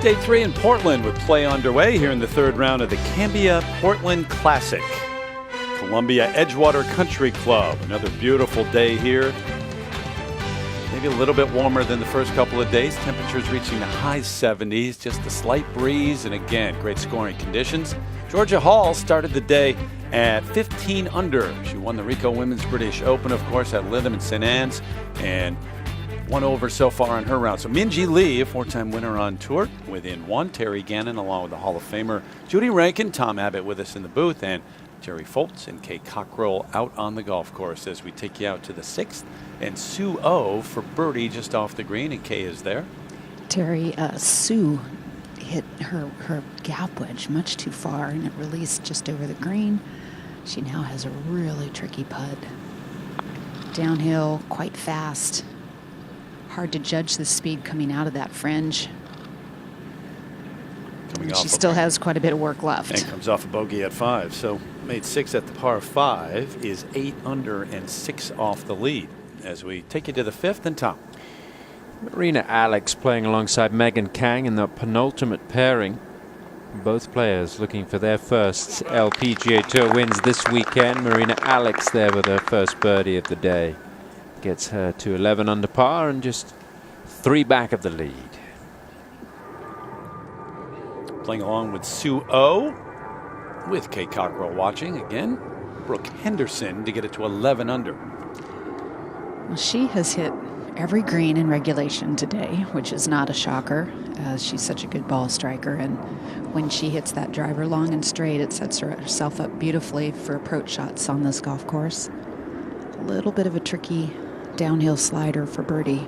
Day 3 in Portland with play underway here in the third round of the Cambia Portland Classic. Columbia Edgewater Country Club. Another beautiful day here. Maybe a little bit warmer than the first couple of days. Temperatures reaching the high 70s. Just a slight breeze. And again, great scoring conditions. Georgia Hall started the day at 15 under. She won the Rico Women's British Open, of course, at Lytham and St. Anne's. And 1 over so far on her round. So Minjee Lee, a 4-time winner on tour, within 1. Terry Gannon, along with the Hall of Famer Judy Rankin. Tom Abbott with us in the booth. And Jerry Foltz and Kay Cockrell out on the golf course as we take you out to the 6th. And Sue O for birdie just off the green, and Kay is there. Terry, Sue hit her gap wedge much too far, and it released just over the green. She now has a really tricky putt. Downhill, quite fast. Hard to judge the speed coming out of that fringe. She still has quite a bit of work left. And comes off a bogey at 5. So made 6 at the par 5, is 8 under and 6 off the lead. As we take you to the 5th, and Tom. Marina Alex playing alongside Megan Kang in the penultimate pairing. Both players looking for their first LPGA Tour wins this weekend. Marina Alex there with her first birdie of the day. Gets her to 11 under par and just 3 back of the lead. Playing along with Sue O, with Kay Cockrell watching again. Brooke Henderson to get it to 11 under. Well, she has hit every green in regulation today, which is not a shocker, as she's such a good ball striker. And when she hits that driver long and straight, it sets herself up beautifully for approach shots on this golf course. A little bit of a tricky downhill slider for birdie.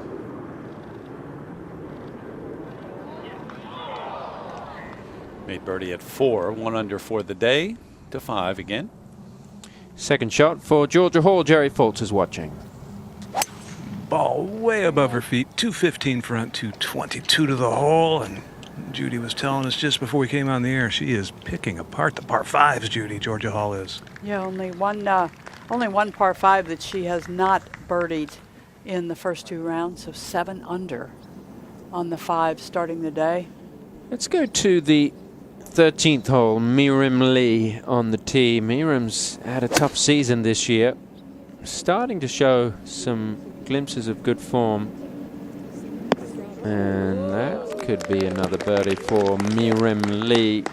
Made birdie at 4, 1 under for the day, to 5 again. Second shot for Georgia Hall. Jerry Foltz is watching. Ball way above her feet, 215 front, 222 to the hole, and Judy was telling us just before we came on the air, she is picking apart the par 5s, Judy, Georgia Hall is. Yeah, only one par 5 that she has not birdied in the first 2 rounds, so 7 under on the 5 starting the day. Let's go to the 13th hole. Miriam Lee on the tee. Miriam's had a tough season this year, starting to show some glimpses of good form, and that could be another birdie for Miriam Lee,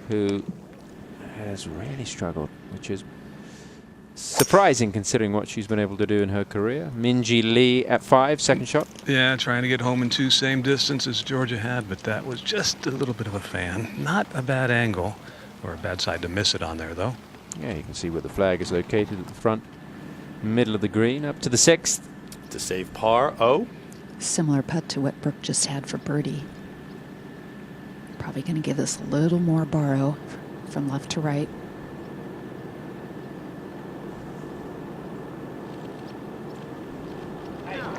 who has really struggled, which is surprising considering what she's been able to do in her career. Minjee Lee at 5, second shot. Yeah, trying to get home in 2, same distance as Georgia had, but that was just a little bit of a fan. Not a bad angle, or a bad side to miss it on there, though. Yeah, you can see where the flag is located at the front, middle of the green, up to the 6th. To save par, O. Similar putt to what Brooke just had for birdie. Probably going to give this a little more borrow from left to right.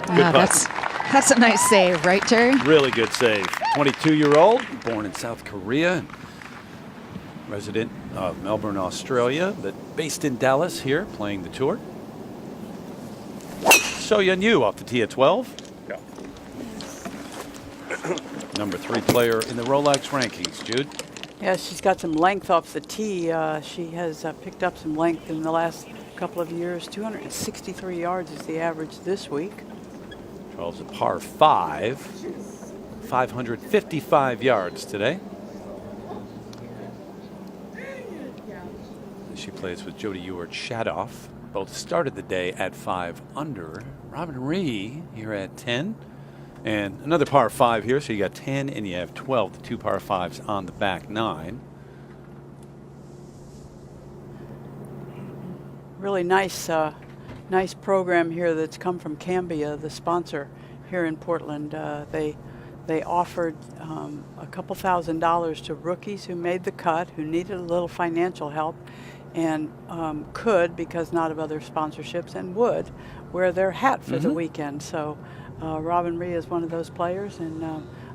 That's a nice save, right, Terry? Really good save. 22-year-old, born in South Korea, resident of Melbourne, Australia, but based in Dallas here, playing the tour. So Yun Yu off the tee at 12. Yeah. Number 3 player in the Rolex rankings, Jude. Yeah, she's got some length off the tee. She has picked up some length in the last couple of years. 263 yards is the average this week. 12's a par 5. 555 yards today. She plays with Jody Ewart-Shadoff. Both started the day at 5 under. Robin Ree here at 10. And another par 5 here, so you got 10 and you have 12, the 2 par 5s on the back 9. Really nice program here that's come from Cambia, the sponsor here in Portland. They offered a couple $1,000s to rookies who made the cut, who needed a little financial help, and could, because not of other sponsorships, and would wear their hat for the weekend. So Robin Ree is one of those players, and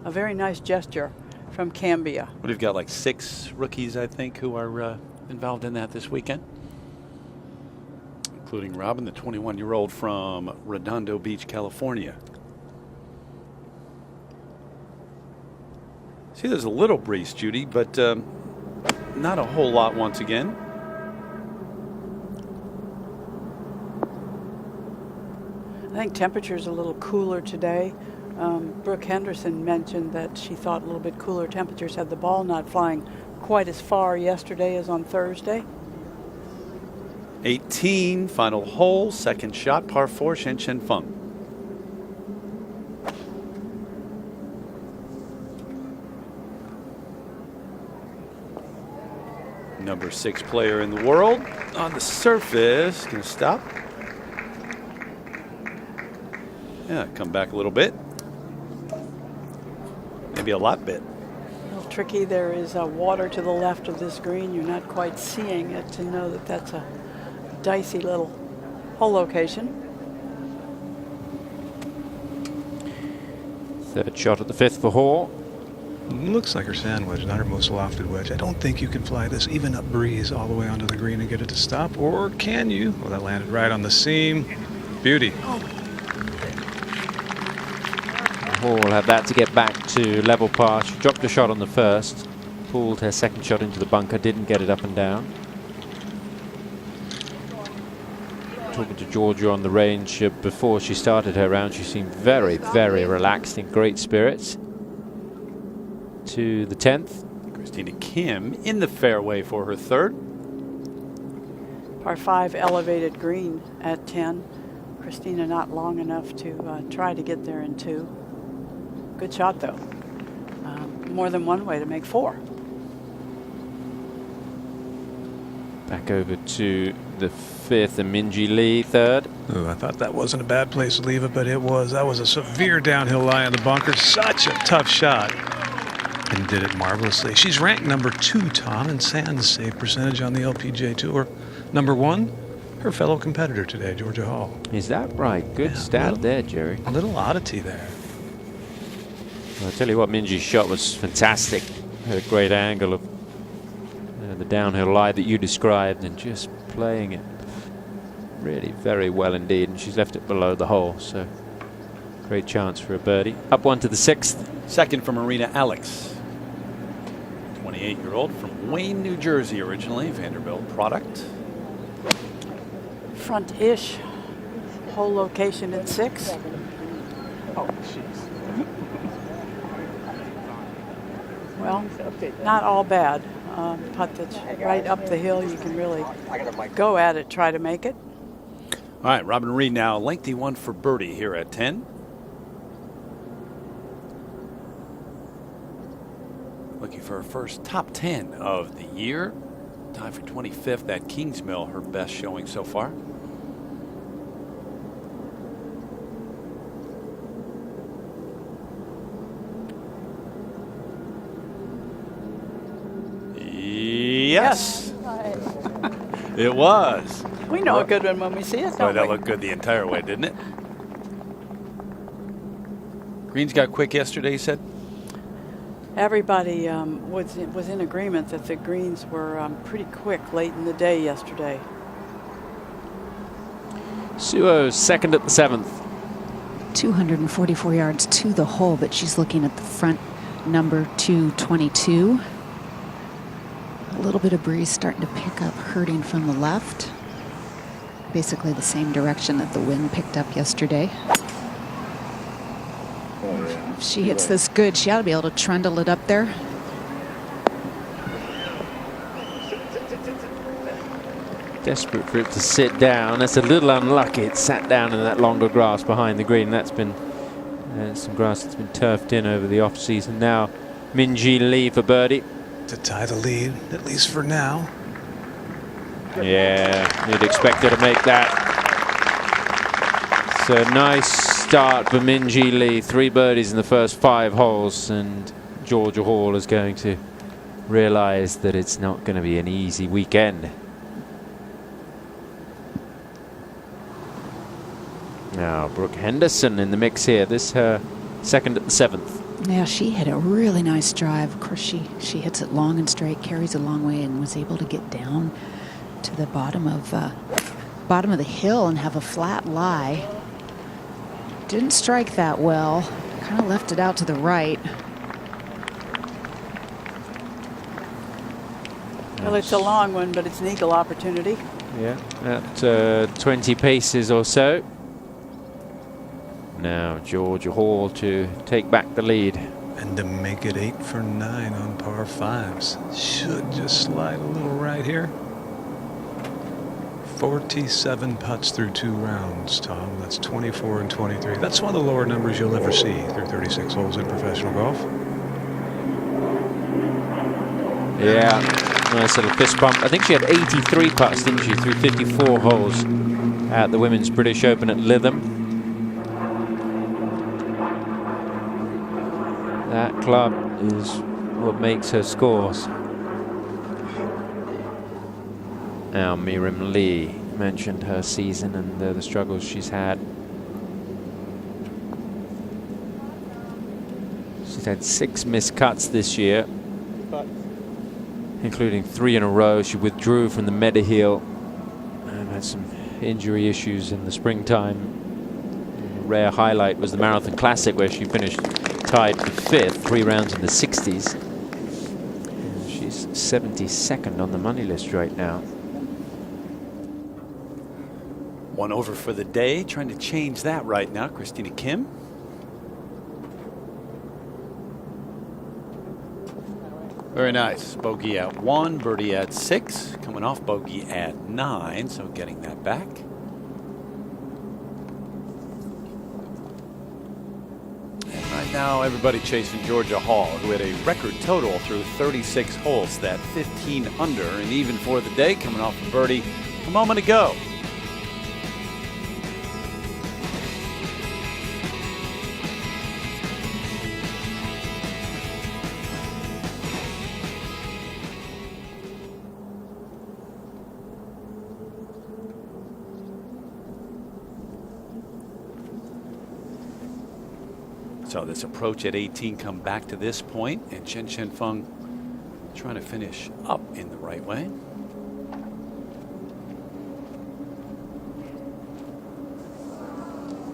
a very nice gesture from Cambia. We've got like 6 rookies, I think, who are involved in that this weekend, including Robin, the 21-year-old from Redondo Beach, California. See, there's a little breeze, Judy, but not a whole lot once again. I think temperature's a little cooler today. Brooke Henderson mentioned that she thought a little bit cooler temperatures had the ball not flying quite as far yesterday as on Thursday. 18, final hole, second shot, par 4, Shen Shen Feng. Number 6 player in the world on the surface. Gonna stop. Yeah, come back a little bit. Maybe a lot bit. A little tricky. There is water to the left of this green. You're not quite seeing it to know that that's a dicey little hole location. Third shot at the 5th for Hall. Looks like her sand wedge, not her most lofted wedge. I don't think you can fly this even up breeze all the way onto the green and get it to stop. Or can you? Well, that landed right on the seam. Beauty. Hall had that to get back to level par. She dropped a shot on the first, pulled her second shot into the bunker, didn't get it up and down. Talking to Georgia on the range before she started her round, she seemed very, very relaxed, in great spirits. To the 10th. Christina Kim in the fairway for her third. Par 5 elevated green at 10. Christina not long enough to try to get there in 2. Good shot though. More than one way to make 4. Back over to the 5th, and Minjee Lee third. Ooh, I thought that wasn't a bad place to leave it, but it was. That was a severe downhill lie in the bunker. Such a tough shot. And did it marvelously. She's ranked number 2, Tom, in sand save percentage on the LPGA Tour. Number 1, her fellow competitor today, Georgia Hall. Is that right? Good stat there, Jerry. A little oddity there. Well, I'll tell you what, Minjee's shot was fantastic. Had a great angle of the downhill lie that you described, and just playing it really very well indeed. And she's left it below the hole, so great chance for a birdie. Up one to the 6th. Second for Marina Alex. 28-year-old from Wayne, New Jersey originally, Vanderbilt product. Front-ish hole location at 6. Well, not all bad. Putt that's right up the hill. You can really go at it, try to make it. All right, Robin Reed now, a lengthy one for birdie here at 10. Looking for her first top 10 of the year. Tied for 25th at Kingsmill, her best showing so far. Yes. It was. We know a good one when we see it, Boy, don't that we? looked good the entire way, didn't it? Greens got quick yesterday, you said? Everybody was in agreement that the greens were pretty quick late in the day yesterday. Suo's second at the 7th. 244 yards to the hole, but she's looking at the front number 222. A little bit of breeze starting to pick up, hurting from the left. Basically the same direction that the wind picked up yesterday. If she hits this good, she ought to be able to trundle it up there. Desperate for it to sit down. That's a little unlucky. It sat down in that longer grass behind the green. That's been some grass that's been turfed in over the off-season. Now Minjee Lee for birdie. To tie the lead, at least for now. Yeah, you'd expect her to make that. So nice start for Minjee Lee. 3 birdies in the first 5 holes, and Georgia Hall is going to realize that it's not going to be an easy weekend. Now Brooke Henderson in the mix here. This her second at the 7th. Yeah, she hit a really nice drive. Of course, she hits it long and straight, carries a long way, and was able to get down to the bottom of the hill and have a flat lie. Didn't strike that well. Kind of left it out to the right. Well, it's a long one, but it's an eagle opportunity. Yeah, at 20 paces or so. Now Georgia Hall to take back the lead. And to make it 8 for 9 on par 5s. Should just slide a little right here. 47 putts through 2 rounds, Tom. That's 24 and 23. That's one of the lower numbers you'll ever see through 36 holes in professional golf. Yeah, nice little fist bump. I think she had 83 putts, didn't she, through 54 holes at the Women's British Open at Lytham. That club is what makes her scores. Now, Miriam Lee mentioned her season and the struggles she's had. She's had 6 missed cuts this year, including 3 in a row. She withdrew from the Mediheal and had some injury issues in the springtime. A rare highlight was the Marathon Classic, where she finished tied for 5th, 3 rounds in the 60s. And she's 72nd on the money list right now. 1 over for the day, trying to change that right now. Christina Kim. Very nice. Bogey at 1, birdie at 6, coming off bogey at 9, so getting that back. And right now, everybody chasing Georgia Hall, who had a record total through 36 holes, that 15 under, and even for the day, coming off a birdie a moment ago. So this approach at 18 come back to this point, and Chen Feng trying to finish up in the right way.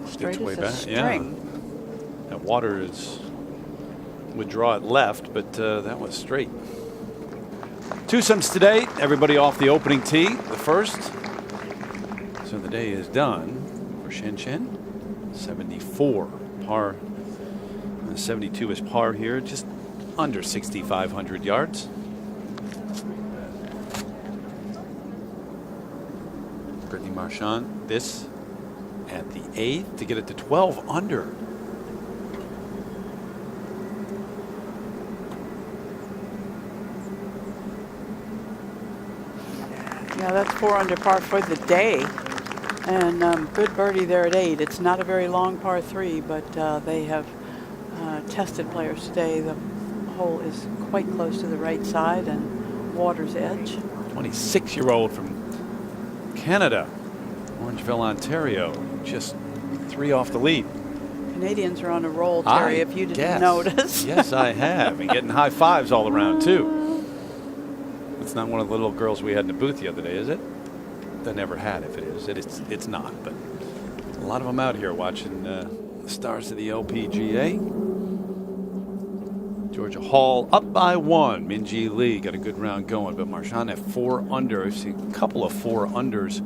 Straight way as a back. string. Yeah. That water would draw it left, but that was straight. Twosomes today. Everybody off the opening tee, the first. So the day is done for Chen. 74 par. 72 is par here, just under 6,500 yards. Brittany Marchand, this at the 8th to get it to 12 under. Yeah, that's 4 under par for the day. And good birdie there at 8. It's not a very long par 3, but they have tested players today. The hole is quite close to the right side and water's edge. 26-year-old from Canada, Orangeville, Ontario, just 3 off the lead. Canadians are on a roll, Terry, if you didn't notice. Yes, I have. And getting high fives all around, too. It's not one of the little girls we had in the booth the other day, is it? They never had. If it is, it's not. But a lot of them out here watching the stars of the LPGA. Georgia Hall up by 1. Minjee Lee got a good round going, but Marchand at 4 under. I've seen a couple of 4 unders.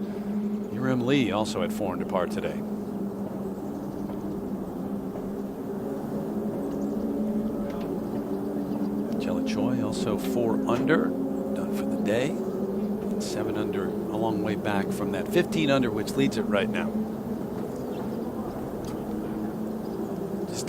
Miriam Lee also at 4 under par today. Jella Choi also 4 under, done for the day. 7 under, a long way back from that 15 under, which leads it right now. Just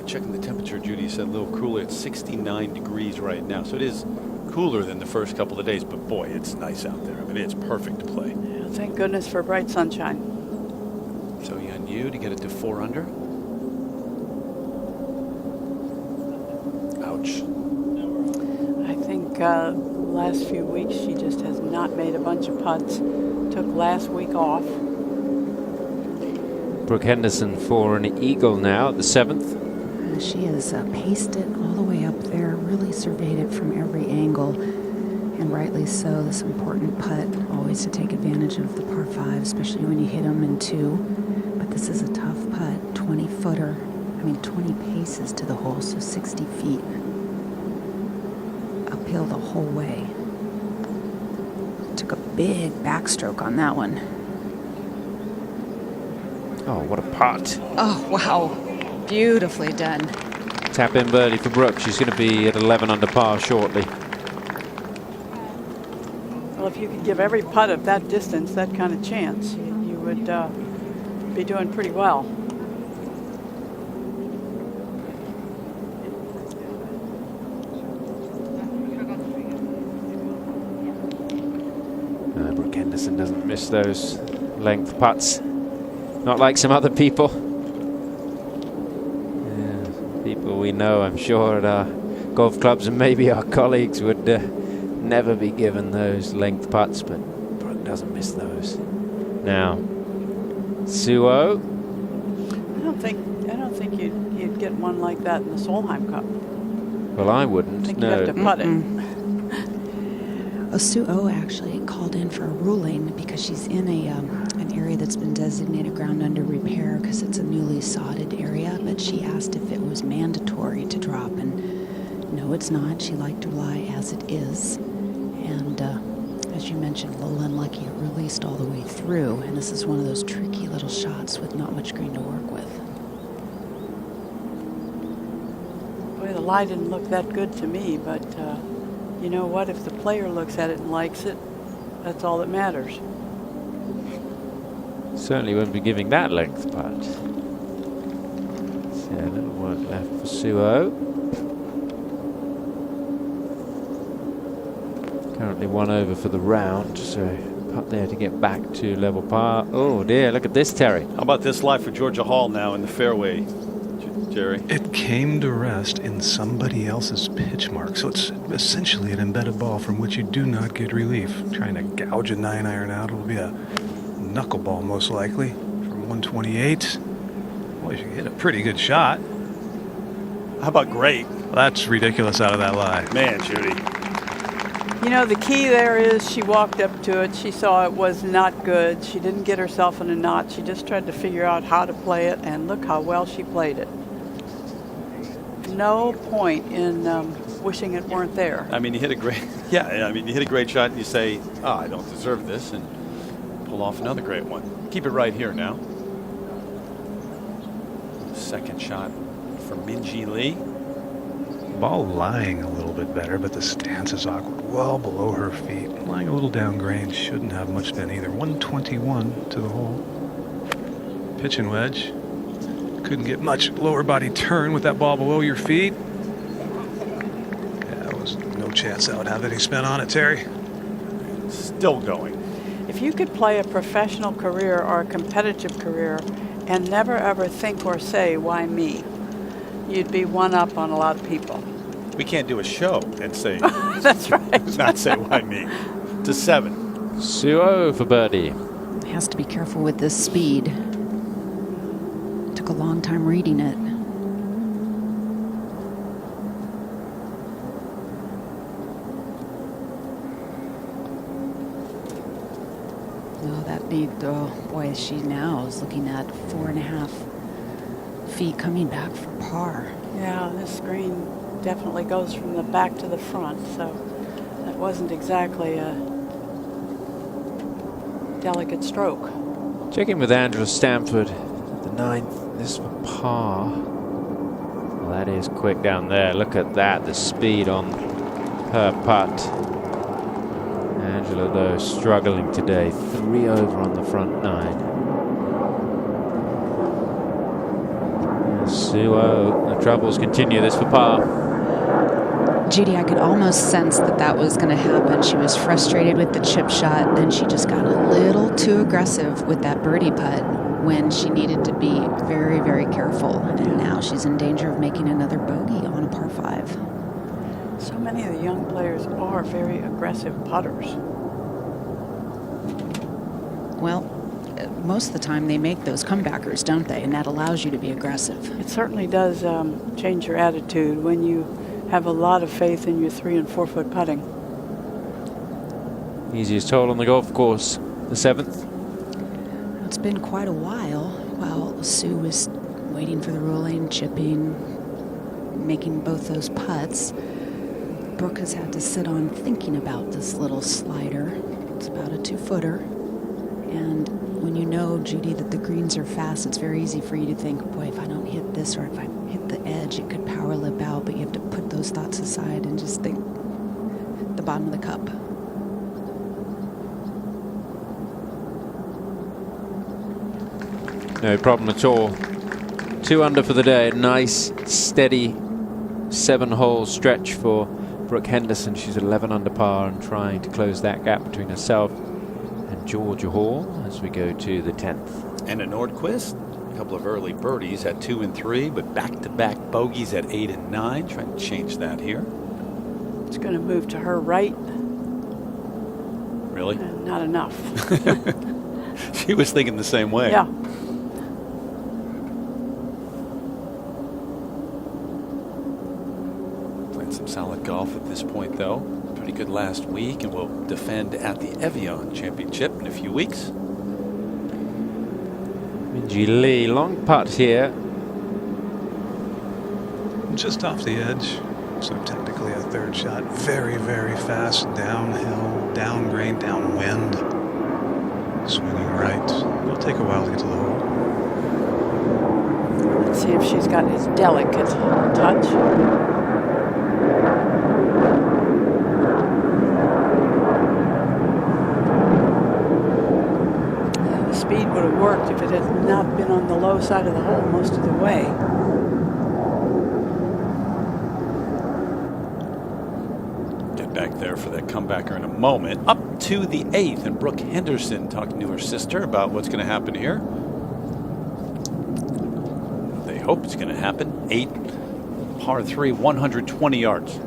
checking the temperature, Judy said a little cooler. It's 69 degrees right now, so it is cooler than the first couple of days, but boy, it's nice out there. I mean, it's perfect to play. Yeah, thank goodness for bright sunshine. So Yan Yu to get it to 4 under. Ouch. I think last few weeks she just has not made a bunch of putts. Took last week off. Brooke Henderson for an eagle now at the 7th. She has paced it all the way up there, really surveyed it from every angle, and rightly so. This important putt, always to take advantage of the par 5, especially when you hit them in 2. But this is a tough putt, 20-footer. I mean, 20 paces to the hole, so 60 feet. Uphill the whole way. Took a big backstroke on that one. Oh, what a putt. Oh, wow. Beautifully done. Tap in birdie for Brooke. She's going to be at 11 under par shortly. Well, if you could give every putt of that distance that kind of chance, you would be doing pretty well. Brooke Henderson doesn't miss those length putts. Not like some other people. Yeah, people we know, I'm sure, at our golf clubs and maybe our colleagues would never be given those length putts, but Brooke doesn't miss those. Now, Suo. I don't think you'd get one like that in the Solheim Cup. Well, I wouldn't. I think no. you have to putt it. Suo actually called in for a ruling because she's in an area that's been designated ground under repair because it's a newly sodded area, but she asked if it was mandatory to drop, and no, it's not. She liked to lie as it is, and as you mentioned, a little unlucky, it released all the way through, and this is one of those tricky little shots with not much green to work with. Boy, the lie didn't look that good to me, but you know what? If the player looks at it and likes it, that's all that matters. Certainly won't be giving that length putt. So a little work left for Suo. Currently 1 over for the round, so putt there to get back to level par. Oh dear, look at this, Terry. How about this lie for Georgia Hall now in the fairway, Jerry? It came to rest in somebody else's pitch mark, so it's essentially an embedded ball from which you do not get relief. Trying to gouge a 9-iron out, it'll be a knuckleball most likely from 128. Boy, you hit a pretty good shot. How about great? That's ridiculous out of that lie. Man, Judy. You know, the key there is she walked up to it. She saw it was not good. She didn't get herself in a knot. She just tried to figure out how to play it, and look how well she played it. No point in wishing it weren't there. I mean, you hit a great, I mean, you hit a great shot and you say, oh, I don't deserve this, and pull off another great one. Keep it right here now. Second shot for Minjee Lee. Ball lying a little bit better, but the stance is awkward. Well below her feet. Lying a little down grade. Shouldn't have much spin either. 121 to the hole. Pitch and wedge. Couldn't get much lower body turn with that ball below your feet. Yeah, there was no chance that would have any spin on it, Terry. Still going. If you could play a professional career or a competitive career and never ever think or say, why me? You'd be one up on a lot of people. We can't do a show and say, That's right. not say why me. To 7. Suo for birdie. Has to be careful with this speed. Took a long time reading it. Oh, that need, oh boy, she now is looking at 4.5 feet coming back for par. Yeah, this screen definitely goes from the back to the front, so that wasn't exactly a delicate stroke. Checking with Andrew Stamford at the 9th. This for par. Well, that is quick down there. Look at that, the speed on her putt. Angela, though, struggling today. 3 over on the front 9. Suo, the troubles continue. This for par. Judy, I could almost sense that that was going to happen. She was frustrated with the chip shot, then she just got a little too aggressive with that birdie putt when she needed to be very, very careful. And now she's in danger of making another bogey on a par 5. So many of the young players are very aggressive putters. Well, most of the time they make those comebackers, don't they? And that allows you to be aggressive. It certainly does change your attitude when you have a lot of faith in your 3- and 4-foot putting. Easiest hole on the golf course, the 7th. It's been quite a while while Sue was waiting for the ruling, chipping, making both those putts. Brooke has had to sit on thinking about this little slider. It's about a 2-footer. And when you know, Judy, that the greens are fast, it's very easy for you to think, boy, if I don't hit this or if I hit the edge, it could power lip out. But you have to put those thoughts aside and just think the bottom of the cup. No problem at all. 2 under for the day. Nice, steady 7-hole stretch for Brooke Henderson. She's 11 under par and trying to close that gap between herself and Georgia Hall as we go to the 10th. And at Nordquist, a couple of early birdies at 2 and 3, but back-to-back bogeys at 8 and 9. Trying to change that here. It's going to move to her right. Really? Not enough. She was thinking the same way. Yeah. Playing some solid golf at this point, though. Pretty good last week, and will defend at the Evian Championship in a few weeks. Minjee Lee, long putt here. Just off the edge. So technically a 3rd shot. Very, very fast downhill, down grain, downwind. Swinging right. It'll take a while to get to the hole. Let's see if she's got a delicate touch. The speed would have worked if it had not been on the low side of the hole most of the way. Back there for that comebacker in a moment. Up to the 8th, and Brooke Henderson talking to her sister about what's going to happen here. They hope it's going to happen. 8, par 3, 120 yards.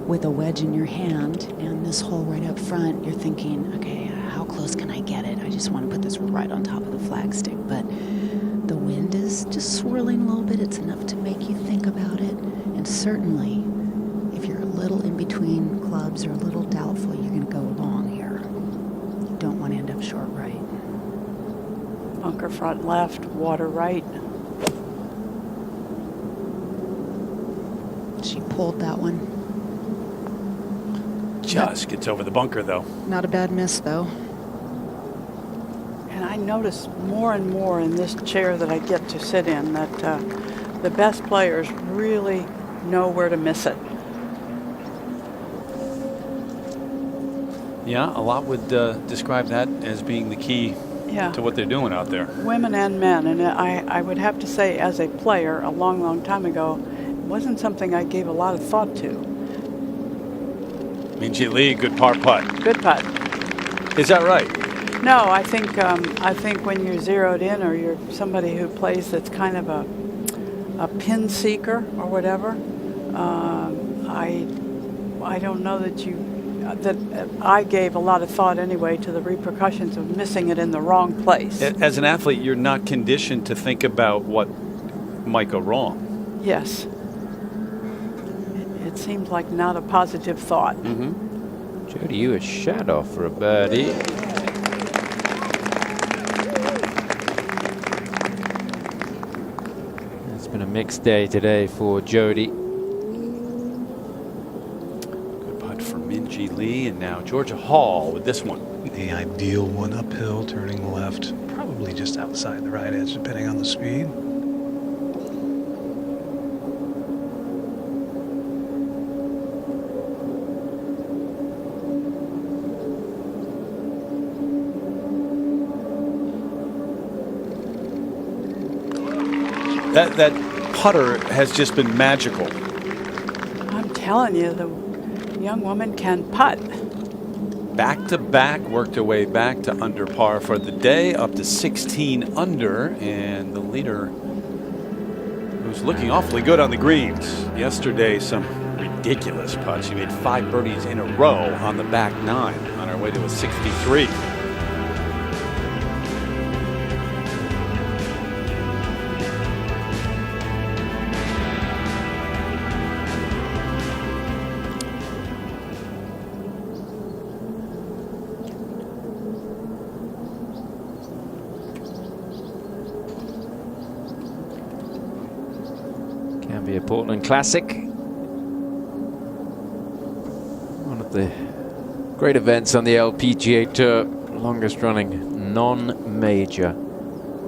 With a wedge in your hand and this hole right up front, you're thinking, okay, how close can I get it? I just want to put this right on top of the flagstick. But the wind is just swirling a little bit. It's enough to make you think about it. And certainly, if you're a little in between clubs or a little doubtful, you're going to go long here. You don't want to end up short right. Bunker front left, water right. She pulled that one. Just gets over the bunker, though. Not a bad miss, though. And I notice more and more in this chair that I get to sit in that the best players really know where to miss it. Yeah, a lot would describe that as being the key to what they're doing out there. Women and men. And I would have to say, as a player a long, long time ago, it wasn't something I gave a lot of thought to. Minjee Lee, good par putt. Good putt. Is that right? No, I think when you're zeroed in or you're somebody who plays that's kind of a pin seeker or whatever, I don't know that I gave a lot of thought anyway to the repercussions of missing it in the wrong place. As an athlete, you're not conditioned to think about what might go wrong. Yes. It seemed like not a positive thought. Mm-hmm. Jody, you a shot off for a birdie. It's been a mixed day today for Jody. Good putt for Minjee Lee, and now Georgia Hall with this one. The ideal one uphill, turning left, probably just outside the right edge, depending on the speed. That putter has just been magical. I'm telling you, the young woman can putt. Back to back, worked her way back to under par for the day, up to 16 under, and the leader who's looking awfully good on the greens. Yesterday, some ridiculous putts. She made 5 birdies in a row on the back 9 on her way to a 63. Cambia Portland Classic. One of the great events on the LPGA Tour. Longest running non-major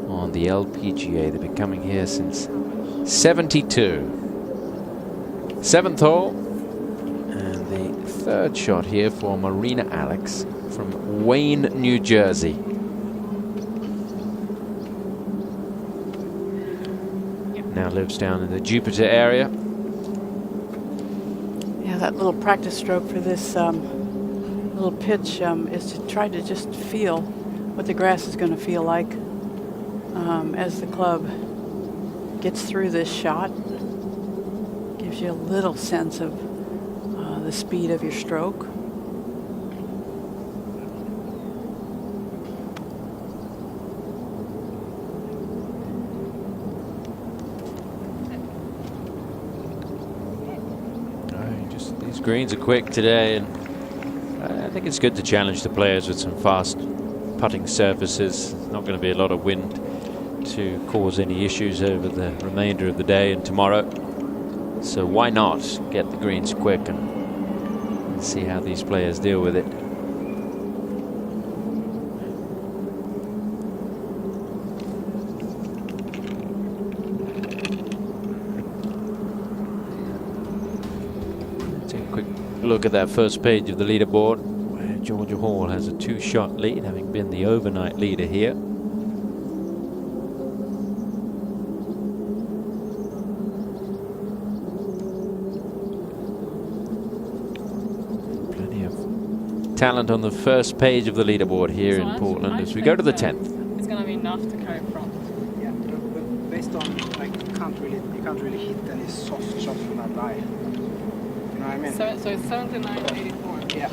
on the LPGA. They've been coming here since 72. 7th hole. And the third shot here for Marina Alex from Wayne, New Jersey. Now lives down in the Jupiter area. Yeah, that little practice stroke for this little pitch is to try to just feel what the grass is going to feel like as the club gets through this shot. Gives you a little sense of the speed of your stroke. These greens are quick today, and I think it's good to challenge the players with some fast putting surfaces. There's not going to be a lot of wind to cause any issues over the remainder of the day and tomorrow. So why not get the greens quick and see how these players deal with it. Look at that first page of the leaderboard, where Georgia Hall has a 2-shot lead, having been the overnight leader here. Plenty of talent on the first page of the leaderboard here in Portland as we go to the 10th. It's going to be enough to carry front. Yeah, but based on, like, you can't really hit any soft shots from that lie. You know what I mean? So it's 79.84. Yeah.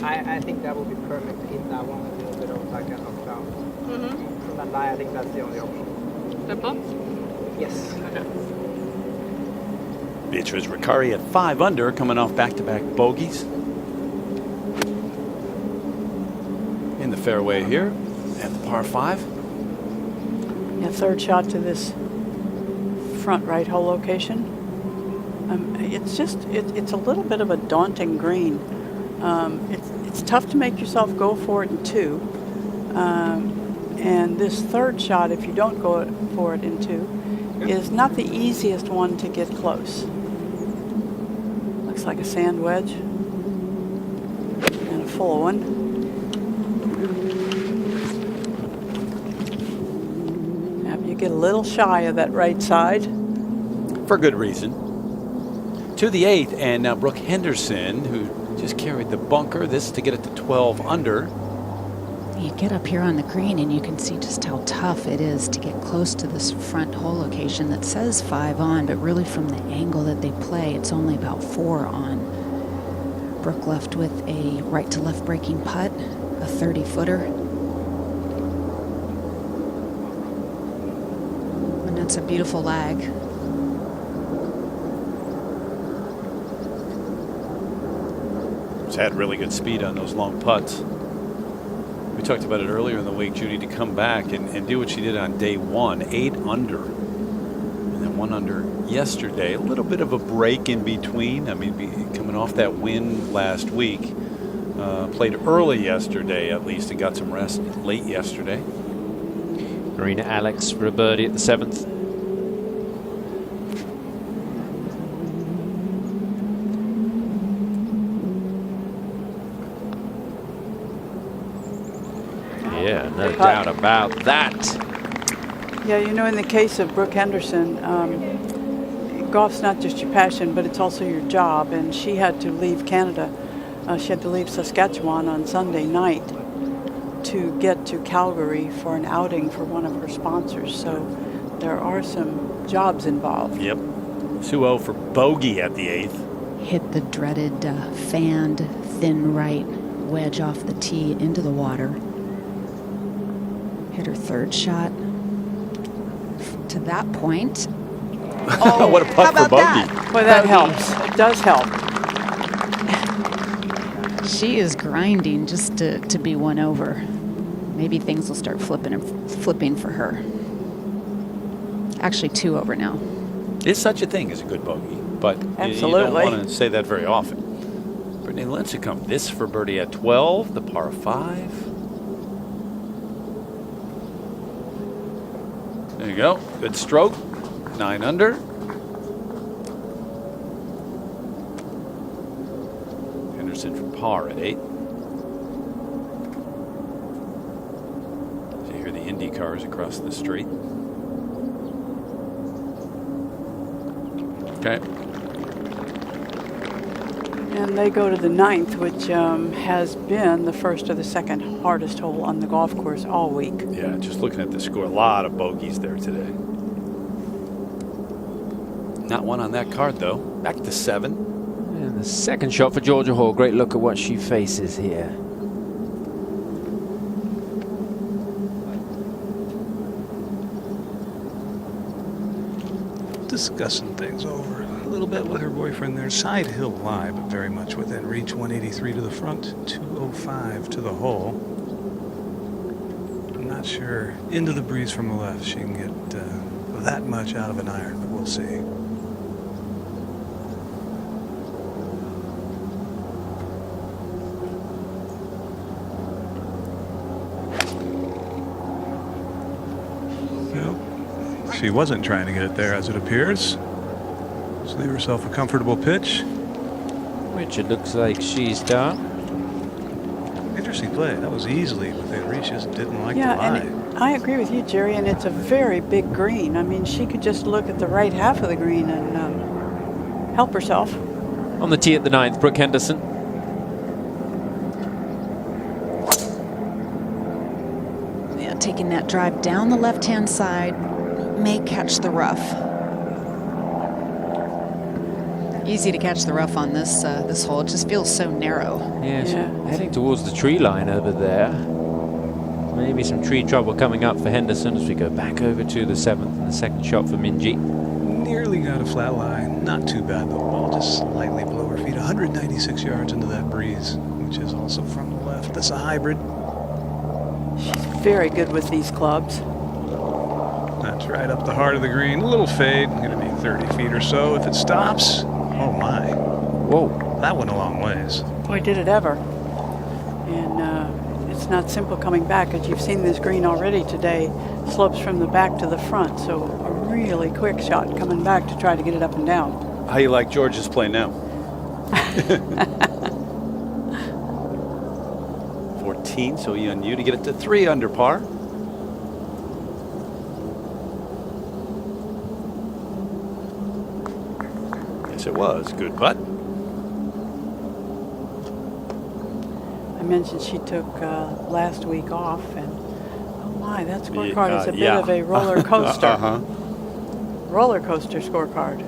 I think that would be perfect to hit that one a little bit of like a knockdown. From that lie, I think that's the only option. The pot? Yes. Okay. Beatrice Riccari at 5 under, coming off back-to-back bogeys. In the fairway here at the par 5. Yeah, third shot to this front right hole location. It's just, it's a little bit of a daunting green. It's tough to make yourself go for it in 2. And this third shot, if you don't go for it in 2, is not the easiest one to get close. Looks like a sand wedge. And a full one. Now, you get a little shy of that right side. For good reason. To the 8th, and now Brooke Henderson, who just carried the bunker, this to get it to 12 under. You get up here on the green and you can see just how tough it is to get close to this front hole location that says 5 on, but really from the angle that they play, it's only about 4 on. Brooke left with a right to left breaking putt, a 30-footer. And that's a beautiful lag. Had really good speed on those long putts. We talked about it earlier in the week, Judy, to come back and do what she did on day 1, 8 under. And then 1 under yesterday. A little bit of a break in between. I mean, coming off that win last week. Played early yesterday, at least, and got some rest late yesterday. Marina Alex for a birdie at the 7th. Yeah, no doubt about that. Yeah, you know, in the case of Brooke Henderson, golf's not just your passion, but it's also your job. And she had to leave Canada. She had to leave Saskatchewan on Sunday night to get to Calgary for an outing for one of her sponsors. So there are some jobs involved. Yep. 2-0 for bogey at the 8th. Hit the dreaded fanned thin right wedge off the tee into the water. Hit her third shot to that point. Oh, what a putt for bogey. Boy, that helps. It does help. She is grinding just to be one over. Maybe things will start flipping for her. Actually, 2 over now. Is such a thing as a good bogey, but you don't Absolutely. want to say that very often. Brittany Lincecum, this for birdie at 12, the par 5. There you go. Good stroke. 9 under. Henderson for par at 8. So you hear the Indy cars across the street. Okay. And they go to the 9th, which has been the first or the second hardest hole on the golf course all week. Yeah, just looking at the score, a lot of bogeys there today. Not one on that card, though. Back to 7. And the second shot for Georgia Hall. Great look at what she faces here. Discussing things over a little bit with her boyfriend there. Side hill lie, but very much within reach. 183 to the front, 205 to the hole. I'm not sure into the breeze from the left she can get that much out of an iron, but we'll see. She wasn't trying to get it there, as it appears. So leave herself a comfortable pitch. Which it looks like she's done. Interesting play. That was easily within reach. She just didn't like Yeah, the lie. and I agree with you, Jerry, and it's a very big green. I mean, she could just look at the right half of the green and help herself. On the tee at the 9th, Brooke Henderson. Yeah, taking that drive down the left-hand side may catch the rough. Easy to catch the rough on this this hole. It just feels so narrow. Yeah, Yeah. heading towards the tree line over there. Maybe some tree trouble coming up for Henderson as we go back over to the 7th and the second shot for Minjee. Nearly got a flat lie. Not too bad, though. Ball just slightly below her feet. 196 yards into that breeze, which is also from the left. That's a hybrid. She's very good with these clubs. That's right up the heart of the green. A little fade. Going to be 30 feet or so. If it stops, oh my. Whoa. That went a long ways. Boy, did it ever. And it's not simple coming back, as you've seen this green already today. Slopes from the back to the front, so a really quick shot coming back to try to get it up and down. How you like George's play now? 14, so he on you to get it to 3 under par. Yes, it was. Good putt. I mentioned she took last week off, and oh my, that scorecard is a bit yeah. of a roller coaster. Uh-huh. Roller coaster scorecard.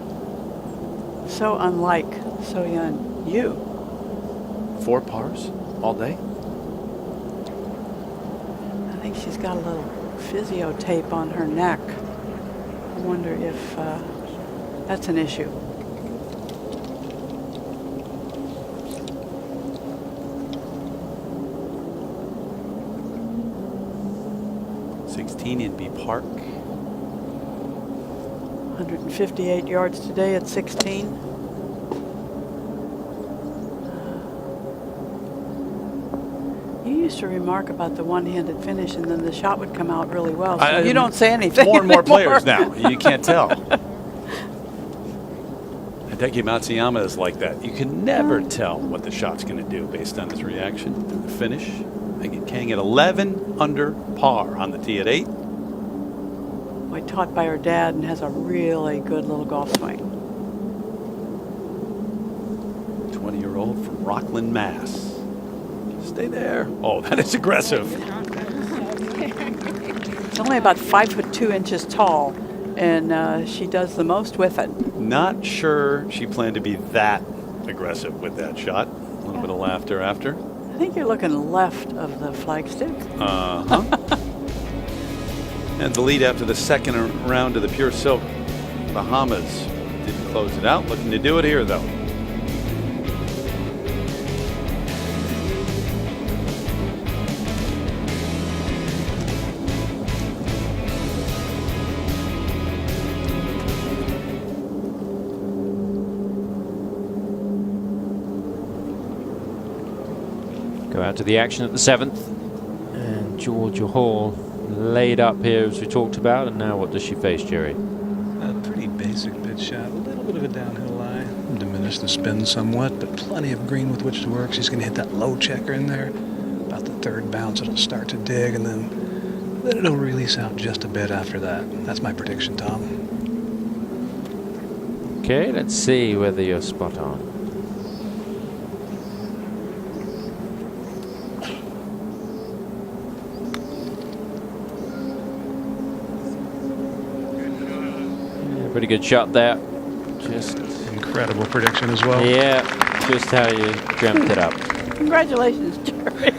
So unlike So-Yeon Yu. 4 pars all day. I think she's got a little physio tape on her neck. I wonder if that's an issue. In B Park. 158 yards today at 16. You used to remark about the one-handed finish, and then the shot would come out really well. So you don't say anything. More and more anymore. players now. You can't tell. Hideki Matsuyama is like that. You can never tell what the shot's going to do based on his reaction to the finish. Megan Kang at 11 under par on the tee at 8. Boy, taught by her dad and has a really good little golf swing. 20-year-old from Rockland, Mass. Stay there. Oh, that is aggressive. It's only about 5'2" tall, and she does the most with it. Not sure she planned to be that aggressive with that shot. A little bit of laughter after. I think you're looking left of the flagstick. Uh-huh. And the lead after the second round of the Pure Silk Bahamas. Didn't close it out. Looking to do it here, though. out to the action at the 7th. And Georgia Hall laid up here, as we talked about. And now what does she face, Jerry? A pretty basic pitch shot. A little bit of a downhill lie. Diminish the spin somewhat, but plenty of green with which to work. She's going to hit that low checker in there. About the 3rd bounce, it'll start to dig, and then it'll release out just a bit after that. That's my prediction, Tom. Okay, let's see whether you're spot on. Yeah, pretty good shot there. Just incredible prediction as well. Yeah, just how you dreamt it up. Congratulations, Jerry.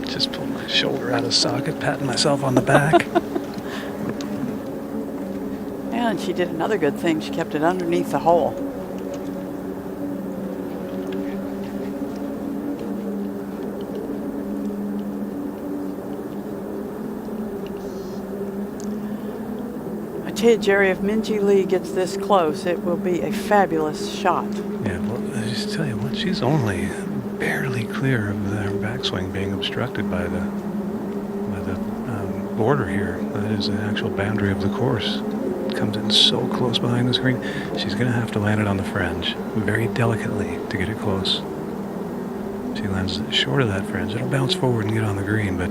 Just pulled my shoulder out of socket, patting myself on the back. And she did another good thing. She kept it underneath the hole. I tell you, Jerry, if Minjee Lee gets this close, it will be a fabulous shot. Yeah, well, I just tell you what, she's only barely clear of their backswing being obstructed by the border here. That is the actual boundary of the course. Comes in so close behind the screen. She's going to have to land it on the fringe very delicately to get it close. She lands short of that fringe. It'll bounce forward and get on the green, but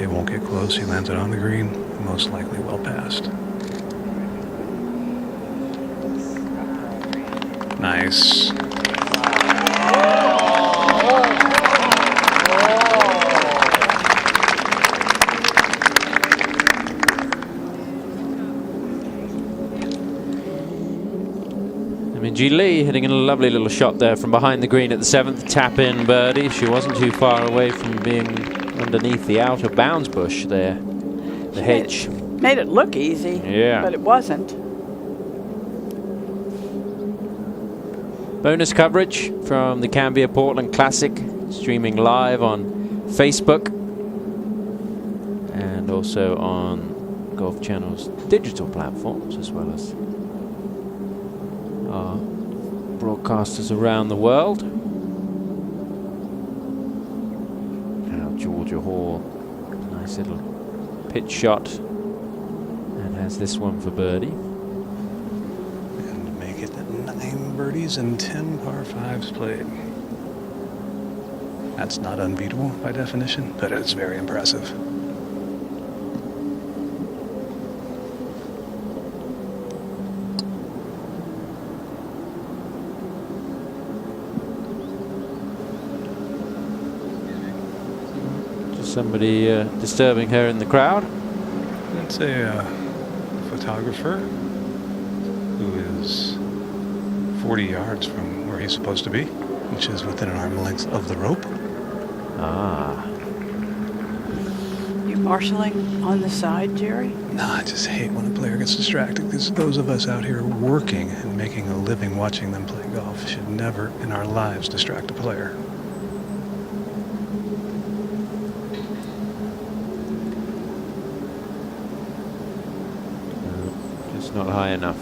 it won't get close. She lands it on the green, most likely well past. Nice. Minjee Lee hitting a lovely little shot there from behind the green at the 7th. Tap in birdie. She wasn't too far away from being underneath the outer bounds bush there. The hedge. Made it look easy, Yeah. but it wasn't. Bonus coverage from the Cambia Portland Classic, streaming live on Facebook and also on Golf Channel's digital platforms, as well as our broadcasters around the world. Now Georgia Hall, nice little pitch shot, and has this one for birdie. And make it 9 birdies and 10 par 5s played. That's not unbeatable by definition, but it's very impressive. Somebody disturbing her in the crowd. That's a photographer who is 40 yards from where he's supposed to be, which is within an arm length of the rope. Ah. You marshalling on the side, Jerry? No, I just hate when a player gets distracted, because those of us out here working and making a living watching them play golf should never in our lives distract a player. Not high enough.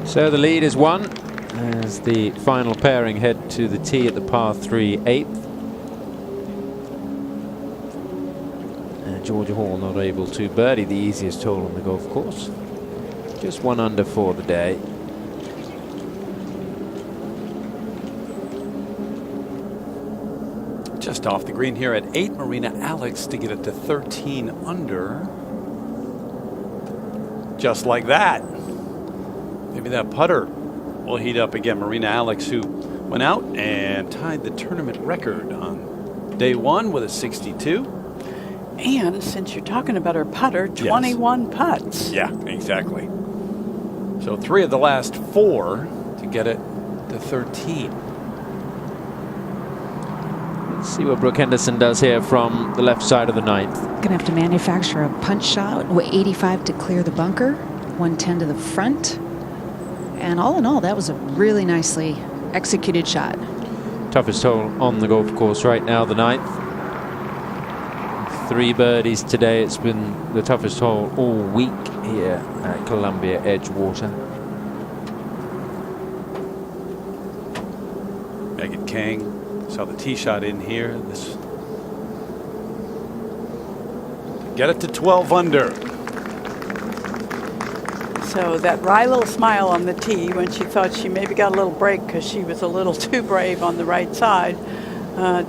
So the lead is 1 as the final pairing head to the tee at the par 3 8th. And Georgia Hall not able to birdie the easiest hole on the golf course. Just 1 under for the day. Just off the green here at 8, Marina Alex to get it to 13 under. Just like that. Maybe that putter will heat up again. Marina Alex, who went out and tied the tournament record on day 1 with a 62. And since you're talking about her putter, 21 putts. Yeah, exactly. So 3 of the last 4 to get it to 13. Let's see what Brooke Henderson does here from the left side of the 9th. Gonna have to manufacture a punch shot. 85 to clear the bunker, 110 to the front. And all in all, that was a really nicely executed shot. Toughest hole on the golf course right now, the 9th. 3 birdies today. It's been the toughest hole all week here at Columbia Edgewater. Kang. Saw the tee shot in here. This get it to 12 under. So that wry little smile on the tee when she thought she maybe got a little break because she was a little too brave on the right side.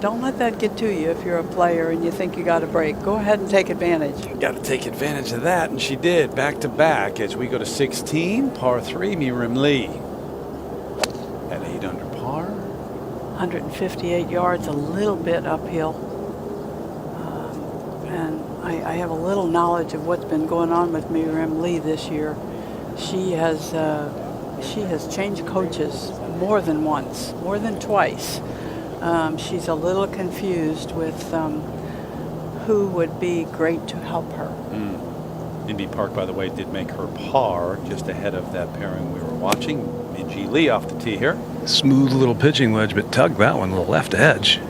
Don't let that get to you if you're a player and you think you got a break. Go ahead and take advantage. Got to take advantage of that, and she did, back to back as we go to 16, par 3, Miriam Lee. At 8 under par. 158 yards, a little bit uphill. And I have a little knowledge of what's been going on with Miriam Lee this year. She has changed coaches more than once, more than twice. She's a little confused with who would be great to help her. Indy Park, by the way, did make her par just ahead of that pairing we were watching. Minjee Lee off the tee here. Smooth little pitching wedge, but tugged that one to the left edge.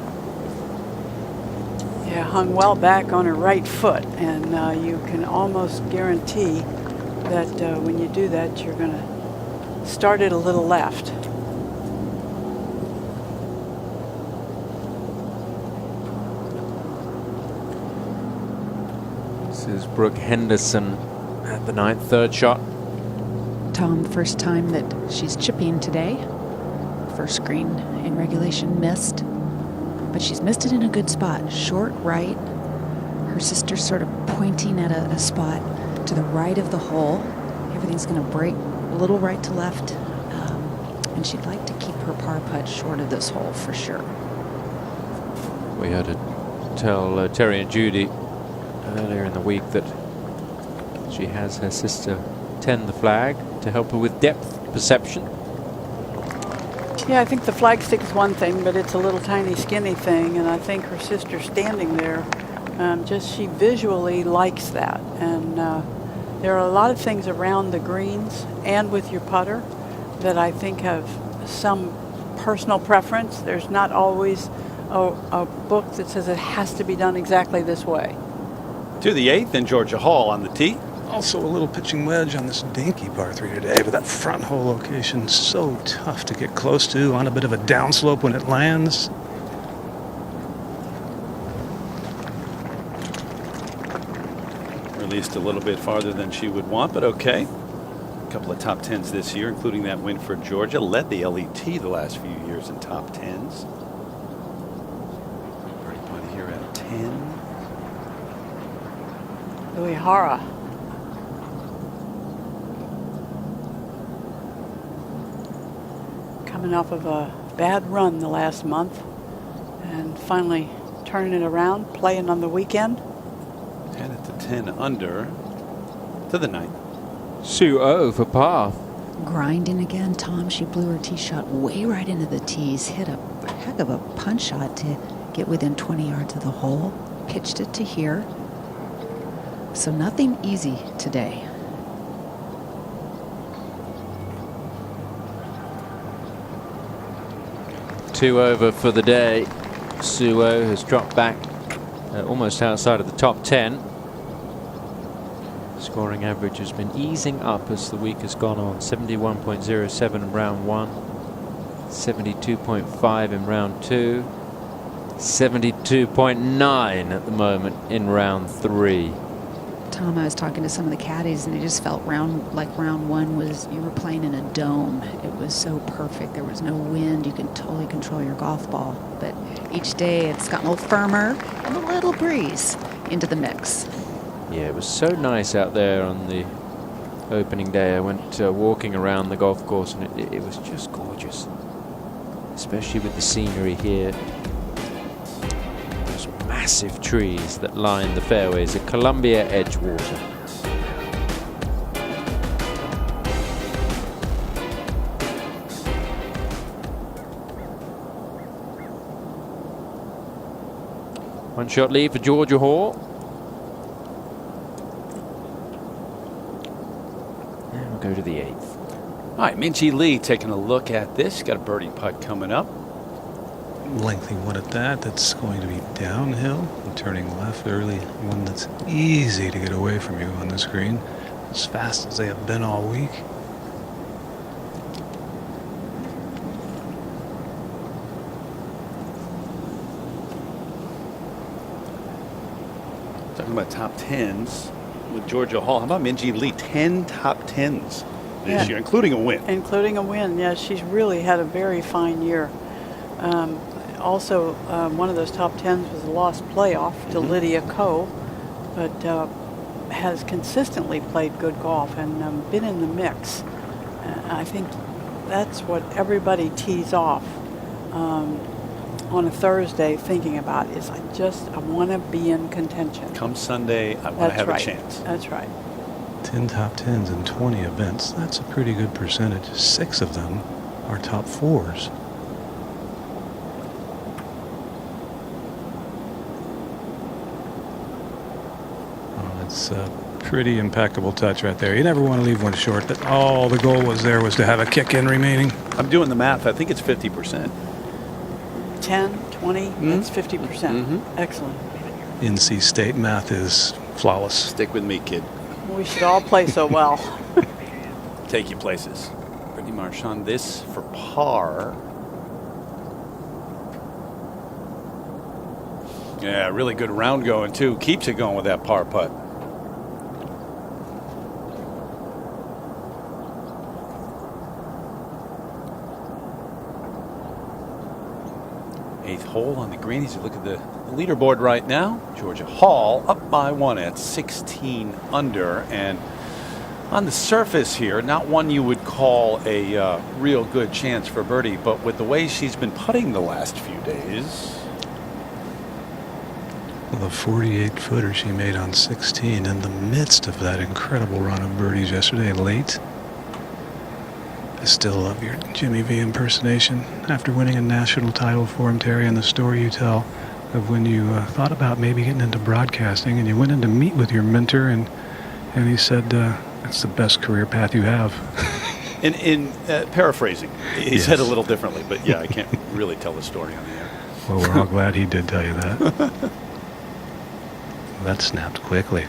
Yeah, hung well back on her right foot, and you can almost guarantee that when you do that, you're going to start it a little left. This is Brooke Henderson at the 9th, third shot. Tom, first time that she's chipping today. First green in regulation missed, but she's missed it in a good spot. Short right. Her sister's sort of pointing at a spot to the right of the hole. Everything's going to break a little right to left, and she'd like to keep her par putt short of this hole for sure. We had to tell Terry and Judy earlier in the week that she has her sister tend the flag to help her with depth perception. Yeah, I think the flagstick is one thing, but it's a little tiny skinny thing, and I think her sister standing there, she visually likes that. And there are a lot of things around the greens and with your putter that I think have some personal preference. There's not always a book that says it has to be done exactly this way. To the 8th, and Georgia Hall on the tee. Also a little pitching wedge on this dinky par 3 today, but that front hole location so tough to get close to, on a bit of a downslope when it lands. Released a little bit farther than she would want, but okay. A couple of top 10s this year, including that win for Georgia. Led the LET the last few years in top 10s. Birdie putt here at 10. Uehara. Coming off of a bad run the last month and finally turning it around, playing on the weekend. Headed to 10 under to the 9th. Sue O for par. Grinding again, Tom. She blew her tee shot way right into the tees, hit a heck of a punch shot to get within 20 yards of the hole, pitched it to here. So nothing easy today. Two over for the day. Suo has dropped back almost outside of the top 10. Scoring average has been easing up as the week has gone on. 71.07 in round 1, 72.5 in round 2, 72.9 at the moment in round 3. Tom, I was talking to some of the caddies, and they just felt round 1 was, you were playing in a dome. It was so perfect. There was no wind. You could totally control your golf ball. But each day it's gotten a little firmer and a little breeze into the mix. Yeah, it was so nice out there on the opening day. I went walking around the golf course, and it was just gorgeous, especially with the scenery here. Those massive trees that line the fairways at Columbia Edgewater. One shot lead for Georgia Hall. And we'll go to the 8th. All right, Minjee Lee taking a look at this. Got a birdie putt coming up. Lengthy one at that. That's going to be downhill and turning left early. One that's easy to get away from you on this green, as fast as they have been all week. Talking about top 10s with Georgia Hall. How about Minjee Lee? 10 top 10s this year, including a win. Including a win, yeah. She's really had a very fine year. Also, one of those top 10s was a lost playoff to Lydia Ko, but has consistently played good golf and been in the mix. I think that's what everybody tees off on a Thursday thinking about is I want to be in contention. Come Sunday, I want to have a chance. That's right. 10 top 10s in 20 events. That's a pretty good percentage. 6 of them are top 4s. Oh, it's a pretty impeccable touch right there. You never want to leave one short. That all the goal was there was to have a kick in remaining. I'm doing the math. I think it's 50%. 10, 20, that's 50%. Excellent. NC State math is flawless. Stick with me, kid. We should all play so well. Take you places. Brittany Marchand, this for par. Yeah, really good round going, too. Keeps it going with that par putt. Eighth hole on the green. As you look at the leaderboard right now, Georgia Hall up by 1 at 16 under. And on the surface here, not one you would call a real good chance for birdie, but with the way she's been putting the last few days. The 48-footer she made on 16 in the midst of that incredible run of birdies yesterday late. I still love your Jimmy V impersonation after winning a national title for him, Terry, and the story you tell of when you thought about maybe getting into broadcasting and you went in to meet with your mentor and he said, that's the best career path you have. In paraphrasing, he said a little differently, but yeah, I can't really tell the story on the air. Well, we're all glad he did tell you that. That snapped quickly.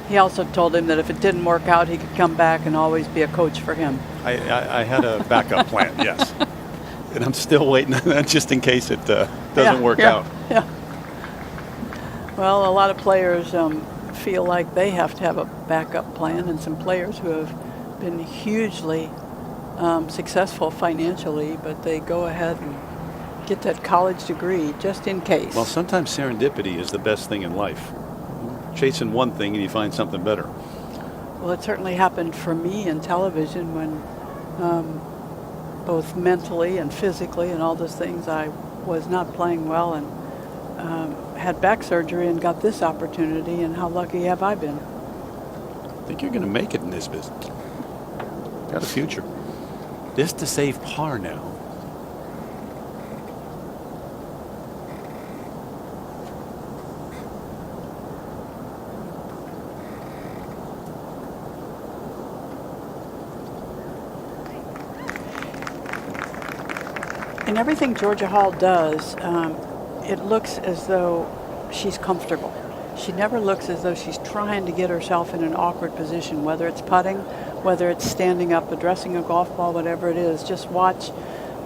He also told him that if it didn't work out, he could come back and always be a coach for him. I had a backup plan, yes. And I'm still waiting on that just in case it doesn't work out. Yeah. Well, a lot of players feel like they have to have a backup plan, and some players who have been hugely successful financially, but they go ahead and get that college degree just in case. Well, sometimes serendipity is the best thing in life. Chasing one thing and you find something better. Well, it certainly happened for me in television when both mentally and physically and all those things I was not playing well and had back surgery and got this opportunity, and how lucky have I been? I think you're going to make it in this business. Got a future. This to save par now. In everything Georgia Hall does, it looks as though she's comfortable. She never looks as though she's trying to get herself in an awkward position, whether it's putting, whether it's standing up, addressing a golf ball, whatever it is. Just watch.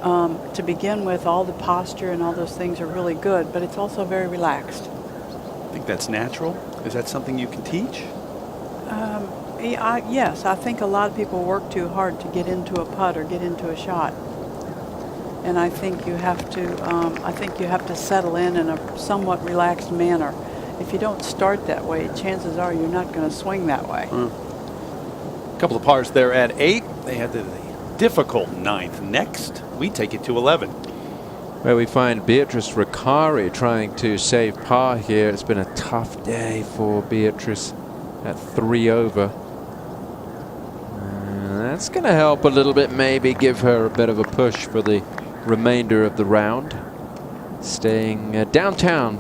To begin with, all the posture and all those things are really good, but it's also very relaxed. I think that's natural. Is that something you can teach? Yes, I think a lot of people work too hard to get into a putt or get into a shot. And I think you have to settle in a somewhat relaxed manner. If you don't start that way, chances are you're not going to swing that way. A couple of pars there at 8. They had the difficult 9th. Next, we take it to 11. Where we find Beatrice Riccari trying to save par here. It's been a tough day for Beatrice at 3 over. That's going to help a little bit, maybe give her a bit of a push for the remainder of the round. Staying downtown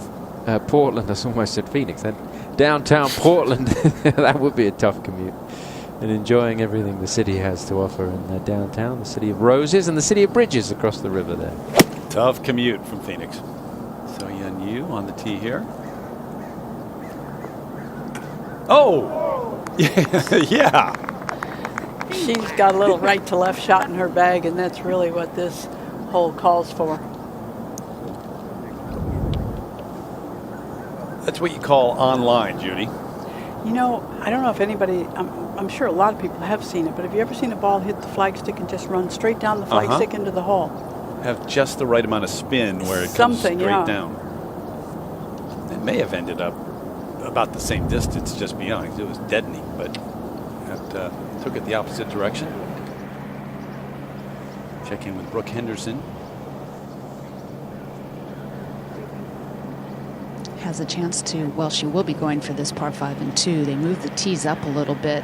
Portland. That's almost said Phoenix then. Downtown Portland. That would be a tough commute. And enjoying everything the city has to offer in downtown, the city of roses and the city of bridges across the river there. Tough commute from Phoenix. So Yun Yu on the tee here. Oh! Yeah. She's got a little right to left shot in her bag, and that's really what this hole calls for. That's what you call online, Judy. You know, I don't know if anybody, I'm sure a lot of people have seen it, but have you ever seen a ball hit the flagstick and just run straight down the flagstick into the hole? Have just the right amount of spin where it comes straight down. It may have ended up about the same distance just beyond. It was deadening, but that took it the opposite direction. Check in with Brooke Henderson. Has a chance to, well, she will be going for this par 5 and 2. They move the tees up a little bit.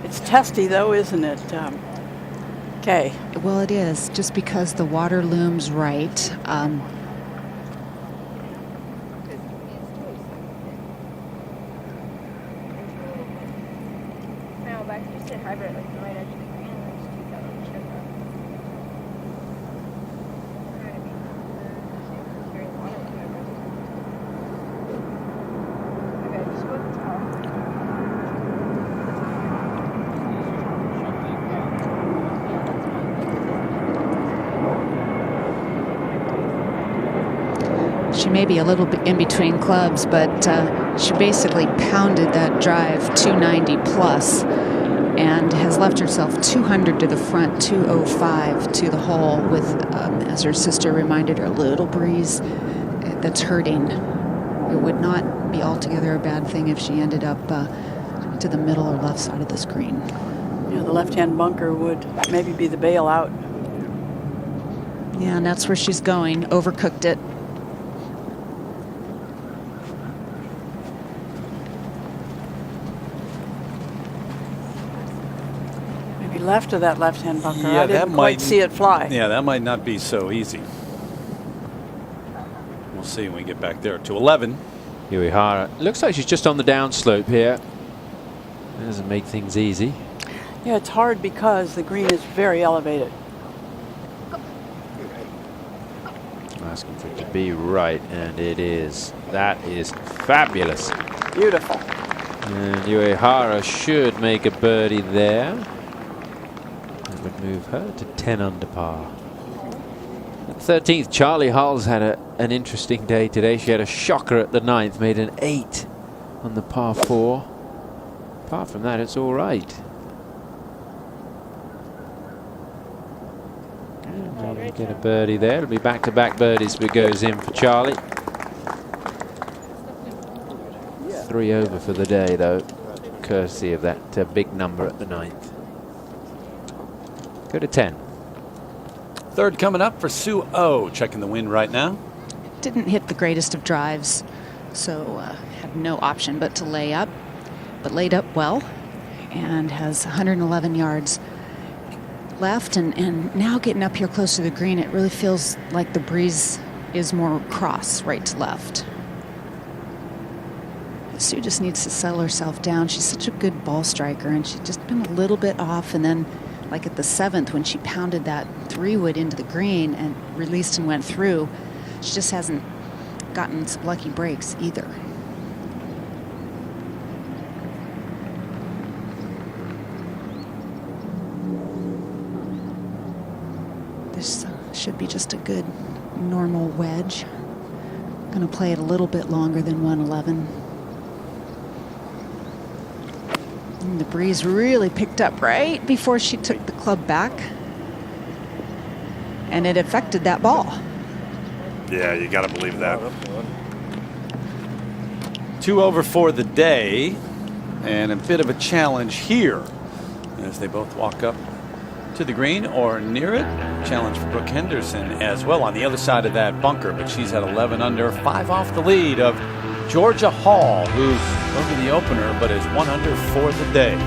It's testy though, isn't it, Kay? Well, it is, just because the water looms right. She may be a little bit in between clubs, but she basically pounded that drive 290 plus and has left herself 200 to the front, 205 to the hole with, as her sister reminded her, a little breeze that's hurting. It would not be altogether a bad thing if she ended up to the middle or left side of the screen. Yeah, the left-hand bunker would maybe be the bailout. Yeah, and that's where she's going. Overcooked it. Left of that left-hand bunker. Yeah, I didn't quite see it fly. Yeah, that might not be so easy. We'll see when we get back there to 11. Uehara. Looks like she's just on the downslope here. That doesn't make things easy. Yeah, it's hard because the green is very elevated. Asking for it to be right, and it is. That is fabulous. Beautiful. And Uehara should make a birdie there. That would move her to 10 under par. At 13th, Charlie Hull's had an interesting day today. She had a shocker at the 9th, made an 8 on the par 4. Apart from that, it's all right. And get a birdie there. It'll be back-to-back birdies if it goes in for Charlie. 3 over for the day, though, courtesy of that big number at the 9th. Go to 10. Third coming up for Sue O. Checking the wind right now. Didn't hit the greatest of drives, so had no option but to lay up, but laid up well and has 111 yards left. And now getting up here close to the green, it really feels like the breeze is more cross right to left. Sue just needs to settle herself down. She's such a good ball striker, and she's just been a little bit off. And then like at the 7th when she pounded that 3-wood into the green and released and went through, she just hasn't gotten some lucky breaks either. This should be just a good normal wedge. Going to play it a little bit longer than 111. And the breeze really picked up right before she took the club back, and it affected that ball. Yeah, you got to believe that. 2 over for the day, and a bit of a challenge here as they both walk up to the green or near it. Challenge for Brooke Henderson as well on the other side of that bunker, but she's at 11 under, 5 off the lead of Georgia Hall, who's over the opener but is 1 under for the day.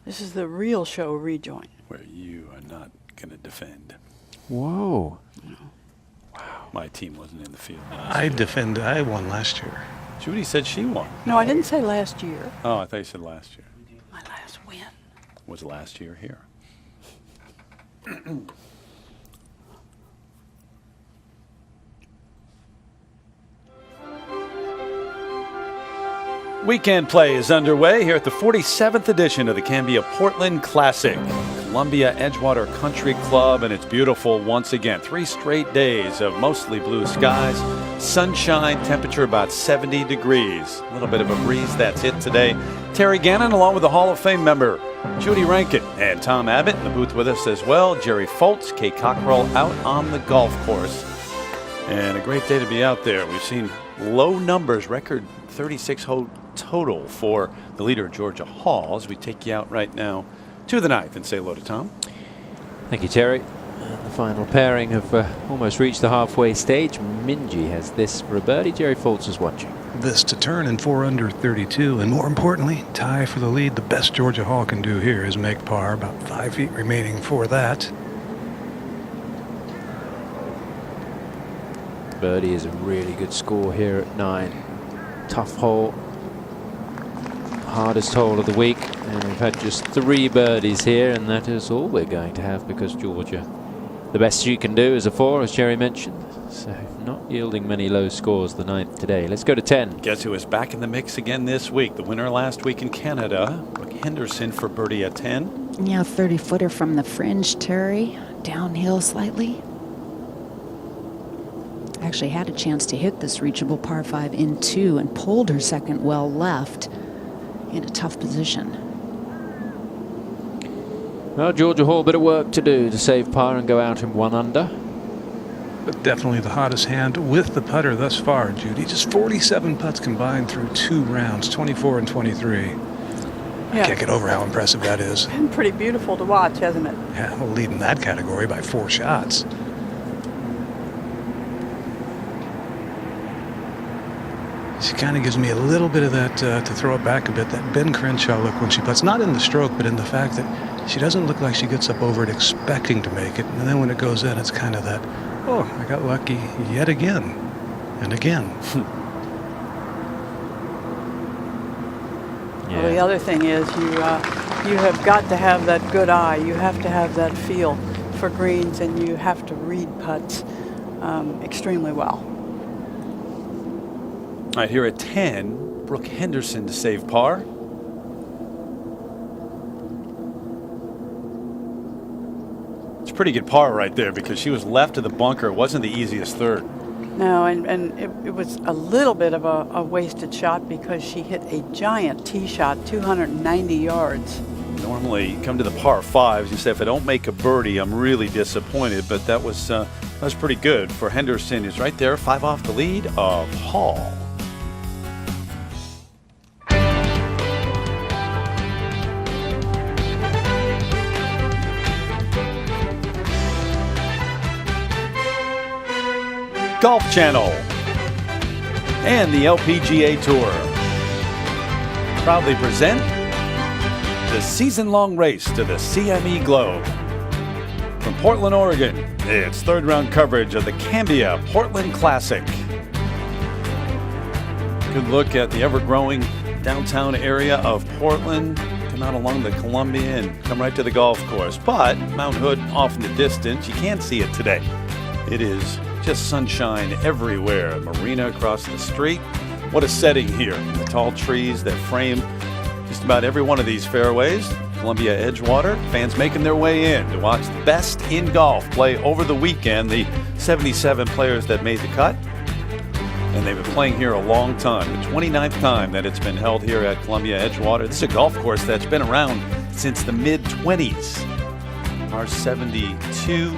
This is the real show rejoin. Where you are not going to defend. Whoa. Wow. My team wasn't in the field. I won last year. Judy said she won. No, I didn't say last year. Oh, I thought you said last year. My last win. Was last year here. Weekend play is underway here at the 47th edition of the Cambia Portland Classic. Columbia Edgewater Country Club, and it's beautiful once again. 3 straight days of mostly blue skies, sunshine, temperature about 70 degrees. A little bit of a breeze that's hit today. Terry Gannon along with the Hall of Fame member Judy Rankin and Tom Abbott in the booth with us as well. Jerry Foltz, Kay Cockrell out on the golf course. And a great day to be out there. We've seen low numbers, record 36 hole total for the leader, Georgia Hall, as we take you out right now to the 9th and say hello to Tom. Thank you, Terry. And the final pairing have almost reached the halfway stage. Minji has this for a birdie. Jerry Foltz is watching. This to turn in 4 under 32, and more importantly, tie for the lead. The best Georgia Hall can do here is make par. About 5 feet remaining for that. Birdie is a really good score here at 9. Tough hole. Hardest hole of the week, and we've had just 3 birdies here, and that is all we're going to have because Georgia, the best she can do is a 4, as Jerry mentioned, so not yielding many low scores the 9th today. Let's go to 10. Guess who is back in the mix again this week? The winner last week in Canada, Brooke Henderson for birdie at 10. Yeah, 30-footer from the fringe, Terry. Downhill slightly. Actually had a chance to hit this reachable par 5 in 2 and pulled her second well left in a tough position. Well, Georgia Hall, a bit of work to do to save par and go out in 1 under. But definitely the hottest hand with the putter thus far, Judy. Just 47 putts combined through 2 rounds, 24 and 23. Yeah. Can't get over how impressive that is. Been pretty beautiful to watch, hasn't it? Yeah, we'll lead in that category by 4 shots. She kind of gives me a little bit of that, to throw it back a bit, that Ben Crenshaw look when she puts. Not in the stroke, but in the fact that she doesn't look like she gets up over it expecting to make it. And then when it goes in, it's kind of that, oh, I got lucky yet again and again. Well, the other thing is you have got to have that good eye. You have to have that feel for greens, and you have to read putts extremely well. All right, here at 10, Brooke Henderson to save par. It's a pretty good par right there because she was left of the bunker. It wasn't the easiest third. No, and it was a little bit of a wasted shot because she hit a giant tee shot, 290 yards. Normally, you come to the par 5s, you say, if I don't make a birdie, I'm really disappointed. But that was pretty good for Henderson, who's right there, 5 off the lead of Hall. Golf Channel and the LPGA Tour proudly present the season-long race to the CME Globe. From Portland, Oregon, it's third-round coverage of the Cambia Portland Classic. Good look at the ever-growing downtown area of Portland. Come out along the Columbia and come right to the golf course. But Mount Hood off in the distance, you can't see it today. It is just sunshine everywhere. Marina across the street. What a setting here. The tall trees that frame just about every one of these fairways. Columbia Edgewater. Fans making their way in to watch the best in golf play over the weekend. The 77 players that made the cut. And they've been playing here a long time. The 29th time that it's been held here at Columbia Edgewater. This is a golf course that's been around since the mid-20s. Par 72.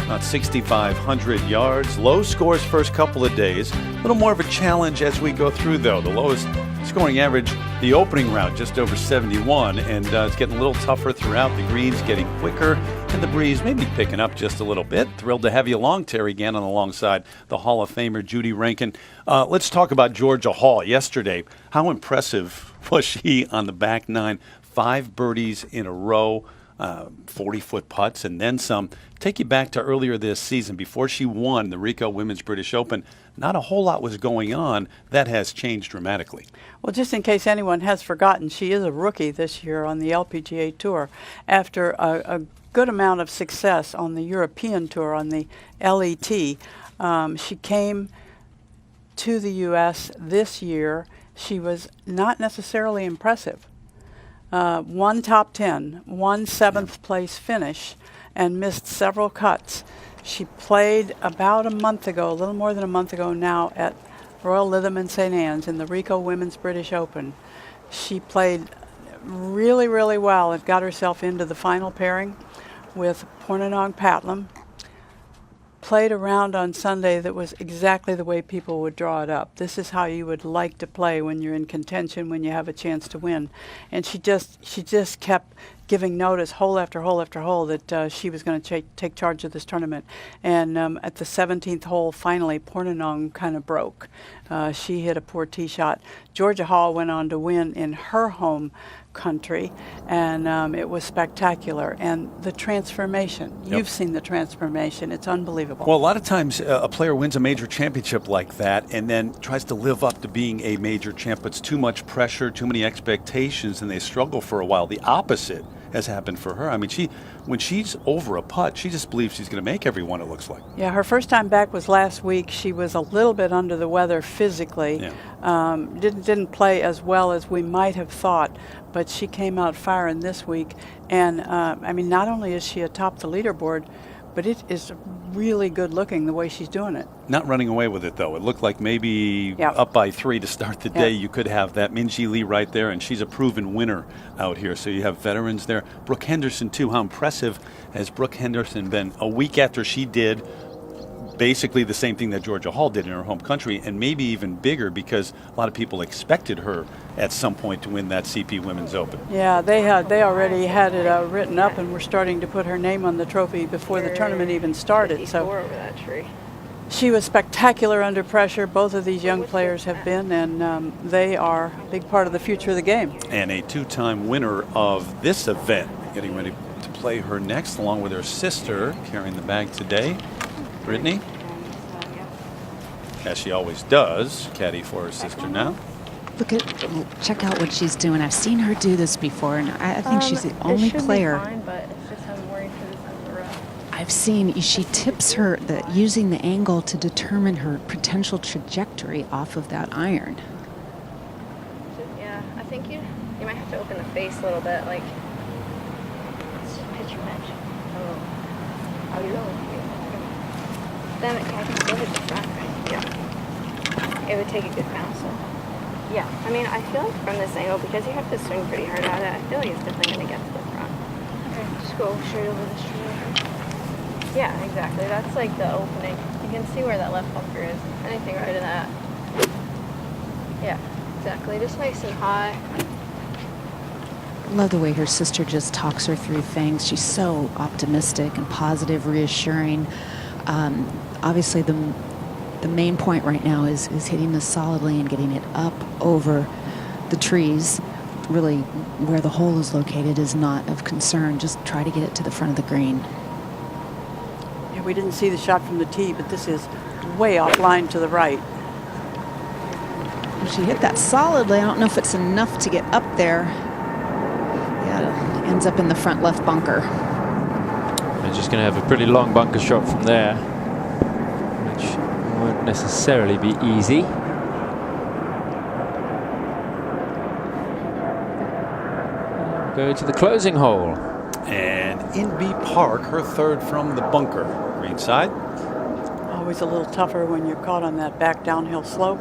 About 6,500 yards. Low scores first couple of days. A little more of a challenge as we go through, though. The lowest scoring average, the opening round, just over 71. And it's getting a little tougher throughout. The greens getting quicker. And the breeze maybe picking up just a little bit. Thrilled to have you along, Terry Gannon, alongside the Hall of Famer, Judy Rankin. Let's talk about Georgia Hall yesterday. How impressive was she on the back nine? 5 birdies in a row, 40-foot putts, and then some. Take you back to earlier this season before she won the Rico Women's British Open. Not a whole lot was going on. That has changed dramatically. Well, just in case anyone has forgotten, she is a rookie this year on the LPGA Tour after a good amount of success on the European Tour, on the LET. She came to the U.S. this year. She was not necessarily impressive. One top 10, one 7th place finish, and missed several cuts. She played about a month ago, a little more than a month ago now, at Royal Lytham in St. Anne's in the Rico Women's British Open. She played really, really well and got herself into the final pairing with Pornanong Patlam. Played a round on Sunday that was exactly the way people would draw it up. This is how you would like to play when you're in contention, when you have a chance to win. And she just kept giving notice hole after hole after hole that she was going to take charge of this tournament. And at the 17th hole, finally, Pornanong kind of broke. She hit a poor tee shot. Georgia Hall went on to win in her home country, and it was spectacular. And the transformation, you've seen the transformation. It's unbelievable. Well, a lot of times a player wins a major championship like that and then tries to live up to being a major champ, but it's too much pressure, too many expectations, and they struggle for a while. The opposite has happened for her. I mean, when she's over a putt, she just believes she's going to make every one, it looks like. Yeah, her first time back was last week. She was a little bit under the weather physically. Yeah. Didn't play as well as we might have thought, but she came out firing this week. And, I mean, not only is she atop the leaderboard, but it is really good looking the way she's doing it. Not running away with it, though. It looked like maybe up by 3 to start the day. You could have that Minjee Lee right there, and she's a proven winner out here. So you have veterans there. Brooke Henderson, too. How impressive has Brooke Henderson been a week after she did basically the same thing that Georgia Hall did in her home country, and maybe even bigger because a lot of people expected her at some point to win that CP Women's Open. Yeah, they already had it written up and were starting to put her name on the trophy before the tournament even started. So over that tree. She was spectacular under pressure. Both of these young players have been, and they are a big part of the future of the game. And a 2-time winner of this event, getting ready to play her next, along with her sister, carrying the bag today. Brittany, as she always does, caddy for her sister now. Check out what she's doing. I've seen her do this before, and I think she's the only player. Be fine, but it's just I'm worried for this on the rough. I've seen she tips her using the angle to determine her potential trajectory off of that iron. Yeah, I think you might have to open the face a little bit, like pitch your match. Oh, you know. Then I can still hit the front, right? Yeah. It would take a good bounce. So. Yeah, I mean, I feel like from this angle, because you have to swing pretty hard at it, I feel like it's definitely going to get to the front. Okay, just go straight over the street. Yeah, exactly. That's like the opening. You can see where that left bunker is. Anything right in that. Yeah, exactly. Just nice and high. Love the way her sister just talks her through things. She's so optimistic and positive, reassuring. Obviously, the main point right now is hitting this solidly and getting it up over the trees. Really, where the hole is located is not of concern. Just try to get it to the front of the green. Yeah, we didn't see the shot from the tee, but this is way offline to the right. She hit that solidly. I don't know if it's enough to get up there. Yeah, it ends up in the front left bunker. They're just going to have a pretty long bunker shot from there, which won't necessarily be easy. Go to the closing hole. And Inbee Park, her third from the bunker. Green side. Always a little tougher when you're caught on that back downhill slope.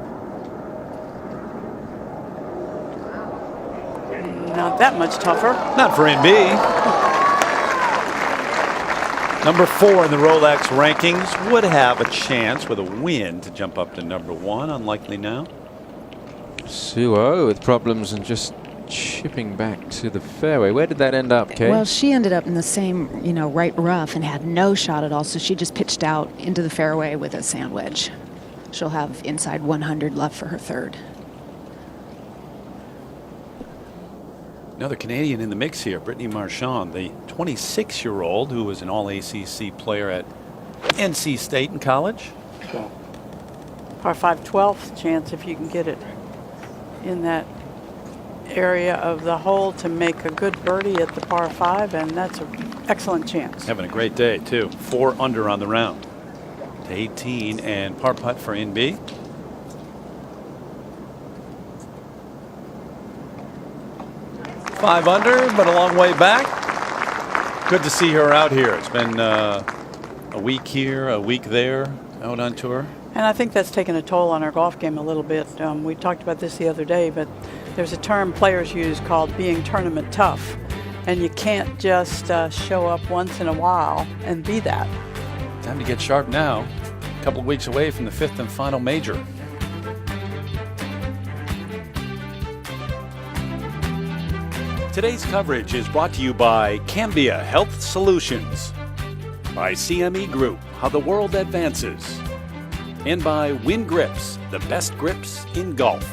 Not that much tougher. Not for Inbee. Number 4 in the Rolex rankings would have a chance with a win to jump up to number 1. Unlikely now. Suo with problems and just chipping back to the fairway. Where did that end up, Kay? Well, she ended up in the same, right rough and had no shot at all. So she just pitched out into the fairway with a sand wedge. She'll have inside 100 left for her third. Another Canadian in the mix here, Brittany Marchand, the 26-year-old who was an all-ACC player at NC State in college. Par 5 12th chance if you can get it in that area of the hole to make a good birdie at the par 5, and that's an excellent chance. Having a great day too. 4 under on the round to 18 and par putt for NB. Five under, but a long way back. Good to see her out here. It's been a week here, a week there, out on tour. And I think that's taken a toll on our golf game a little bit. We talked about this the other day, but there's a term players use called being tournament tough. And you can't just show up once in a while and be that. Time to get sharp now. A couple of weeks away from the 5th and final major. Today's coverage is brought to you by Cambia Health Solutions, by CME Group, how the world advances, and by Win Grips, the best grips in golf.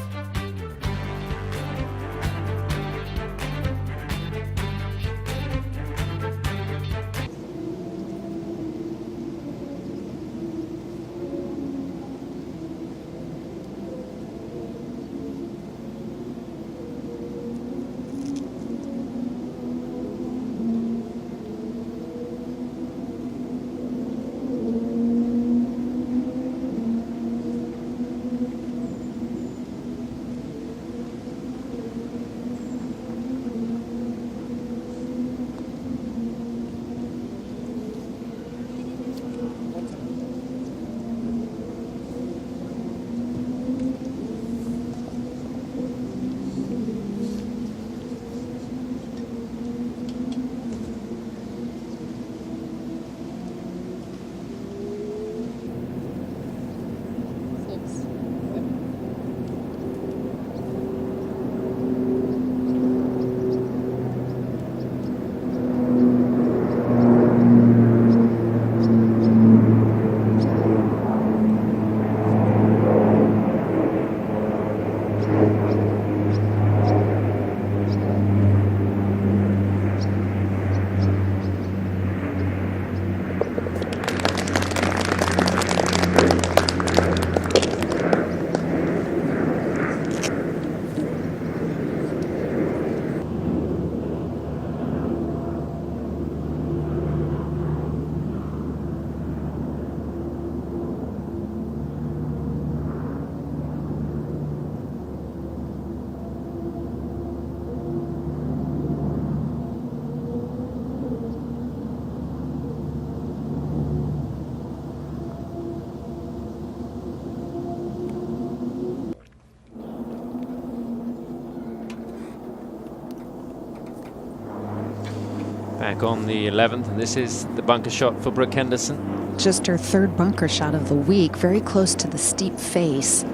Back on the 11th, and this is the bunker shot for Brooke Henderson. Just her third bunker shot of the week, very close to the steep face.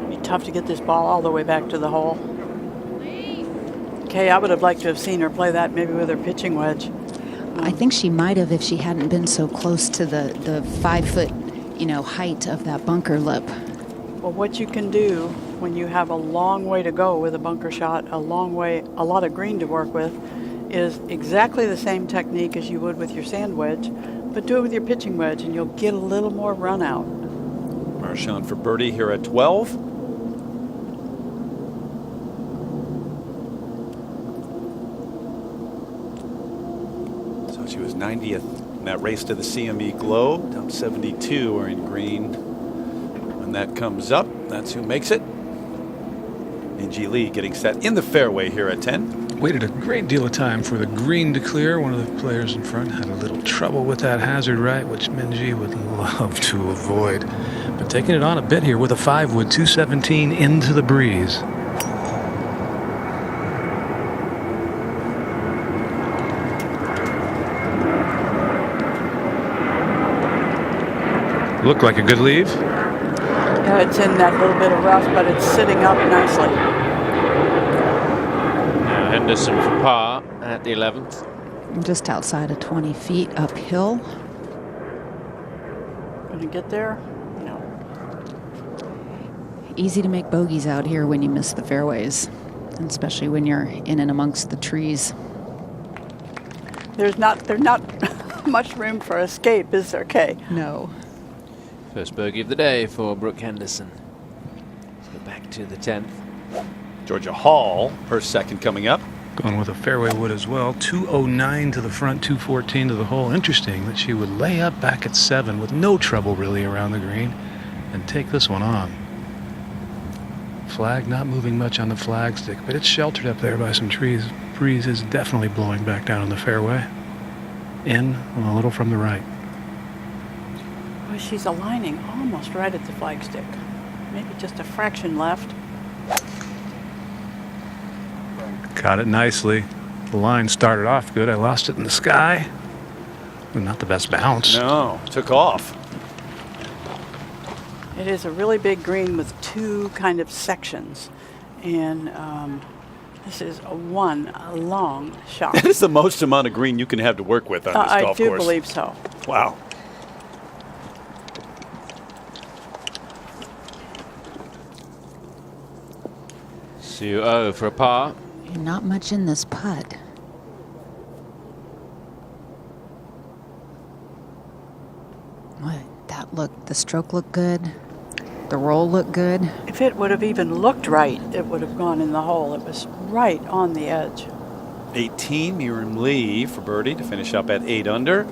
Be tough to get this ball all the way back to the hole. Okay, I would have liked to have seen her play that maybe with her pitching wedge. I think she might have if she hadn't been so close to the 5 foot, height of that bunker lip. Well, what you can do when you have a long way to go with a bunker shot, a lot of green to work with, is exactly the same technique as you would with your sand wedge, but do it with your pitching wedge and you'll get a little more run out. Marchand for birdie here at 12. So she was 90th in that race to the CME Globe. Top 72 are in green. When that comes up, that's who makes it. Minjee Lee getting set in the fairway here at 10. Waited a great deal of time for the green to clear. One of the players in front had a little trouble with that hazard right, which Minjee would love to avoid. But taking it on a bit here with a 5-wood, 217 into the breeze. Looked like a good leave. Yeah, it's in that little bit of rough, but it's sitting up nicely. Now Henderson for par at the 11th. Just outside of 20 feet uphill. Gonna get there? No. easy to make bogeys out here when you miss the fairways, and especially when you're in and amongst the trees. There's not much room for escape, is there, Kay? No. First bogey of the day for Brooke Henderson. Let's go back to the 10th. Georgia Hall, her second coming up. Going with a fairway wood as well. 209 to the front, 214 to the hole. Interesting that she would lay up back at 7 with no trouble really around the green and take this one on. Flag not moving much on the flag stick, but it's sheltered up there by some trees. Breeze is definitely blowing back down on the fairway. In a little from the right. Well, she's aligning almost right at the flagstick. Maybe just a fraction left. Caught it nicely. The line started off good. I lost it in the sky. Not the best bounce. No, took off. It is a really big green with two kind of sections. And this is a long shot. That is the most amount of green you can have to work with on this golf course. I do believe so. Wow. Sue O for a par. Not much in this putt. What? The stroke looked good. The roll looked good. If it would have even looked right, it would have gone in the hole. It was right on the edge. 18, Miriam Lee for birdie to finish up at 8 under.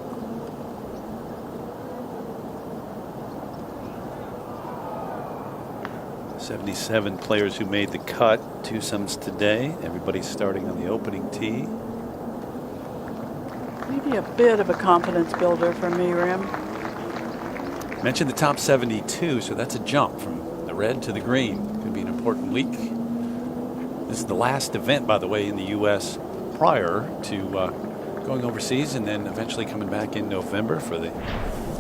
"77 players who made the cut, twosomes today. Everybody's starting on the opening tee. Maybe a bit of a confidence builder for Miriam. Mentioned the top 72, so that's a jump from the red to the green. Could be an important week. This is the last event, by the way, in the U.S. prior to going overseas and then eventually coming back in November for the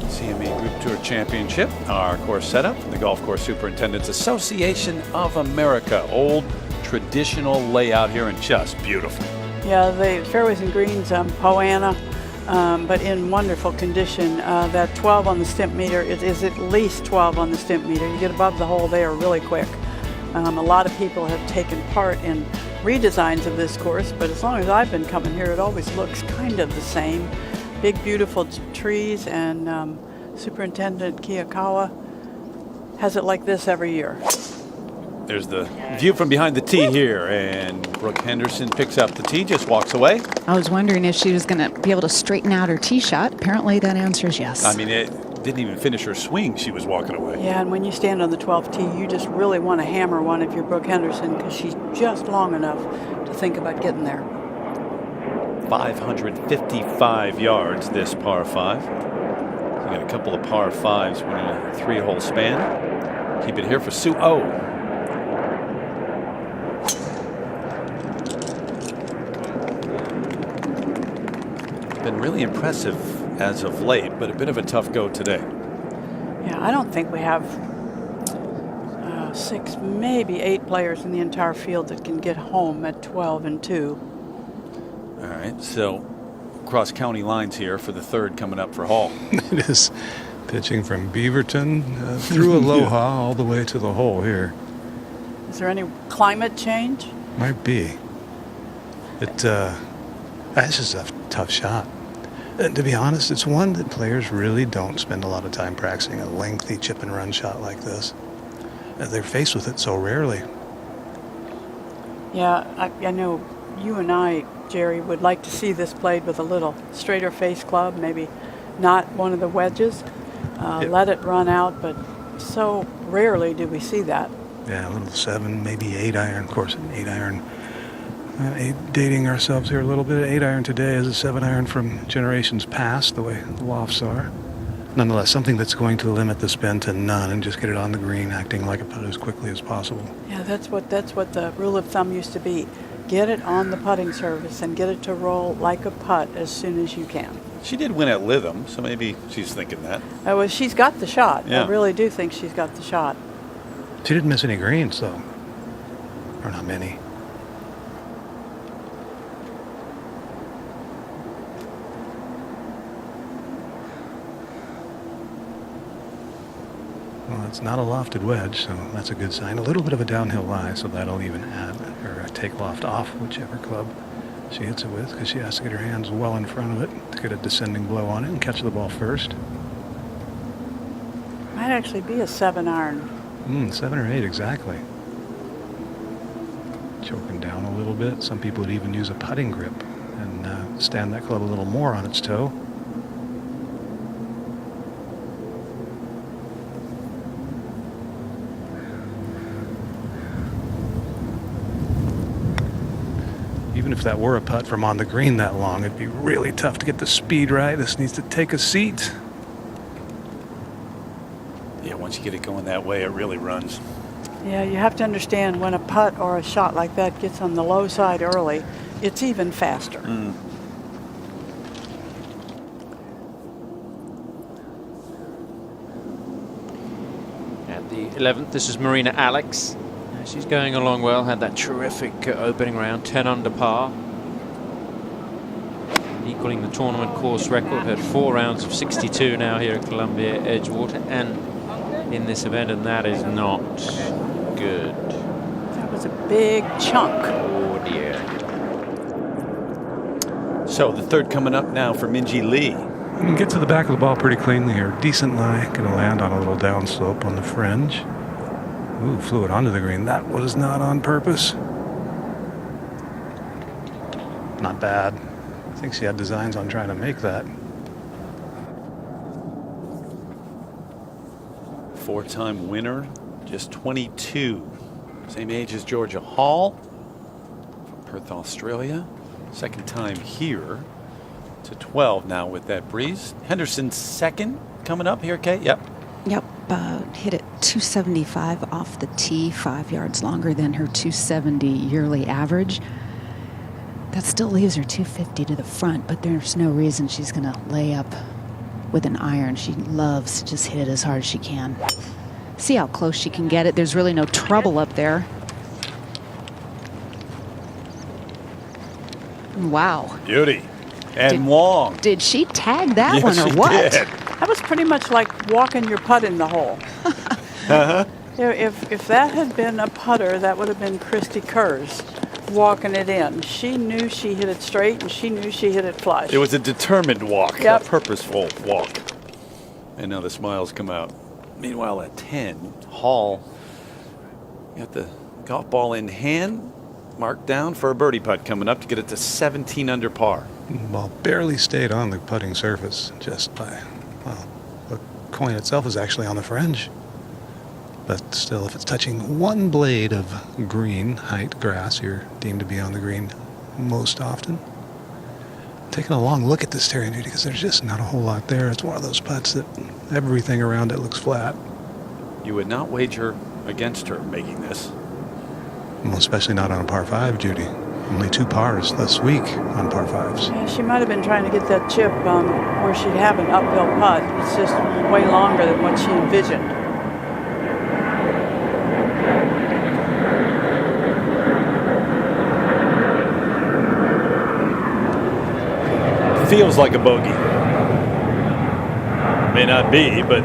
CME Group Tour Championship. Our course setup from the Golf Course Superintendents Association of America. Old traditional layout here and just beautiful. Yeah, the fairways and greens, Poana, but in wonderful condition. That 12 on the stimp meter, it is at least 12 on the stimp meter. You get above the hole, they are really quick. A lot of people have taken part in redesigns of this course, but as long as I've been coming here, it always looks kind of the same. Big, beautiful trees, and Superintendent Kiyakawa has it like this every year. There's the view from behind the tee here, and Brooke Henderson picks up the tee, just walks away. I was wondering if she was going to be able to straighten out her tee shot. Apparently that answer is yes. I mean, it didn't even finish her swing. She was walking away. Yeah, and when you stand on the 12th tee, you just really want to hammer one if you're Brooke Henderson, because she's just long enough to think about getting there. 555 yards this par 5. We got a couple of par 5s winning a 3-hole span. Keep it here for Sue O. Been really impressive as of late, but a bit of a tough go today. Yeah, I don't think we have 6, maybe 8 players in the entire field that can get home at 12 and 2. All right, so cross county lines here for the third coming up for Hall. It is pitching from Beaverton through Aloha all the way to the hole here. Is there any climate change? Might be. That's just a tough shot. And to be honest, it's one that players really don't spend a lot of time practicing, a lengthy chip and run shot like this. They're faced with it so rarely. Yeah, I know you and I, Jerry, would like to see this played with a little straighter face club, maybe not one of the wedges. Let it run out, but so rarely do we see that. Yeah, a little 7, maybe 8 iron. Of course, an 8 iron. Dating ourselves here a little bit. 8 iron today is a 7 iron from generations past, the way the lofts are. Nonetheless, something that's going to limit the spin to none and just get it on the green, acting like a putt as quickly as possible. Yeah, that's what the rule of thumb used to be. Get it on the putting surface and get it to roll like a putt as soon as you can. She did win at Lytham, so maybe she's thinking that. Well, she's got the shot. Yeah. I really do think she's got the shot. She didn't miss any greens, though. Or not many. Well, It's not a lofted wedge, so that's a good sign. A little bit of a downhill lie, so that'll even add or take loft off whichever club she hits it with, because she has to get her hands well in front of it to get a descending blow on it and catch the ball first. Might actually be a 7-iron. 7 or 8, exactly. Choking down a little bit. Some people would even use a putting grip and stand that club a little more on its toe. Even if that were a putt from on the green that long, it'd be really tough to get the speed right. This needs to take a seat. Yeah, once you get it going that way, it really runs. Yeah, you have to understand when a putt or a shot like that gets on the low side early, it's even faster. At the 11th, this is Marina Alex. She's going along well, had that terrific opening round, 10 under par. Equaling the tournament course record, had 4 rounds of 62 now here at Columbia Edgewater and in this event, and that is not good. That was a big chunk. Oh dear. So the third coming up now for Minjee Lee. Get to the back of the ball pretty cleanly here. Decent lie, gonna land on a little downslope on the fringe. Ooh, flew it onto the green. That was not on purpose. Not bad. I think she had designs on trying to make that. 4-time winner, just 22. Same age as Georgia Hall from Perth, Australia. Second time here to 12 now with that breeze. Henderson's second coming up here, Kate? Yep. Yep, hit it 275 off the tee, 5 yards longer than her 270 yearly average. That still leaves her 250 to the front, but there's no reason she's going to lay up with an iron. She loves to just hit it as hard as she can. See how close she can get it. There's really no trouble up there. Wow. Beauty. And long. Did she tag that Yes, one or she what? did. That was pretty much like walking your putt in the hole. If that had been a putter, that would have been Christy Kerr's walking it in. She knew she hit it straight, and she knew she hit it flush. It was a determined walk, Yep. a purposeful walk. And now the smiles come out. Meanwhile, at 10, Hall got the golf ball in hand, marked down for a birdie putt coming up to get it to 17 under par. Ball barely stayed on the putting surface, just by, well, the coin itself is actually on the fringe. But still, if it's touching one blade of green height grass, you're deemed to be on the green most often. Taking a long look at this, Terry and Judy, because there's just not a whole lot there. It's one of those putts that everything around it looks flat. You would not wager against her making this. Well, especially not on a par 5, Judy. Only 2 pars this week on par 5s. Yeah, she might have been trying to get that chip where she'd have an uphill putt. It's just way longer than what she envisioned. Feels like a bogey. May not be, but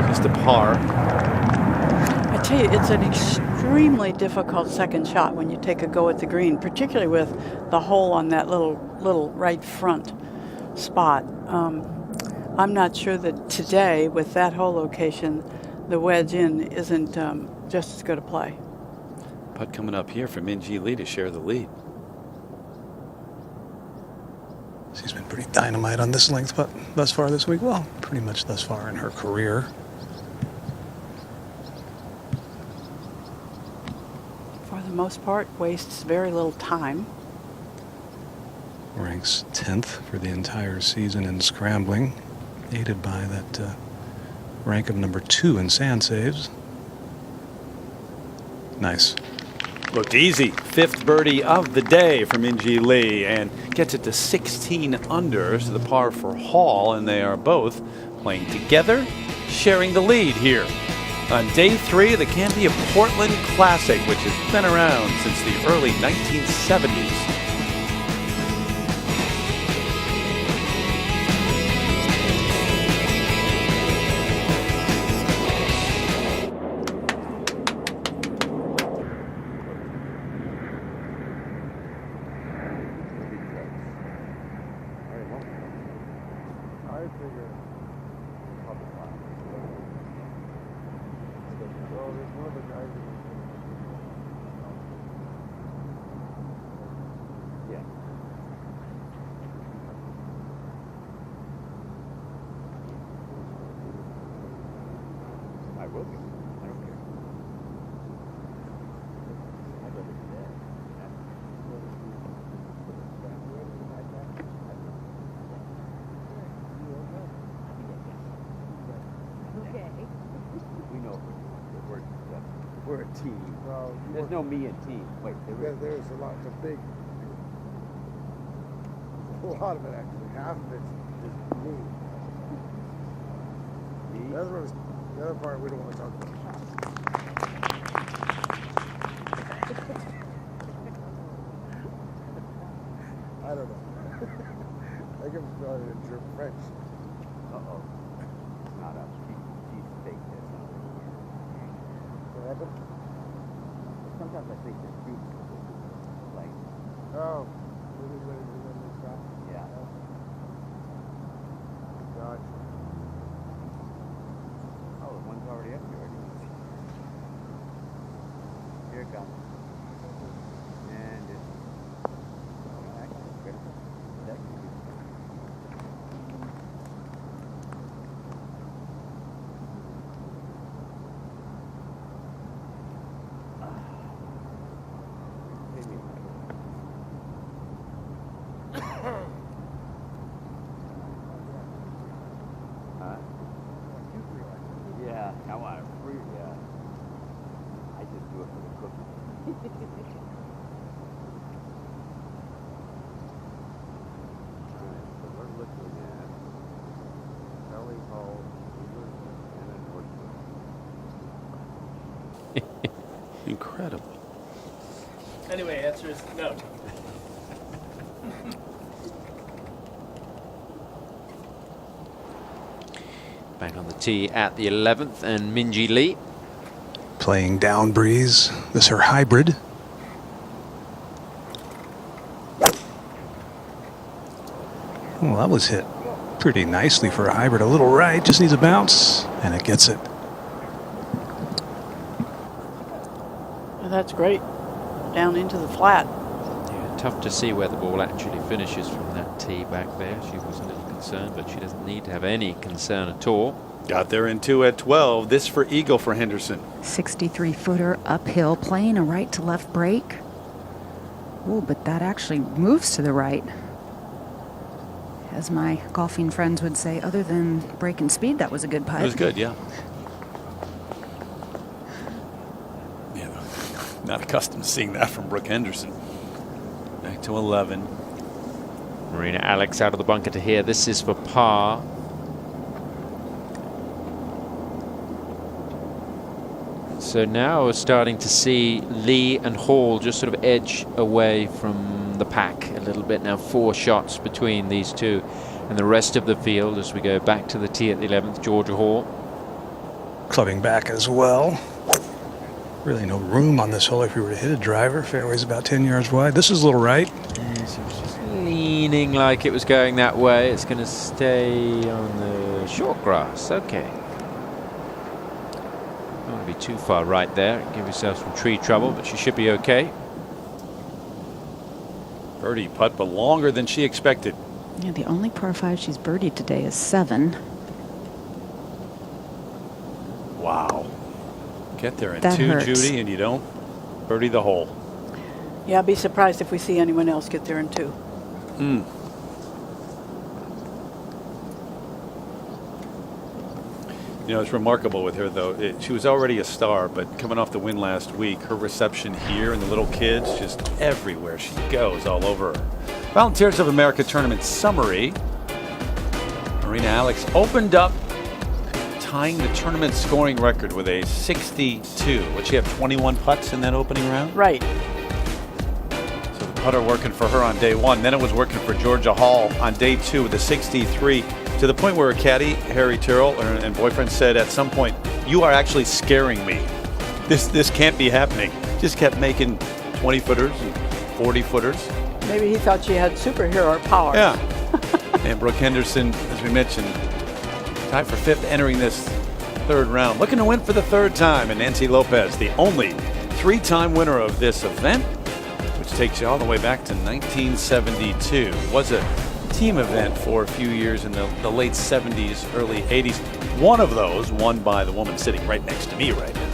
just a par. I tell you, it's an extremely difficult second shot when you take a go at the green, particularly with the hole on that little right front spot. I'm not sure that today, with that hole location, the wedge in isn't just as good a play. Putt coming up here for Minjee Lee to share the lead. She's been pretty dynamite on this length putt thus far this week. Well, pretty much thus far in her career. For the most part, wastes very little time. Ranks 10th for the entire season in scrambling, aided by that rank of number 2 in sand saves. Nice. Looked easy. 5th birdie of the day for Minjee Lee and gets it to 16 under, so the par for Hall, and they are both playing together, sharing the lead here on day 3 of the Cambia Portland Classic, which has been around since the early 1970s. team. Well, There's no me in team. Wait, there's a lot. It's a big. A lot of it actually. Half of it is me. The other part we don't want to talk about. I don't know. I can spell it in French. Uh-oh. It's not us. She's fake this. What happened? Sometimes I think they're cute. Like, Oh, really ready to win this guy? yeah. Gotcha. Oh, the one's already up here. Here it comes. And it's... Oh, actually, it's critical. That could be... Yeah, I want it free, yeah. I just do it for the cookies. Alright, so we're looking at Kelly Hall, and then Incredible. Anyway, answer is no. Back on the tee at the 11th, and Minjee Lee. Playing down breeze. This her hybrid. Well, that was hit pretty nicely for a hybrid. A little right, just needs a bounce, and it gets it. Well, that's great. Down into the flat. Yeah, tough to see where the ball actually finishes from that tee back there. She was a little concerned, but she doesn't need to have any concern at all. Got there in 2 at 12. This for eagle for Henderson. 63-footer uphill, playing a right to left break. Oh, but that actually moves to the right. As my golfing friends would say, other than breaking speed, that was a good putt. It was good, yeah. Yeah, not accustomed to seeing that from Brooke Henderson. Back to 11. Marina Alex out of the bunker to here. This is for par. So now we're starting to see Lee and Hall just sort of edge away from the pack a little bit now. 4 shots between these two and the rest of the field as we go back to the tee at the 11th. Georgia Hall. Clubbing back as well. Really no room on this hole if you were to hit a driver. Fairway's about 10 yards wide. This is a little right. Leaning like it was going that way. It's going to stay on the short grass. Okay. Don't want to be too far right there. Give yourself some tree trouble, but she should be okay. Birdie putt, but longer than she expected. Yeah, the only par 5 she's birdied today is 7. Wow. Get there in That 2, hurts. Judy, and you don't birdie the hole. Yeah, I'd be surprised if we see anyone else get there in 2. You know, it's remarkable with her, though. She was already a star, but coming off the win last week, her reception here and the little kids, just everywhere she goes, all over her. Volunteers of America Tournament summary. Marina Alex opened up, tying the tournament scoring record with a 62. Would she have 21 putts in that opening round? Right. So the putter working for her on day 1. Then it was working for Georgia Hall on day 2 with a 63. To the point where her caddy, Harry Tyrrell, and boyfriend said at some point, "You are actually scaring me. This can't be happening." Just kept making 20-footers and 40-footers. Maybe he thought she had superhero powers. Yeah. And Brooke Henderson, as we mentioned, tied for 5th entering this 3rd round. Looking to win for the 3rd time. And Nancy Lopez, the only 3-time winner of this event, which takes you all the way back to 1972. Was a team event for a few years in the late 70s, early 80s. One of those won by the woman sitting right next to me right now,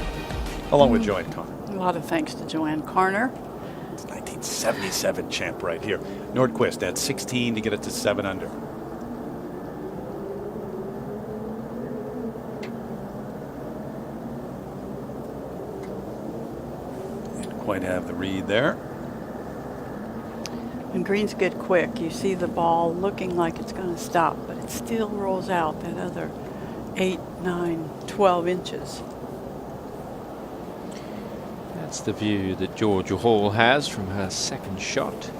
along with Joanne Carner. A lot of thanks to Joanne Carner. It's 1977 champ right here. Nordquist at 16 to get it to 7 under. quite have the read there. When greens get quick, you see the ball looking like it's going to stop, but it still rolls out that other 8, 9, 12 inches. That's the view that Georgia Hall has from her second shot.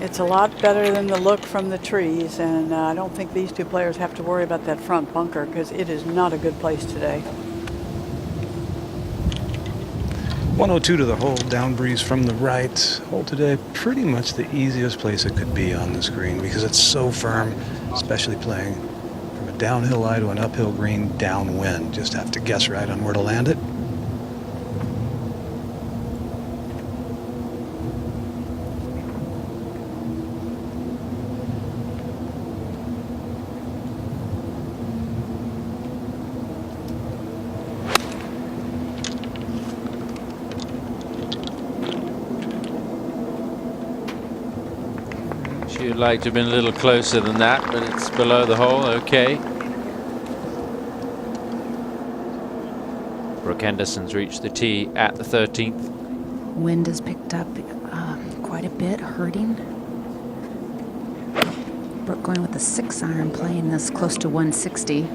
It's a lot better than the look from the trees, and I don't think these two players have to worry about that front bunker because it is not a good place today. 102 to the hole, down breeze from the right. Hole today, pretty much the easiest place it could be on this green because it's so firm, especially playing from a downhill lie to an uphill green downwind. Just have to guess right on where to land it. She'd like to have been a little closer than that, but it's below the hole. Okay. Brooke Henderson's reached the tee at the 13th. Wind has picked up quite a bit, hurting. Brooke going with a 6-iron, playing this close to 160.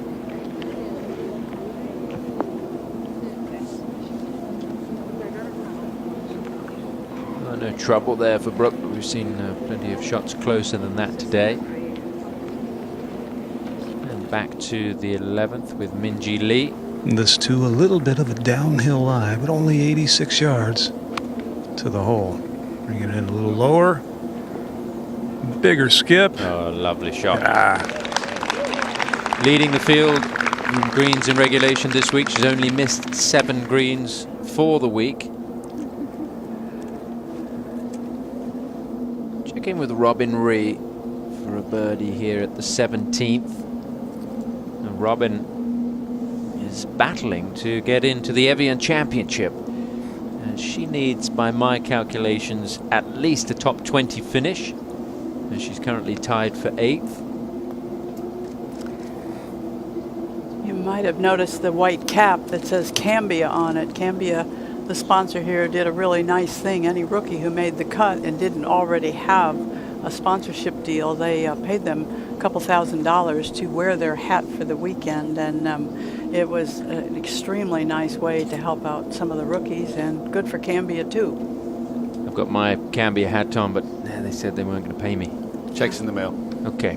No trouble there for Brooke, but we've seen plenty of shots closer than that today. And back to the 11th with Minjee Lee. This too, a little bit of a downhill lie, but only 86 yards to the hole. Bring it in a little lower. Bigger skip. Oh, lovely shot. Leading the field in greens in regulation this week. She's only missed 7 greens for the week. Check in with Robin Ree for a birdie here at the 17th. And Robin is battling to get into the Evian Championship. And she needs, by my calculations, at least a top 20 finish. And she's currently tied for 8th. You might have noticed the white cap that says Cambia on it. Cambia, the sponsor here, did a really nice thing. Any rookie who made the cut and didn't already have a sponsorship deal, they paid them a couple $1,000s to wear their hat for the weekend. And it was an extremely nice way to help out some of the rookies, and good for Cambia too. I've got my Cambia hat on, but they said they weren't going to pay me. Check's in the mail. Okay.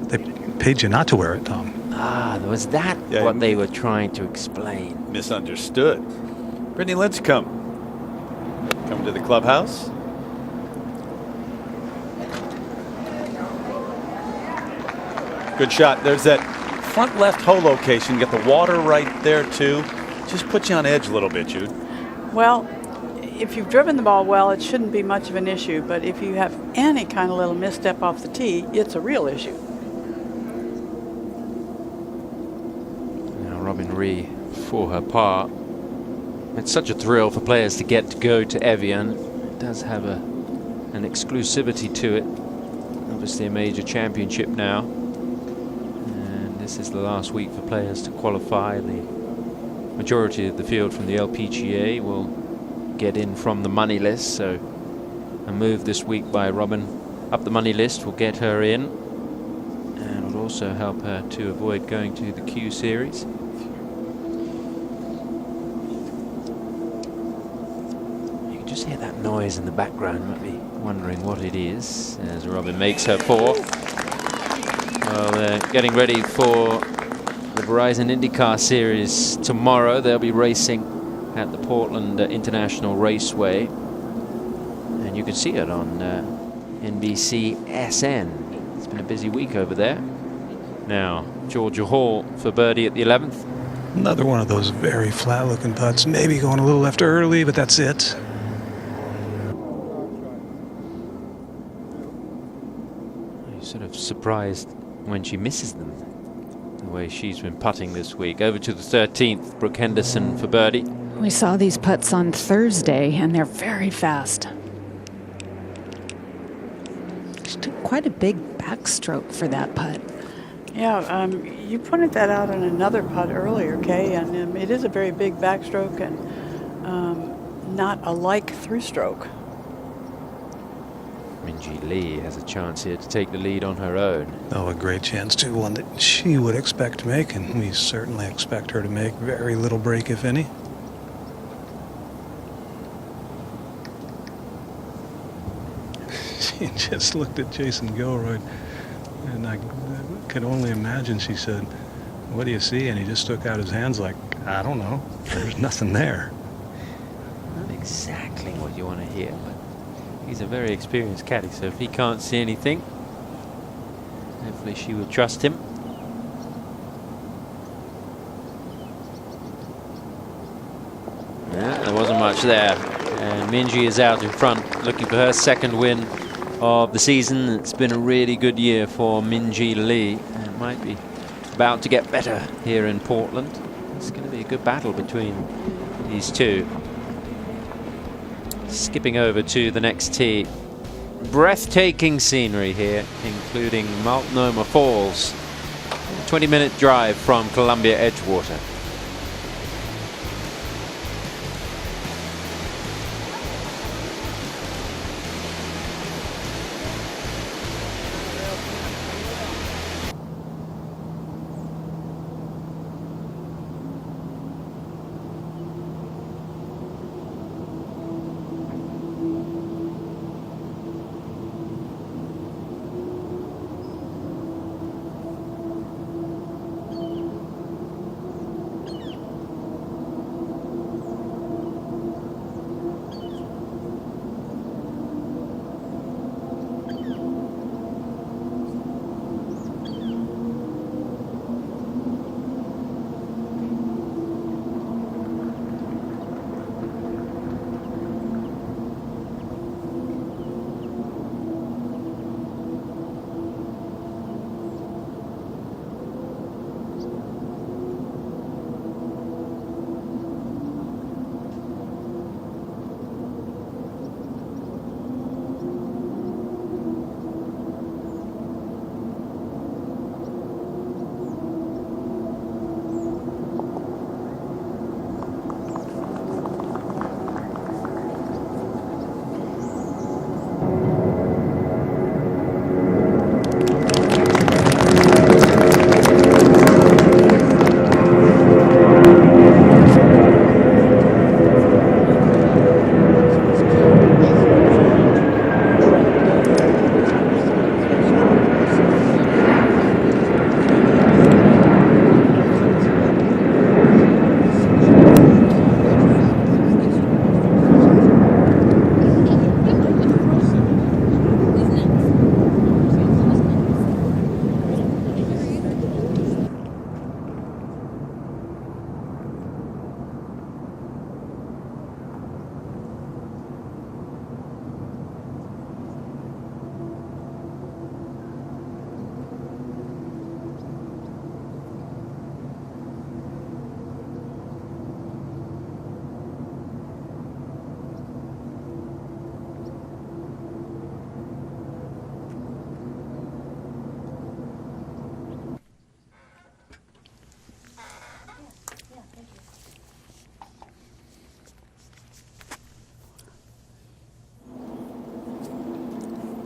They paid you not to wear it, Tom. Ah, was that what they were trying to explain? Misunderstood. Brittany Lincecum, come to the clubhouse. Good shot. There's that front left hole location. Get the water right there too. Just put you on edge a little bit, Jude. Well, if you've driven the ball well, it shouldn't be much of an issue. But if you have any kind of little misstep off the tee, it's a real issue. Now Robin Ree for her par. It's such a thrill for players to get to go to Evian. It does have an exclusivity to it. Obviously a major championship now. And this is the last week for players to qualify. The majority of the field from the LPGA will get in from the money list. So a move this week by Robin up the money list will get her in. And will also help her to avoid going to the Q Series. Just hear that noise in the background. You might be wondering what it is as Robin makes her 4. Well, they're getting ready for the Verizon IndyCar Series tomorrow. They'll be racing at the Portland International Raceway, and you can see it on NBCSN. It's been a busy week over there. Now Georgia Hall for birdie at the 11th. Another one of those very flat looking putts, maybe going a little left early, but that's it. Sort of surprised when she misses them, the way she's been putting this week. Over to the 13th, Brooke Henderson for birdie. We saw these putts on Thursday, and they're very fast. She took quite a big backstroke for that putt. Yeah, you pointed that out on another putt earlier, Kay, and it is a very big backstroke and not a like through stroke. Minjee Lee has a chance here to take the lead on her own. Oh, a great chance too, one that she would expect to make, and we certainly expect her to make. Very little break, if any. She just looked at Jason Gilroy, and I could only imagine she said, "What do you see?" And he just stuck out his hands like, "I don't know. There's nothing there." Not exactly what you want to hear, but he's a very experienced caddy, so if he can't see anything, hopefully she will trust him. Yeah, there wasn't much there. And Minjee is out in front, looking for her second win of the season. It's been a really good year for Minjee Lee. It might be about to get better here in Portland. It's going to be a good battle between these two. Skipping over to the next tee. Breathtaking scenery here, including Multnomah Falls. 20-minute drive from Columbia Edgewater.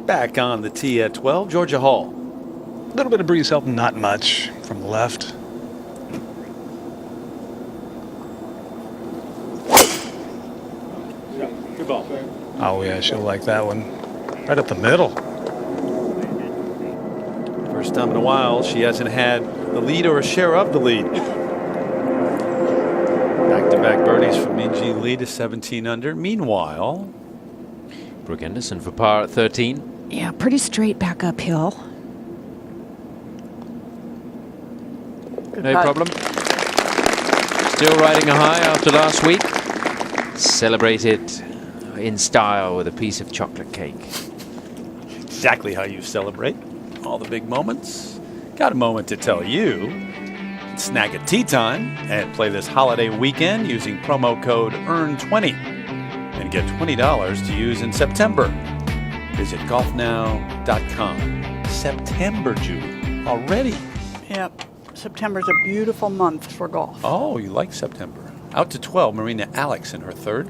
Back on the tee at 12, Georgia Hall. A little bit of breeze helping, not much from the left. Good ball. Oh yeah, she'll like that one. Right up the middle. First time in a while, she hasn't had the lead or a share of the lead. Back-to-back birdies from Minjee Lee to 17 under. Meanwhile, Brooke Henderson for par at 13. Yeah, pretty straight back uphill. No problem. Still riding a high after last week. Celebrated in style with a piece of chocolate cake. exactly how you celebrate all the big moments. Got a moment to tell you. Snag a tee time and play this holiday weekend using promo code EARN20 and get $20 to use in September. Visit golfnow.com. September, Julie. Already. Yep. September's a beautiful month for golf. Oh, you like September. Out to 12, Marina Alex in her third.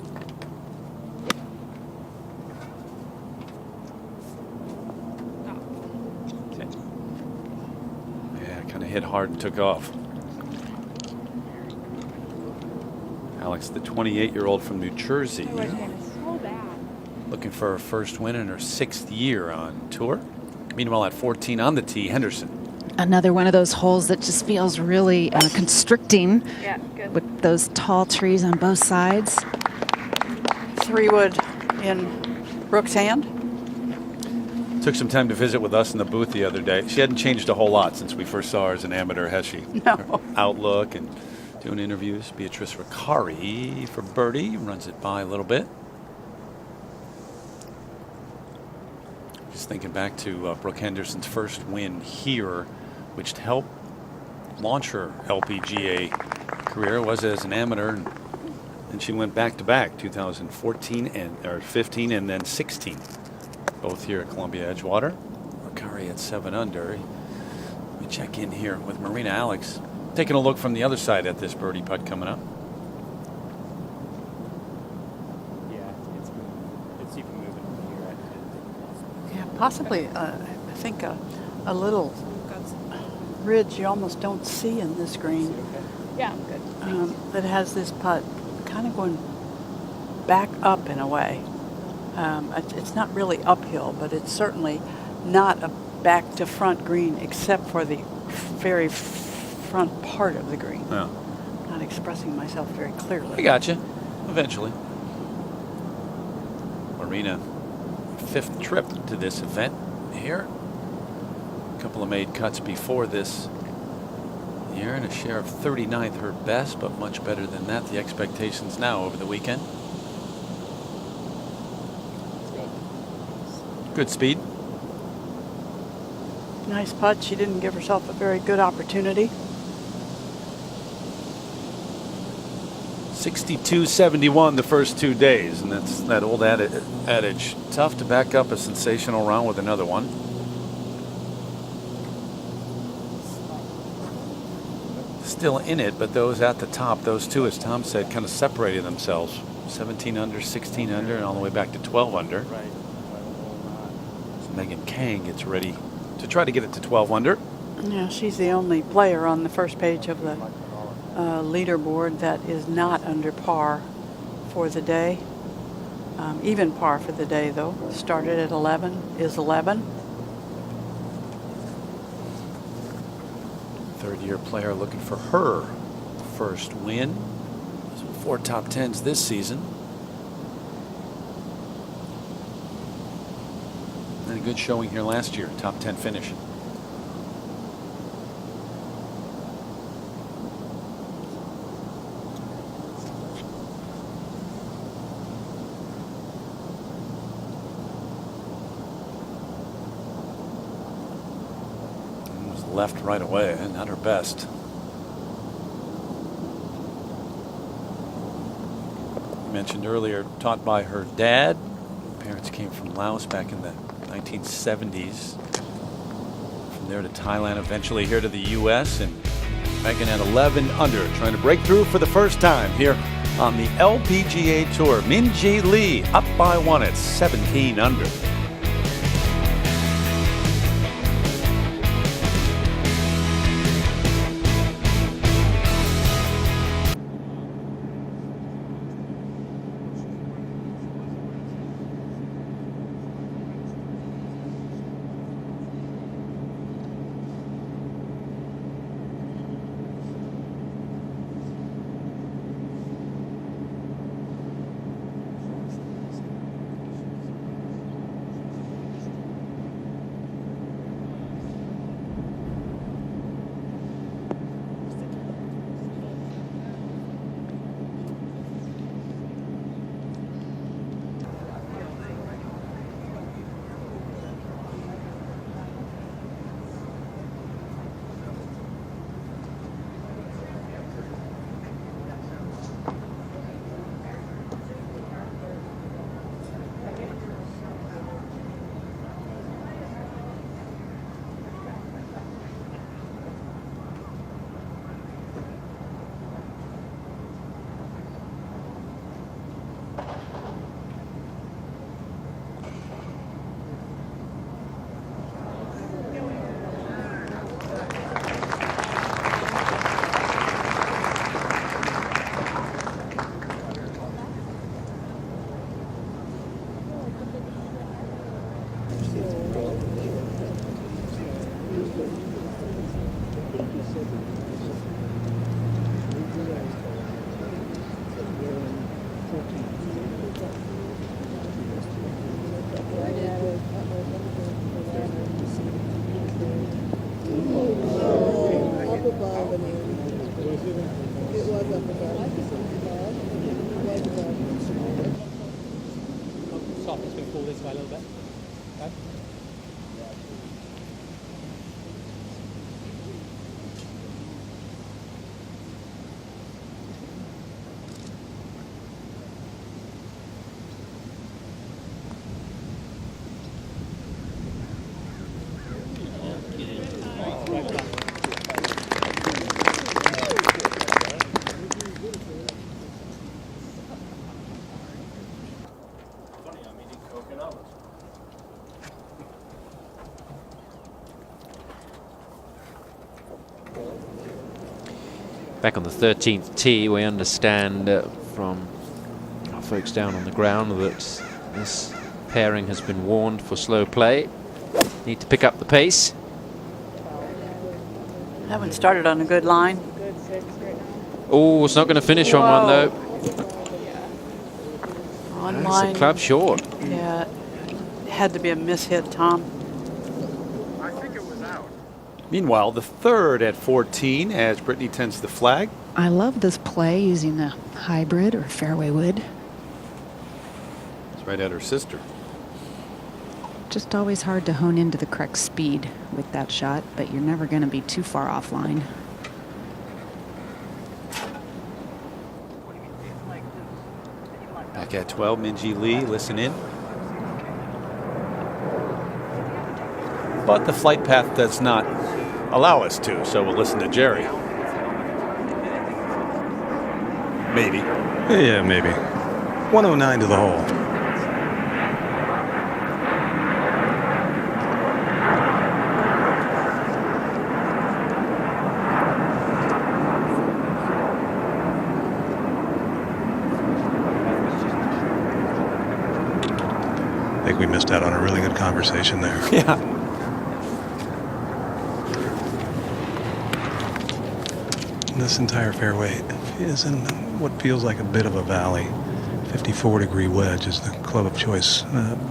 Yeah, kind of hit hard and took off. Alex, the 28-year-old from New Jersey, looking for her first win in her 6th year on tour. Meanwhile, at 14 on the tee, Henderson. Another one of those holes that just feels really constricting. Yeah, good. With those tall trees on both sides. 3-wood in Brooks' hand. Took some time to visit with us in the booth the other day. She hadn't changed a whole lot since we first saw her as an amateur, has she? No. Her outlook and doing interviews. Beatrice Riccari for birdie. Runs it by a little bit. Just thinking back to Brooke Henderson's first win here, which helped launch her LPGA career, was as an amateur, and she went back to back 2014 and 15 and then 16, both here at Columbia Edgewater. Riccari at 7 under. We check in here with Marina Alex, taking a look from the other side at this birdie putt coming up. It's even moving here. Yeah, possibly, I think a little ridge you almost don't see in this green. Yeah, I'm good. That has this putt kind of going back up in a way. It's not really uphill, but it's certainly not a back to front green except for the very front part of the green. Yeah. I'm not expressing myself very clearly. I got you. Eventually. Marina, 5th trip to this event here. A couple of made cuts before this year and a share of 39th, her best, but much better than that. The expectations now over the weekend. Good speed. Nice putt. She didn't give herself a very good opportunity. 62-71 the first 2 days, and that's that old adage. Tough to back up a sensational round with another one. Still in it, but those at the top, those two, as Tom said, kind of separated themselves. 17 under, 16 under, and all the way back to 12 under. Right. So Megan Kang gets ready to try to get it to 12 under. Yeah, she's the only player on the first page of the leaderboard that is not under par for the day. Even par for the day, though. Started at 11, is 11. Third-year player looking for her first win. 4 top 10s this season. And a good showing here last year, top 10 finish. Left right away, and not her best. Mentioned earlier, taught by her dad. Parents came from Laos back in the 1970s. From there to Thailand, eventually here to the U.S. And Megan at 11 under, trying to break through for the first time here on the LPGA Tour. Min-Ji Lee up by 1 at 17 under. Soft, it's going to pull this way a little bit. Okay. Back on the 13th tee, we understand from our folks down on the ground that this pairing has been warned for slow play. Need to pick up the pace. That one started on a good line. Oh, it's not going to finish on one though. On That's line. a club short. Yeah, it had to be a mishit, Tom. I think it was out. Meanwhile, the third at 14 as Brittany tends the flag. I love this play using the hybrid or fairway wood. It's right at her sister. Just always hard to hone into the correct speed with that shot, but you're never going to be too far offline. Back at 12, Minjee Lee, listen in. But the flight path does not allow us to, so we'll listen to Jerry. Maybe. Yeah, maybe. 109 to the hole. I think we missed out on a really good conversation there. Yeah. This entire fairway is in what feels like a bit of a valley. 54-degree wedge is the club of choice.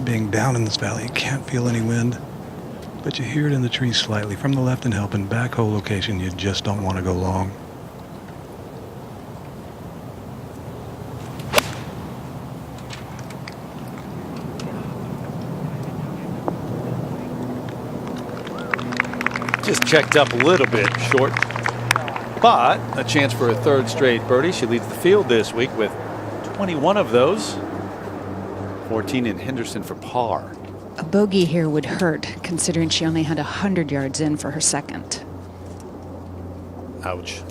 Being down in this valley, you can't feel any wind, but you hear it in the trees slightly. From the left and helping back hole location, you just don't want to go long. Just checked up a little bit short, but a chance for a third straight birdie. She leads the field this week with 21 of those. 14 in Henderson for par. A bogey here would hurt, considering she only had 100 yards in for her second. Ouch.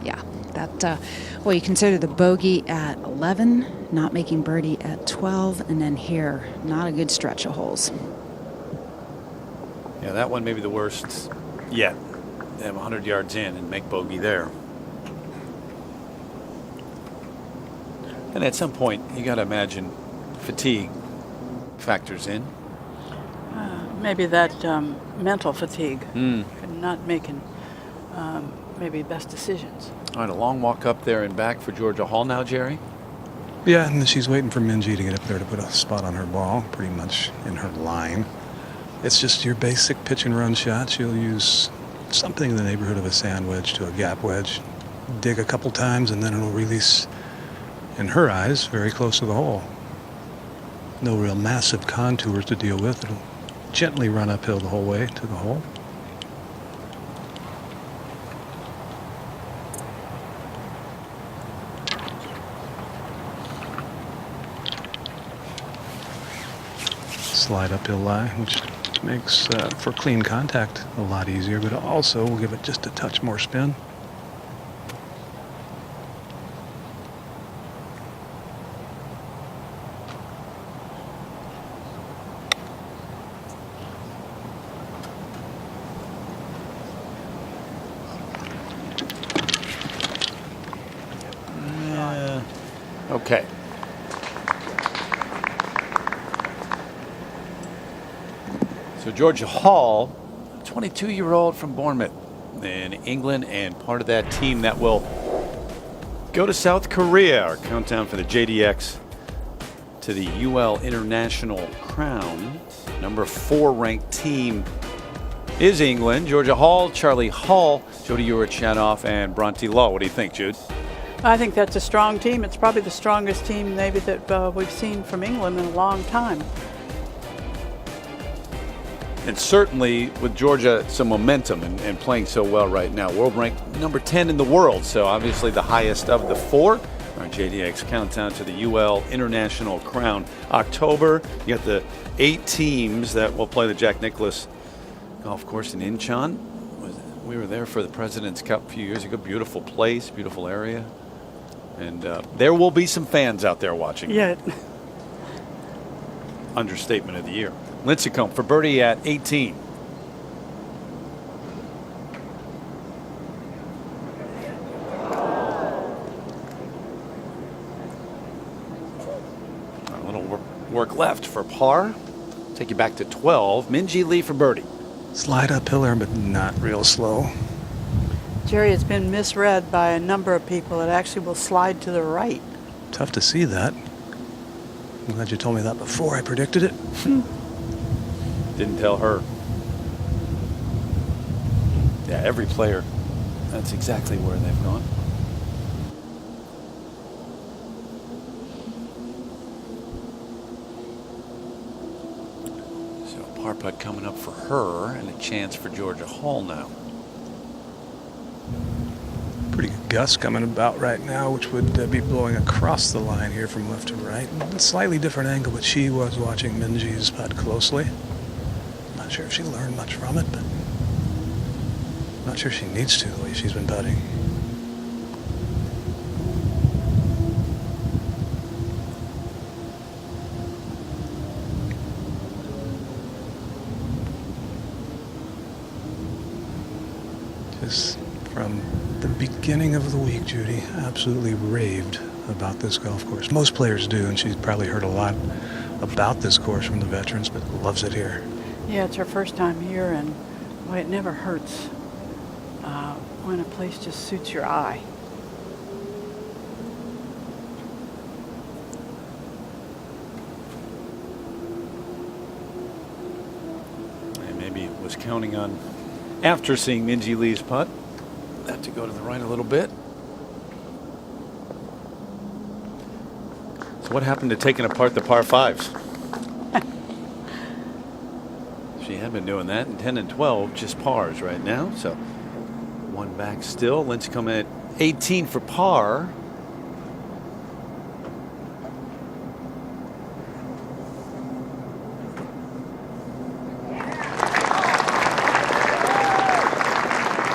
Yeah, that, well, you consider the bogey at 11, not making birdie at 12, and then here, not a good stretch of holes. Yeah, that one may be the worst yet. They have 100 yards in and make bogey there. And at some point, you got to imagine fatigue factors in. Maybe that mental fatigue. Mm. Not making maybe best decisions. All right, a long walk up there and back for Georgia Hall now, Jerry. Yeah, and she's waiting for Minjee to get up there to put a spot on her ball, pretty much in her line. It's just your basic pitch and run shot. She'll use something in the neighborhood of a sand wedge to a gap wedge, dig a couple times, and then it'll release, in her eyes, very close to the hole. No real massive contours to deal with. It'll gently run uphill the whole way to the hole. Slide uphill lie, which makes for clean contact a lot easier, but also will give it just a touch more spin. Okay. So Georgia Hall, 22-year-old from Bournemouth in England, and part of that team that will go to South Korea. Our countdown for the JDX to the UL International crown. Number 4 ranked team is England. Georgia Hall, Charlie Hall, Jody Urachanoff, and Bronte Law. What do you think, Jude? I think that's a strong team. It's probably the strongest team maybe that we've seen from England in a long time. And certainly with Georgia, some momentum and playing so well right now. World ranked number 10 in the world, so obviously the highest of the four. Our JDX countdown to the UL International Crown. October, you got the 8 teams that will play the Jack Nicklaus Golf Course in Incheon. We were there for the President's Cup a few years ago. Beautiful place, beautiful area. And there will be some fans out there watching. Yeah. Understatement of the year. Lincecum for birdie at 18. A little work left for par. Take you back to 12. Minjee Lee for birdie. Slide uphill there, but not real slow. Jerry has been misread by a number of people. It actually will slide to the right. Tough to see that. I'm glad you told me that before I predicted it. Didn't tell her. Yeah, every player, that's exactly where they've gone. So a par putt coming up for her and a chance for Georgia Hall now. Pretty good gust coming about right now, which would be blowing across the line here from left to right. A slightly different angle, but she was watching Minjee's putt closely. Not sure if she learned much from it, but not sure she needs to the way she's been putting. Just from the beginning of the week, Judy absolutely raved about this golf course. Most players do, and she's probably heard a lot about this course from the veterans, but loves it here. Yeah, it's her first time here, and boy, it never hurts when a place just suits your eye. And maybe was counting on, after seeing Minjee Lee's putt, that to go to the right a little bit. So what happened to taking apart the par fives? She had been doing that in 10 and 12, just pars right now. So one back still. Lynch coming at 18 for par.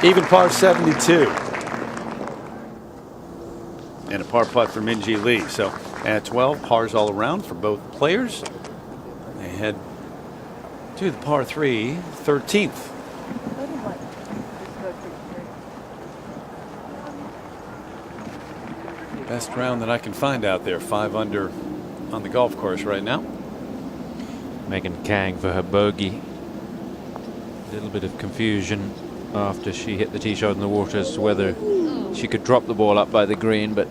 Even par 72. And a par putt for Minjee Lee. So at 12, pars all around for both players. They head to the par 3, 13th. Best round that I can find out there. 5 under on the golf course right now. Megan Kang for her bogey. A little bit of confusion after she hit the tee shot in the water as to whether she could drop the ball up by the green, but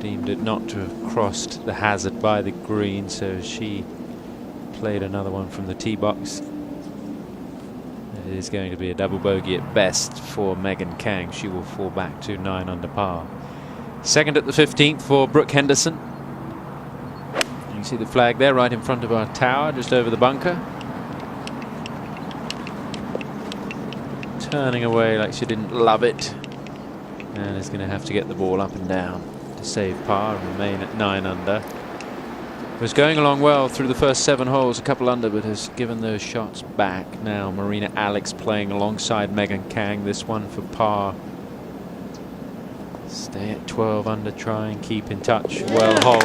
deemed it not to have crossed the hazard by the green, so she played another one from the tee box. It is going to be a double bogey at best for Megan Kang. She will fall back to 9 under par. Second at the 15th for Brooke Henderson. You can see the flag there right in front of our tower, just over the bunker. Turning away like she didn't love it, and is going to have to get the ball up and down to save par and remain at 9 under. Was going along well through the first 7 holes, a couple under, but has given those shots back. Now Marina Alex playing alongside Megan Kang, this one for par. Stay at 12 under, try and keep in touch. Well hold.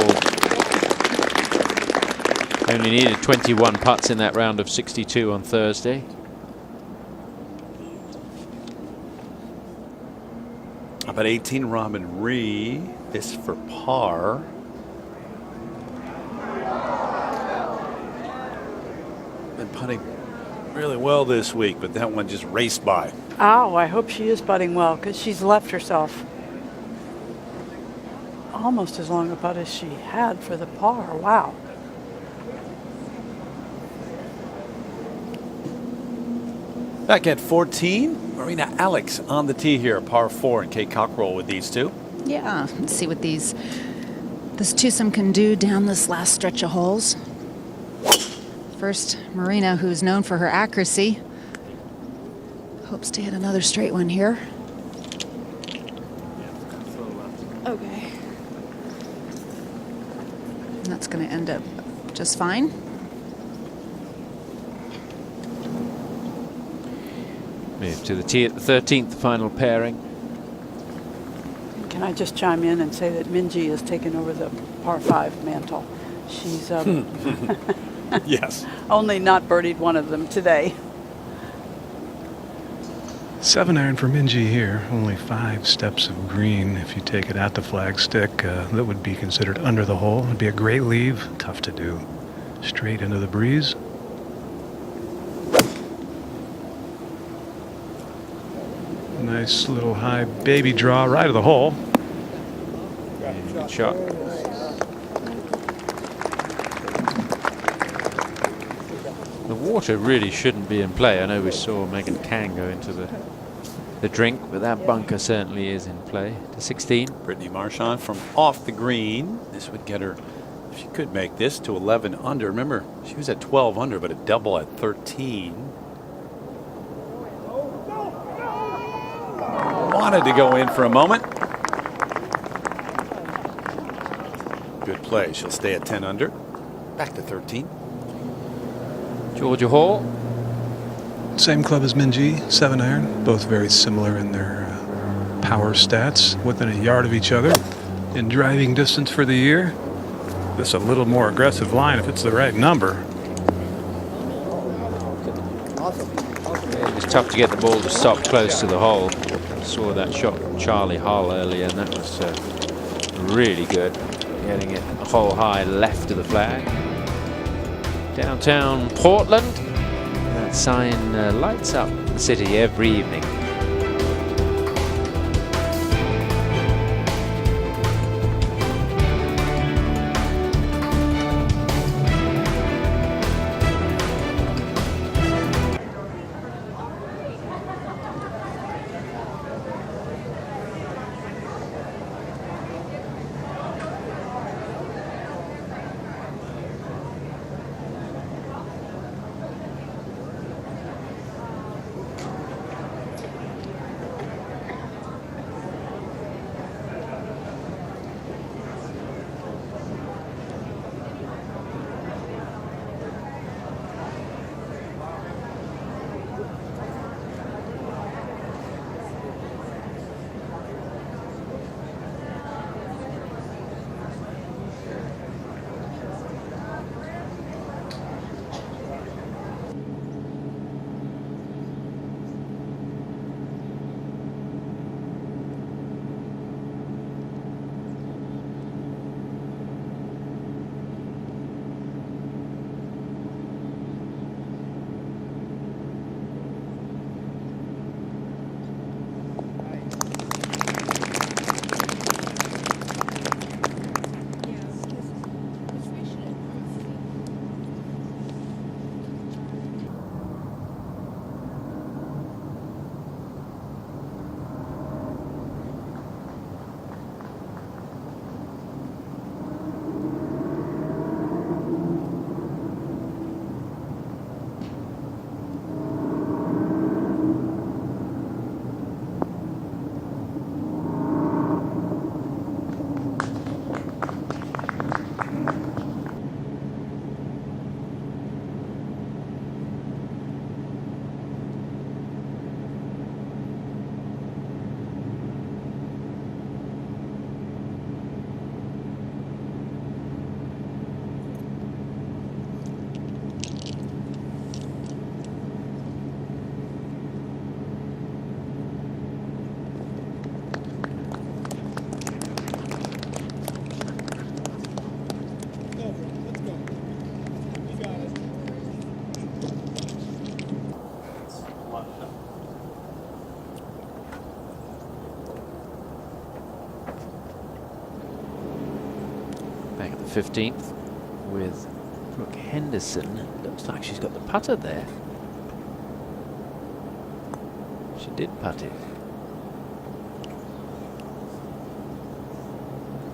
Only needed 21 putts in that round of 62 on Thursday. About 18, Robin Ree. This for par. Been putting really well this week, but that one just raced by. Oh, I hope she is putting well, because she's left herself almost as long a putt as she had for the par. Wow. Back at 14, Marina Alex on the tee here, par 4, and Kate Cockrell with these two. Yeah, let's see what this twosome can do down this last stretch of holes. First, Marina, who's known for her accuracy, hopes to hit another straight one here. Okay. And that's going to end up just fine. Move to the tee at the 13th, final pairing. Can I just chime in and say that Minjee has taken over the par 5 mantle? She's Yes. only not birdied one of them today. 7-iron for Minjee here. Only 5 steps of green. If you take it at the flagstick, that would be considered under the hole. It'd be a great leave. Tough to do. Straight into the breeze. Nice little high baby draw right of the hole. Good shot. The water really shouldn't be in play. I know we saw Megan Kang go into the drink, but that bunker certainly is in play. To 16. Brittany Marchand from off the green. This would get her, if she could make this, to 11 under. Remember, she was at 12 under, but a double at 13. Wanted to go in for a moment. Good play. She'll stay at 10 under. Back to 13. Georgia Hall. Same club as Minjee, 7-iron. Both very similar in their power stats, within a yard of each other. In driving distance for the year, this a little more aggressive line if it's the right number. It was tough to get the ball to stop close to the hole. Saw that shot from Charlie Hull earlier, and that was really good. Getting it a hole high left of the flag. Downtown Portland. That sign lights up the city every evening. Back at the 15th with Brooke Henderson. Looks like she's got the putter there. did putt it.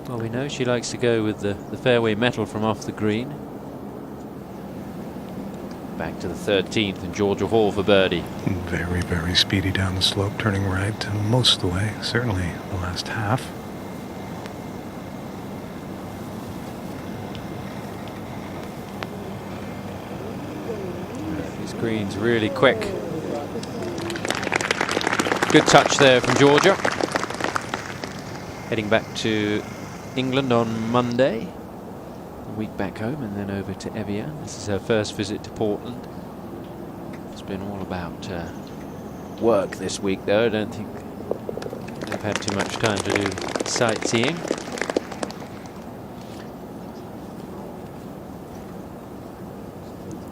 Well, we know she likes to go with the fairway metal from off the green. Back to the 13th and Georgia Hall for birdie. Very, very speedy down the slope, turning right most of the way, certainly the last half. These greens really quick. Good touch there from Georgia. Heading back to England on Monday. A week back home and then over to Evian. This is her first visit to Portland. It's been all about work this week, though. I don't think they've had too much time to do sightseeing.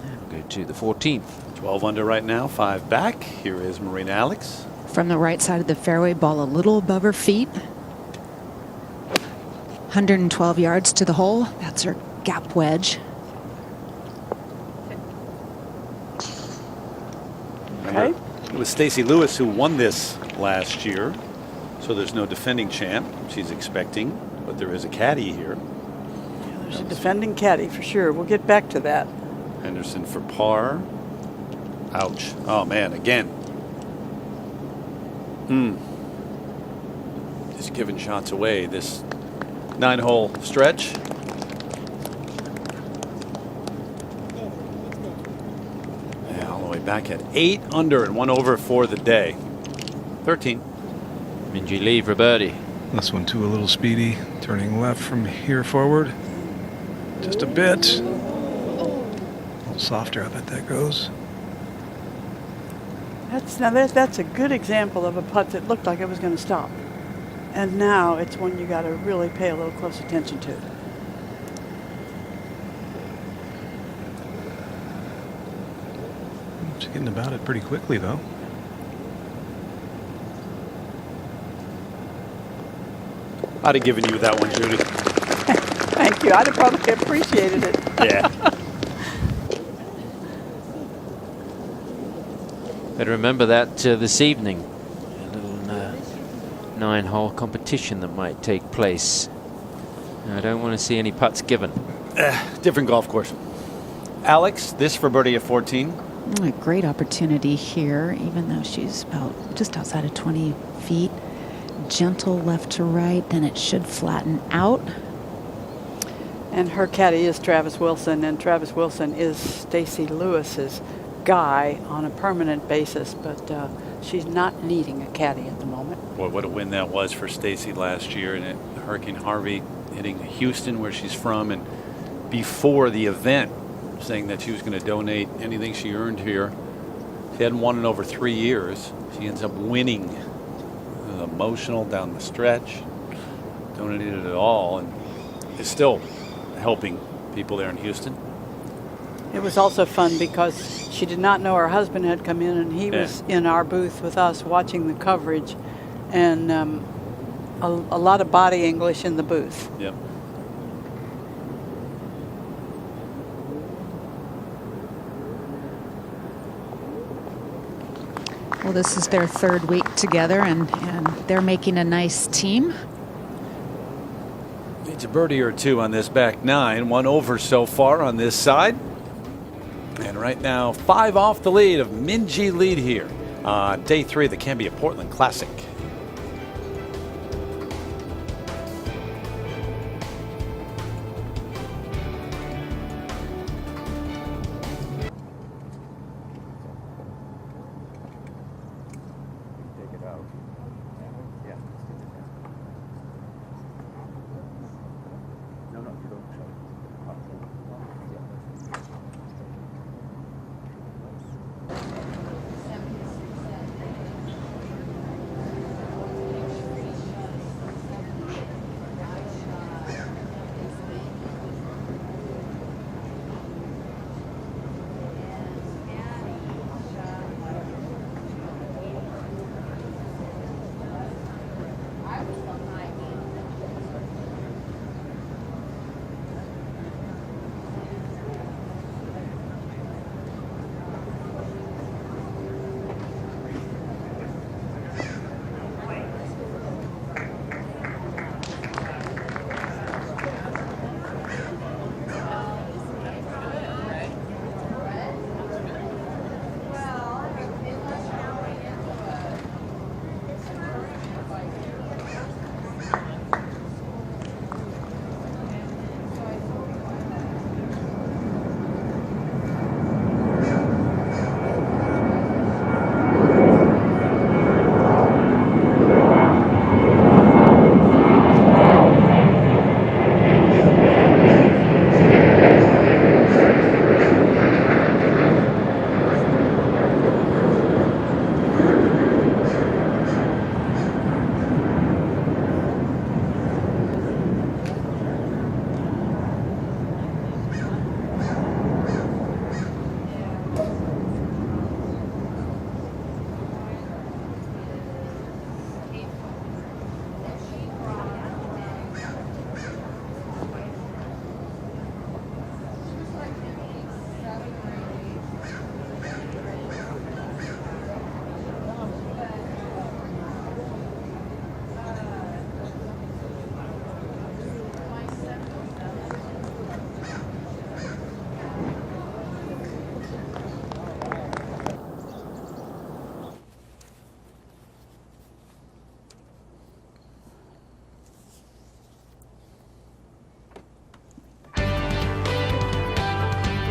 And we'll go to the 14th. 12 under right now, 5 back. Here is Marina Alex. From the right side of the fairway, ball a little above her feet. 112 yards to the hole. That's her gap wedge. Okay. It was Stacey Lewis who won this last year, so there's no defending champ she's expecting, but there is a caddy here. Yeah, there's a defending caddy for sure. We'll get back to that. Henderson for par. Ouch. Oh man, again. Just giving shots away this 9-hole stretch. Yeah, all the way back at 8 under and 1 over for the day. 13. Minjee Lee for birdie. This one too a little speedy, turning left from here forward. Just a bit. A little softer, I bet that goes. That's a good example of a putt that looked like it was going to stop. And now it's one you got to really pay a little close attention to. She's getting about it pretty quickly, though. I'd have given you that one, Judy. Thank you. I'd have probably appreciated it. Yeah. Better remember that this evening. A little 9-hole competition that might take place. I don't want to see any putts given. Different golf course. Alex, this for birdie at 14. A great opportunity here, even though she's about just outside of 20 feet. Gentle left to right, then it should flatten out. And her caddy is Travis Wilson, and Travis Wilson is Stacey Lewis's guy on a permanent basis, but she's not needing a caddy at the moment. Boy, what a win that was for Stacey last year, and Hurricane Harvey hitting Houston, where she's from, and before the event, saying that she was going to donate anything she earned here. She hadn't won in over 3 years. She ends up winning. Emotional down the stretch, donated it all, and is still helping people there in Houston. It was also fun because she did not know her husband had come in, and he was in our booth with us watching the coverage, and a lot of body English in the booth. Yep. Well, this is their 3rd week together, and they're making a nice team. Needs a birdie or two on this back 9. 1 over so far on this side. And right now, 5 off the lead of Minjee Lee here on day 3 of the Cambia Portland Classic.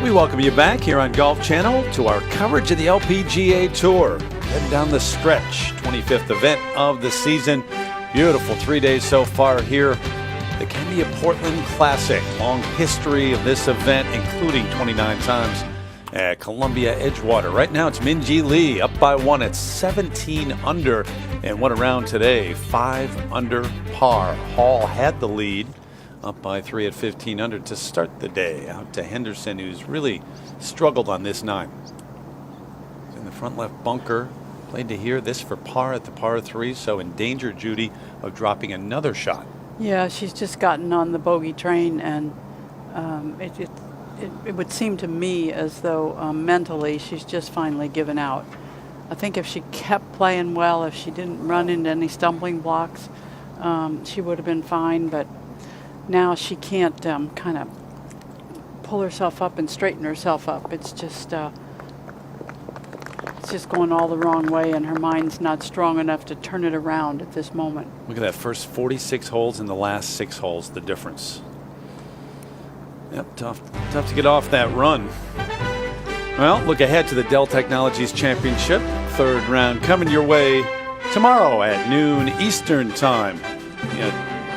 We welcome you back here on Golf Channel to our coverage of the LPGA Tour. Heading down the stretch, 25th event of the season. Beautiful 3 days so far here. The Cambia Portland Classic. Long history of this event, including 29 times at Columbia Edgewater. Right now it's Minjee Lee up by 1 at 17 under and went around today 5 under par. Hall had the lead, up by 3 at 15 under to start the day. Out to Henderson, who's really struggled on this 9. He's in the front left bunker. Played to here. This for par at the par 3, so in danger, Judy, of dropping another shot. Yeah, she's just gotten on the bogey train, and it would seem to me as though mentally she's just finally given out. I think if she kept playing well, if she didn't run into any stumbling blocks, she would have been fine, but now she can't kind of pull herself up and straighten herself up. It's just going all the wrong way, and her mind's not strong enough to turn it around at this moment. Look at that first 46 holes and the last 6 holes, the difference. Yep, tough to get off that run. Well, look ahead to the Dell Technologies Championship. 3rd round coming your way tomorrow at noon Eastern time.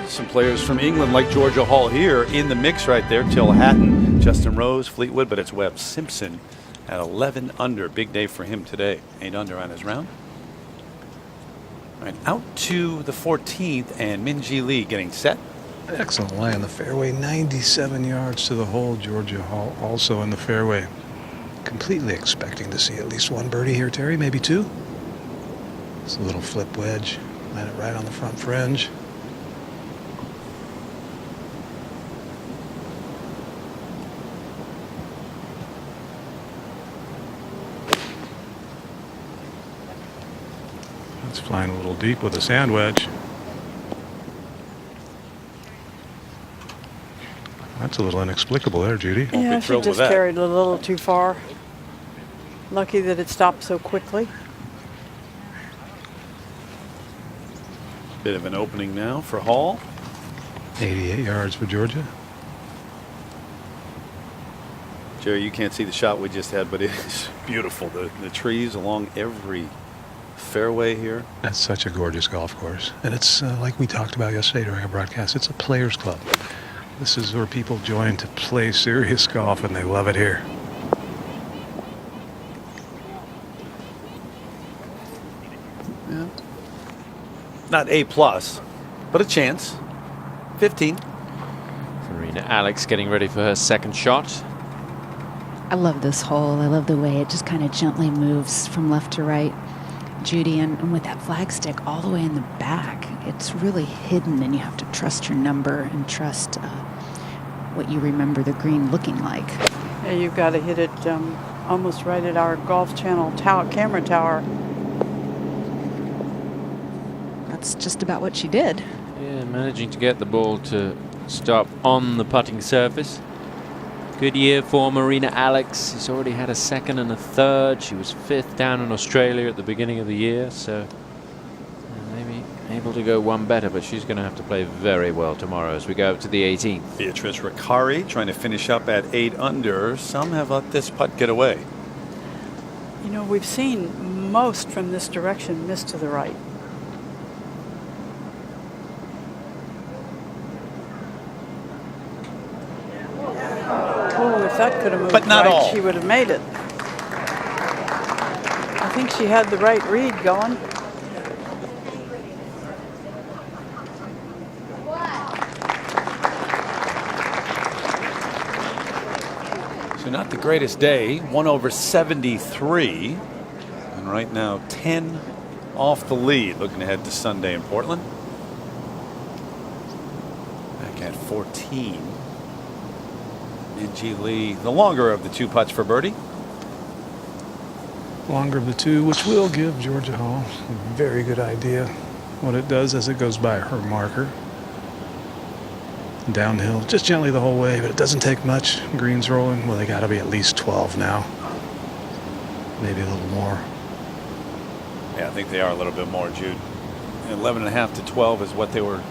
Some players from England like Georgia Hall here in the mix right there. Till Hatton, Justin Rose, Fleetwood, but it's Webb Simpson at 11 under. Big day for him today. 8 under on his round. All right, out to the 14th, and Minjee Lee getting set. Excellent lie on the fairway. 97 yards to the hole. Georgia Hall also in the fairway. Completely expecting to see at least 1 birdie here, Terry, maybe 2. It's a little flip wedge. Land it right on the front fringe. It's flying a little deep with a sand wedge. That's a little inexplicable there, Judy. Yeah, she just carried a little too far. Lucky that it stopped so quickly. Bit of an opening now for Hall. 88 yards for Georgia. Jerry, you can't see the shot we just had, but it is beautiful. The trees along every fairway here. That's such a gorgeous golf course. And it's like we talked about yesterday during our broadcast, it's a players club. This is where people join to play serious golf, and they love it here. Yeah. Not A+, but a chance. 15. Serena Alex getting ready for her second shot. I love this hole. I love the way it just kind of gently moves from left to right. Judy, and with that flagstick all the way in the back, it's really hidden, and you have to trust your number and trust what you remember the green looking like. Yeah, you've got to hit it almost right at our Golf Channel camera tower. That's just about what she did. Yeah, managing to get the ball to stop on the putting surface. Good year for Marina Alex. She's already had a 2nd and a 3rd. She was 5th down in Australia at the beginning of the year, so maybe able to go 1 better, but she's going to have to play very well tomorrow as we go up to the 18th. Beatrice Riccari trying to finish up at 8 under. Some have let this putt get away. You know, we've seen most from this direction miss to the right. If that could have moved but not right, all. She would have made it. I think she had the right read going. So not the greatest day. 1 over 73. And right now 10 off the lead. Looking ahead to Sunday in Portland. Back at 14. Minjee Lee, the longer of the 2 putts for birdie. Longer of the 2, which will give Georgia Hall a very good idea what it does as it goes by her marker. Downhill, just gently the whole way, but it doesn't take much. Green's rolling. Well, they got to be at least 12 now. Maybe a little more. Yeah, I think they are a little bit more, Jude. 11.5 to 12 is what they were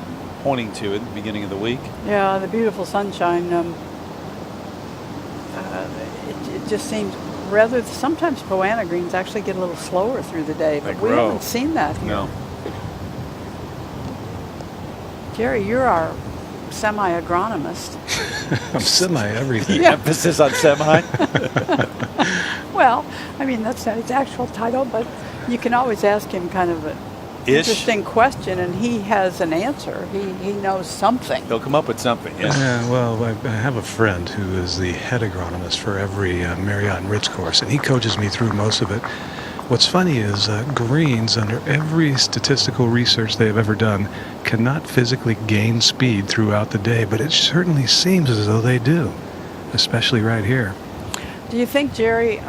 pointing to at the beginning of the week. Yeah, the beautiful sunshine. it just seems sometimes Poa annua greens actually get a little slower through the day, but we haven't seen that here. No. Jerry, you're our semi-agronomist. I'm semi-everything. The emphasis on semi. Well, I mean, that's not his actual title, but you can always ask him kind of an interesting question, and he has an answer. He knows something. He'll come up with something, yeah. Well, I have a friend who is the head agronomist for every Marriott and Ritz course, and he coaches me through most of it. What's funny is greens, under every statistical research they have ever done, cannot physically gain speed throughout the day, but it certainly seems as though they do, especially right here. Do you think, Jerry?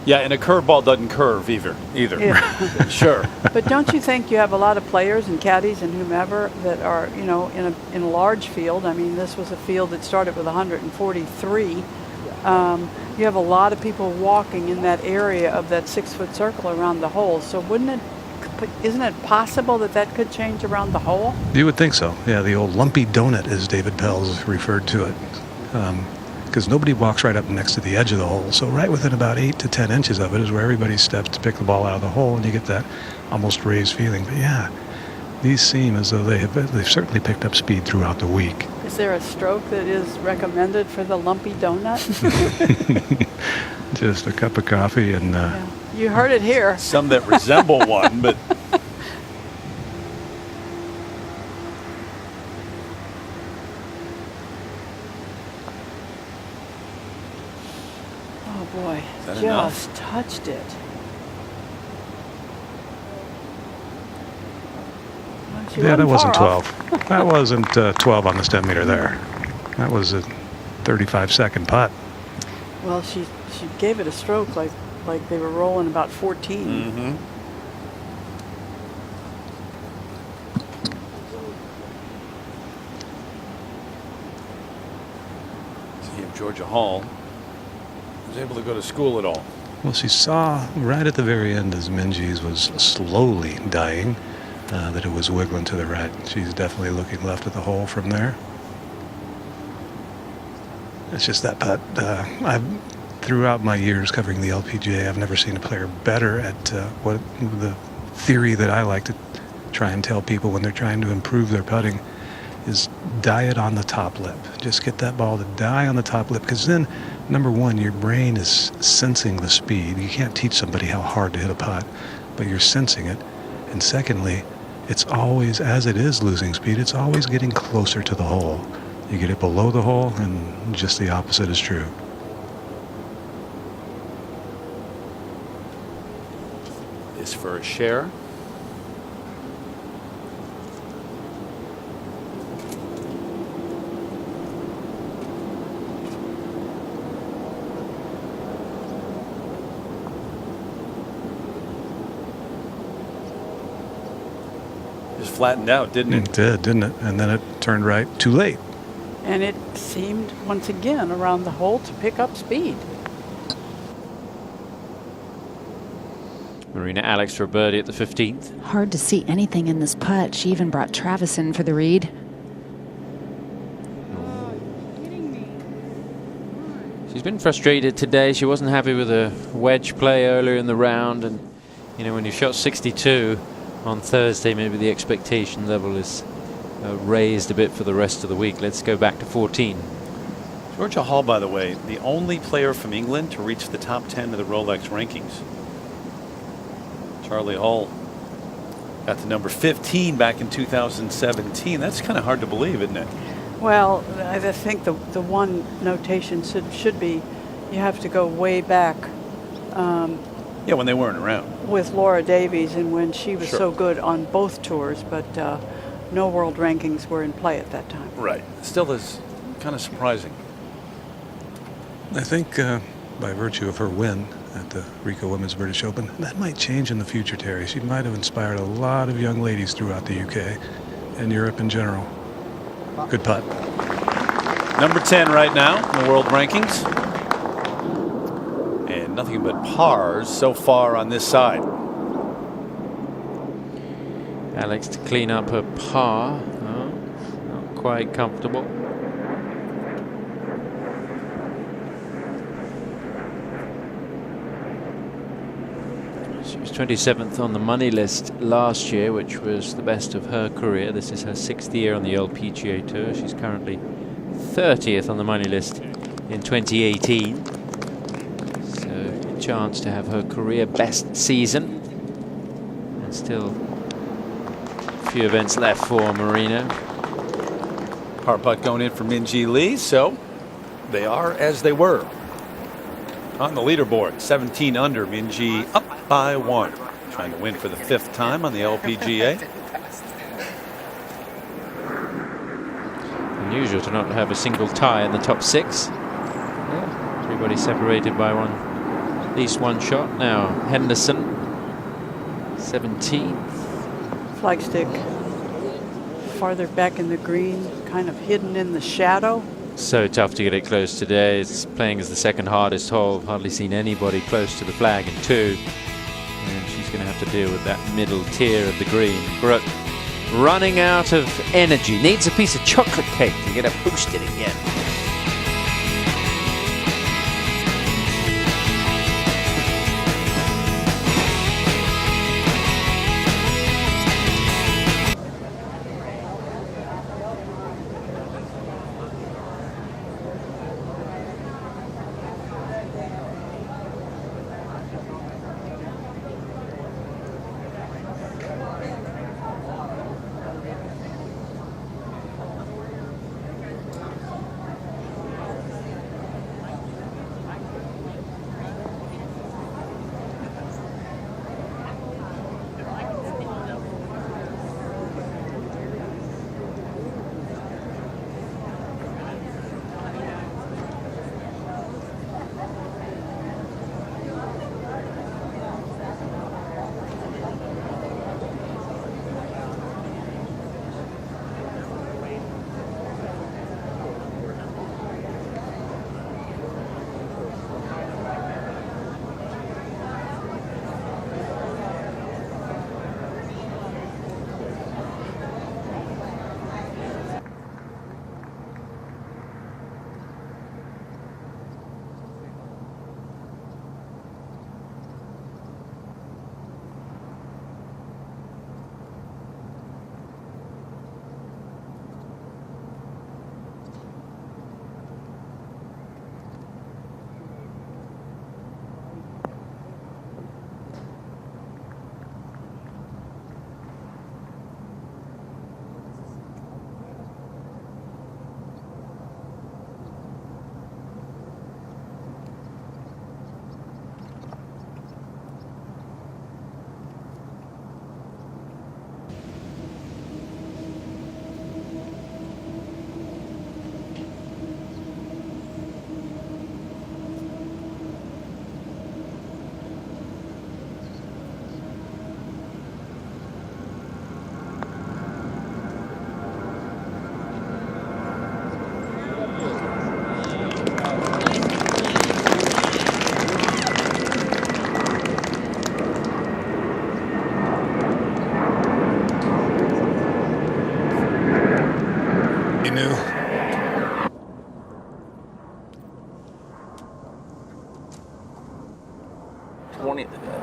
Yeah, and a curveball doesn't curve either. Yeah. Sure. But don't you think you have a lot of players and caddies and whomever that are, you know, in a large field? I mean, this was a field that started with 143. You have a lot of people walking in that area of that 6-foot circle around the hole. So isn't it possible that could change around the hole? You would think so. Yeah, the old lumpy donut, as David Pels referred to it. Because nobody walks right up next to the edge of the hole. So right within about 8 to 10 inches of it is where everybody steps to pick the ball out of the hole, and you get that almost raised feeling. But yeah, these seem as though they've certainly picked up speed throughout the week. Is there a stroke that is recommended for the lumpy donut? Just a cup of coffee and... Yeah. You heard it here. Some that resemble one, but... Oh boy, just enough? touched it. Well, yeah, that wasn't 12. That wasn't 12 on the stem meter there. That was a 35-second putt. Well, she gave it a stroke like they were rolling about 14. Mm-hmm. See if Georgia Hall was able to go to school at all. Well, she saw right at the very end as Minji's was slowly dying that it was wiggling to the right. She's definitely looking left at the hole from there. It's just that putt. Throughout my years covering the LPGA, I've never seen a player better at what the theory that I like to try and tell people when they're trying to improve their putting is die it on the top lip. Just get that ball to die on the top lip, because then, number one, your brain is sensing the speed. You can't teach somebody how hard to hit a putt, but you're sensing it. And secondly, it's always, as it is losing speed, it's always getting closer to the hole. You get it below the hole, and just the opposite is true. Is for a share. Just flattened out, didn't it? It did, didn't it? And then it turned right too late. And it seemed once again around the hole to pick up speed. Marina Alex for a birdie at the 15th. Hard to see anything in this putt. She even brought Travis in for the read. She's been frustrated today. She wasn't happy with a wedge play earlier in the round, and you know, when you shot 62 on Thursday, maybe the expectation level is raised a bit for the rest of the week. Let's go back to 14. Georgia Hall, by the way, the only player from England to reach the top 10 of the Rolex rankings. Charlie Hull got to number 15 back in 2017. That's kind of hard to believe, isn't it? Well, I think the one notation should be you have to go way back. Yeah, when they weren't around. With Laura Davies and when she was Sure. so good on both tours, but no world rankings were in play at that time. Right. Still is kind of surprising. I think by virtue of her win at the Rico Women's British Open, that might change in the future, Terry. She might have inspired a lot of young ladies throughout the UK and Europe in general. Good putt. Number 10 right now in the world rankings. And nothing but pars so far on this side. Alex to clean up her par. Oh, not quite comfortable. 27th on the money list last year, which was the best of her career. This is her 6th year on the LPGA Tour. She's currently 30th on the money list in 2018. So a chance to have her career best season. And still a few events left for Marina. Par putt going in for Min-Ji Lee, so they are as they were. On the leaderboard, 17 under, Min-Ji up by 1. Trying to win for the 5th time on the LPGA. Unusual to not have a single tie in the top 6. Yeah, everybody separated by one, at least one shot. Now Henderson, 17th. Flagstick farther back in the green, kind of hidden in the shadow. So tough to get it close today. It's playing as the second hardest hole. I've hardly seen anybody close to the flag in 2. And she's going to have to deal with that middle tier of the green. Brooke running out of energy. Needs a piece of chocolate cake to get her boosted again.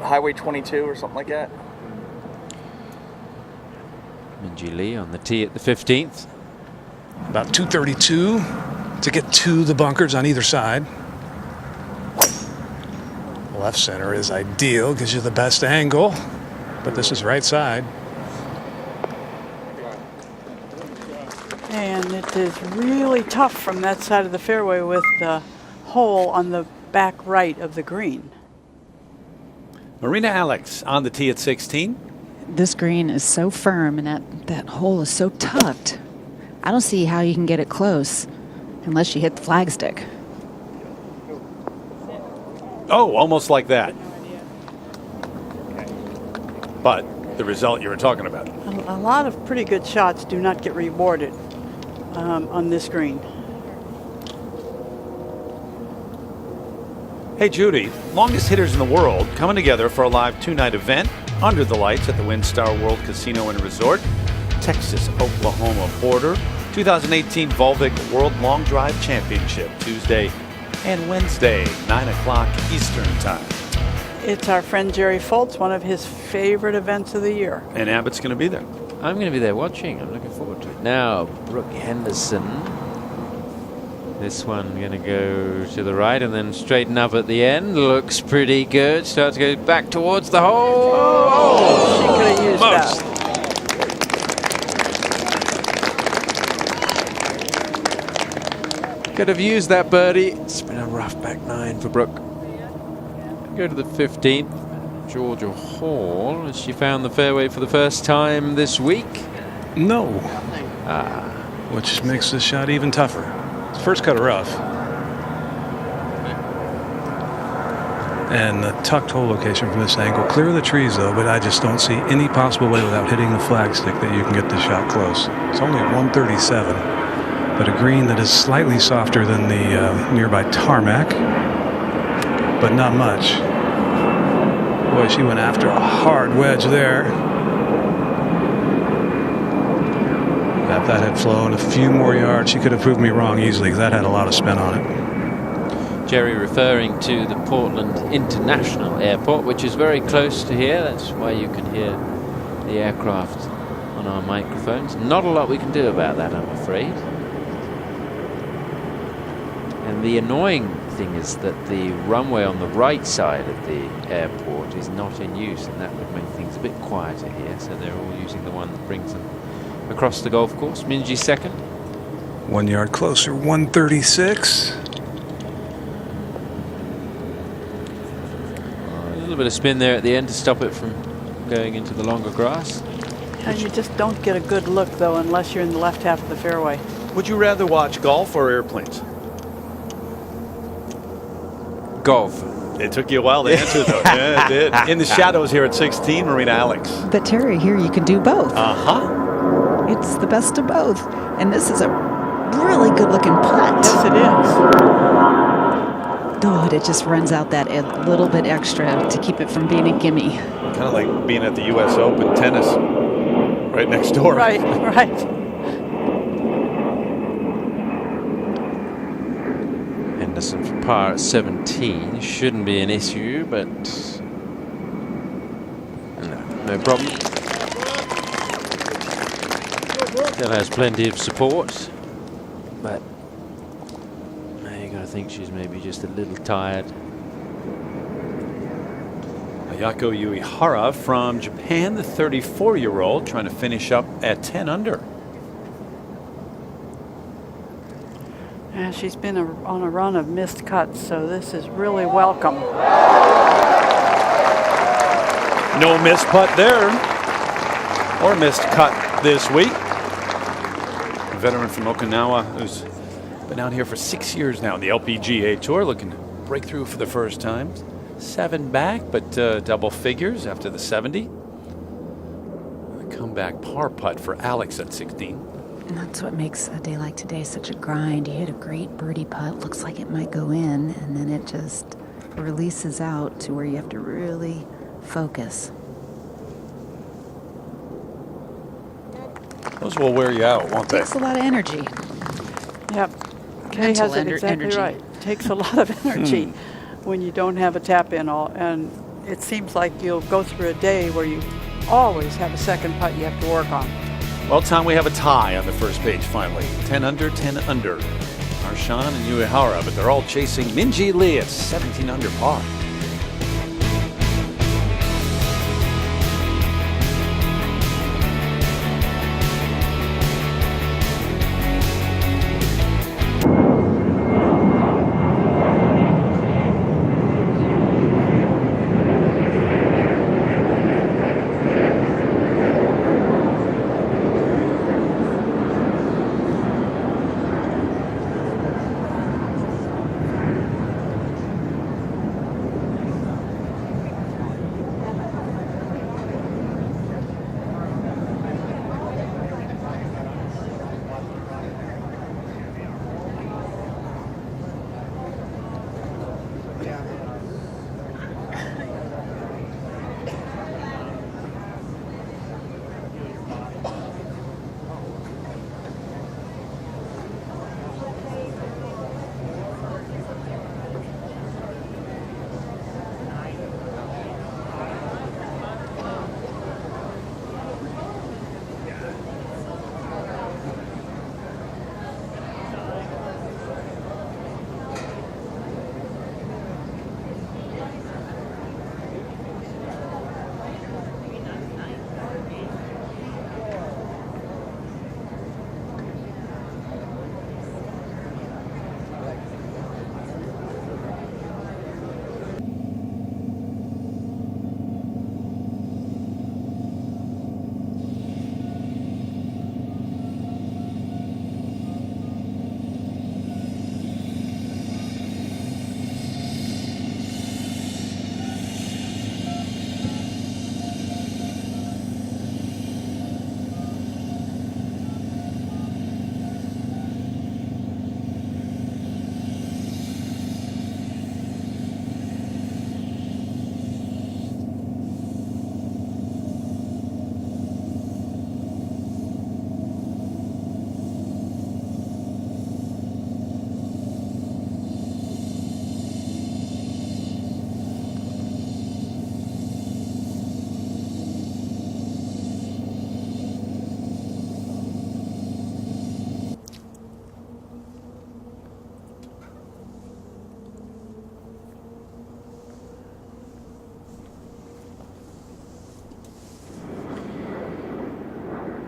Highway 22 or something like that. Min-Ji Lee on the tee at the 15th. About 232 to get to the bunkers on either side. Left center is ideal, gives you the best angle, but this is right side. And it is really tough from that side of the fairway with the hole on the back right of the green. Marina Alex on the tee at 16. This green is so firm and that hole is so tucked. I don't see how you can get it close unless you hit the flagstick. Oh, almost like that. But the result you were talking about. A lot of pretty good shots do not get rewarded on this green. Hey, Judy, longest hitters in the world coming together for a live 2-night event under the lights at the WinStar World Casino and Resort, Texas-Oklahoma border. 2018 Volvic World Long Drive Championship, Tuesday and Wednesday, 9 o'clock Eastern Time. It's our friend Jerry Foltz, one of his favorite events of the year. And Abbott's going to be there. I'm going to be there watching. I'm looking forward to it. Now, Brooke Henderson. This one going to go to the right and then straighten up at the end. Looks pretty good. Start to go back towards the hole. Oh, she could have used Most. that. Could have used that birdie. It's been a rough back 9 for Brooke. Go to the 15th. Georgia Hall. Has she found the fairway for the first time this week? No. Ah. Which makes this shot even tougher. It's first cut of rough. And the tucked hole location from this angle. Clear of the trees, though, but I just don't see any possible way without hitting the flagstick that you can get this shot close. It's only at 137, but a green that is slightly softer than the nearby tarmac, but not much. Boy, she went after a hard wedge there. If that had flown a few more yards, she could have proved me wrong easily, because that had a lot of spin on it. Jerry referring to the Portland International Airport, which is very close to here. That's why you can hear the aircraft on our microphones. Not a lot we can do about that, I'm afraid. And the annoying thing is that the runway on the right side of the airport is not in use, and that would make things a bit quieter here. So they're all using the one that brings them across the golf course. Minjee second. 1 yard closer, 136. A little bit of spin there at the end to stop it from going into the longer grass. And you just don't get a good look, though, unless you're in the left half of the fairway. Would you rather watch golf or airplanes? Golf. It took you a while to answer, though. Yeah, it did. In the shadows here at 16, Marina Alex. But Terry, here you can do both. Uh-huh. It's the best of both. And this is a really good looking putt. Yes, it is. Oh, it just runs out that a little bit extra to keep it from being a gimme. Kind of like being at the U.S. Open tennis right next door. Right, right. Henderson for par at 17. Shouldn't be an issue, but no problem. Still has plenty of support, but you got to think she's maybe just a little tired. Ayako Uehara from Japan, the 34-year-old, trying to finish up at 10 under. Yeah, she's been on a run of missed cuts, so this is really welcome. No missed putt there, or missed cut this week. A veteran from Okinawa who's been out here for 6 years now on the LPGA Tour, looking to break through for the first time. 7 back, but double figures after the 70. A comeback par putt for Alex at 16. And that's what makes a day like today such a grind. You hit a great birdie putt, looks like it might go in, and then it just releases out to where you have to really focus. Those will wear you out, won't they? Takes a lot of energy. Yep. Kay Mental has it exactly energy. right. Takes a lot of energy when you don't have a tap in all, and it seems like you'll go through a day where you always have a second putt you have to work on. Well, Tom, we have a tie on the first page finally. 10 under, 10 under. Arshan and Uehara, but they're all chasing Minjee Lee at 17 under par.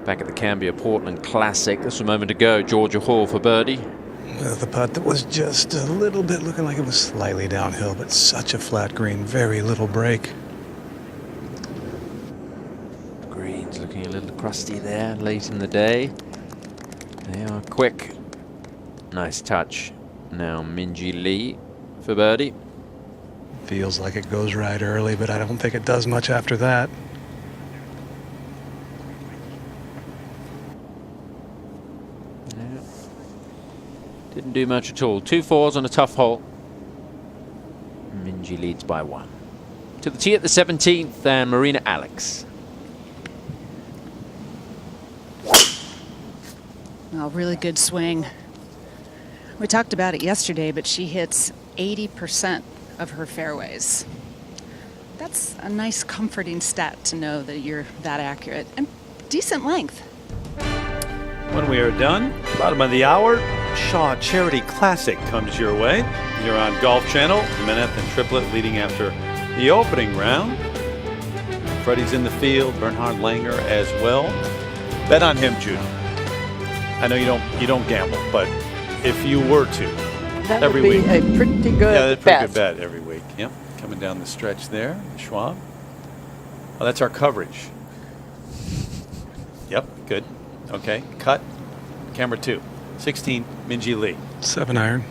back at the Cambia Portland Classic. Just a moment ago, Georgia Hall for birdie. With a putt that was just a little bit looking like it was slightly downhill, but such a flat green, very little break. Green's looking a little crusty there late in the day. They are quick. Nice touch. Now Minjee Lee for birdie. Feels like it goes right early, but I don't think it does much after that. Yeah. Didn't do much at all. 2 fours on a tough hole. Minjee leads by 1. To the tee at the 17th, and Marina Alex. Oh, really good swing. We talked about it yesterday, but she hits 80% of her fairways. That's a nice, comforting stat to know that you're that accurate. And decent length. When we are done, bottom of the hour, Shaw Charity Classic comes your way. You're on Golf Channel. Meneth and Triplett leading after the opening round. Freddie's in the field, Bernhard Langer as well. Bet on him, Judy. I know you don't gamble, but if you were to, That every would be week. a pretty good Yeah, that's a pretty good bet. bet every week. Yep, coming down the stretch there, Schwab. Oh, that's our coverage. Yep, good. Okay, cut. Camera 2. 16, Minjee Lee. 7-iron.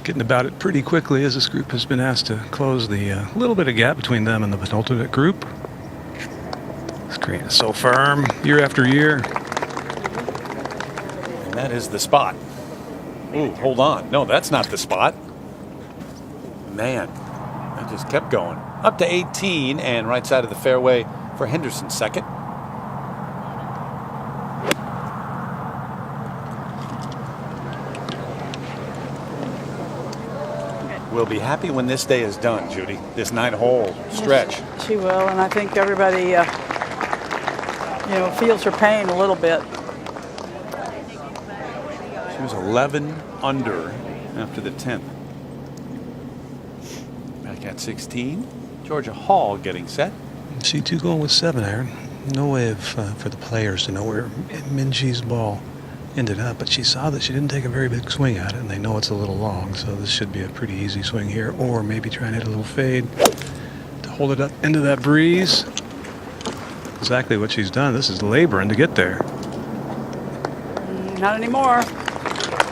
Getting about it pretty quickly as this group has been asked to close the little bit of gap between them and the penultimate group. This green is so firm year after year. And that is the spot. Ooh, hold on. No, that's not the spot. Man, I just kept going. Up to 18 and right side of the fairway for Henderson, second. We'll be happy when this day is done, Judy. This 9-hole stretch. Yes, she will, and I think everybody, feels her pain a little bit. She was 11 under after the 10th. Back at 16, Georgia Hall getting set. She too going with 7-iron. No way of for the players to know where Minjee's ball ended up, but she saw that she didn't take a very big swing at it, and they know it's a little long, so this should be a pretty easy swing here, or maybe try and hit a little fade to hold it up into that breeze. Exactly what she's done. This is laboring to get there. Not anymore.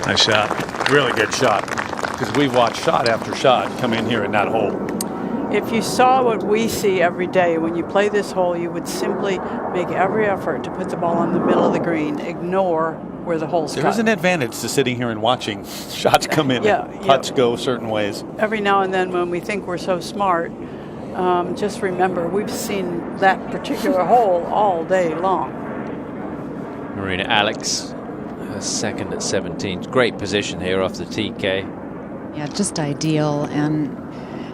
Nice shot. Really good shot, because we've watched shot after shot come in here in that hole. If you saw what we see every day when you play this hole, you would simply make every effort to put the ball in the middle of the green, ignore where the hole's cut. There is an advantage to sitting here and watching shots come in and putts go certain ways. Every now and then when we think we're so smart, just remember we've seen that particular hole all day long. Marina Alex, her second at 17. Great position here off the TK. Yeah, just ideal. And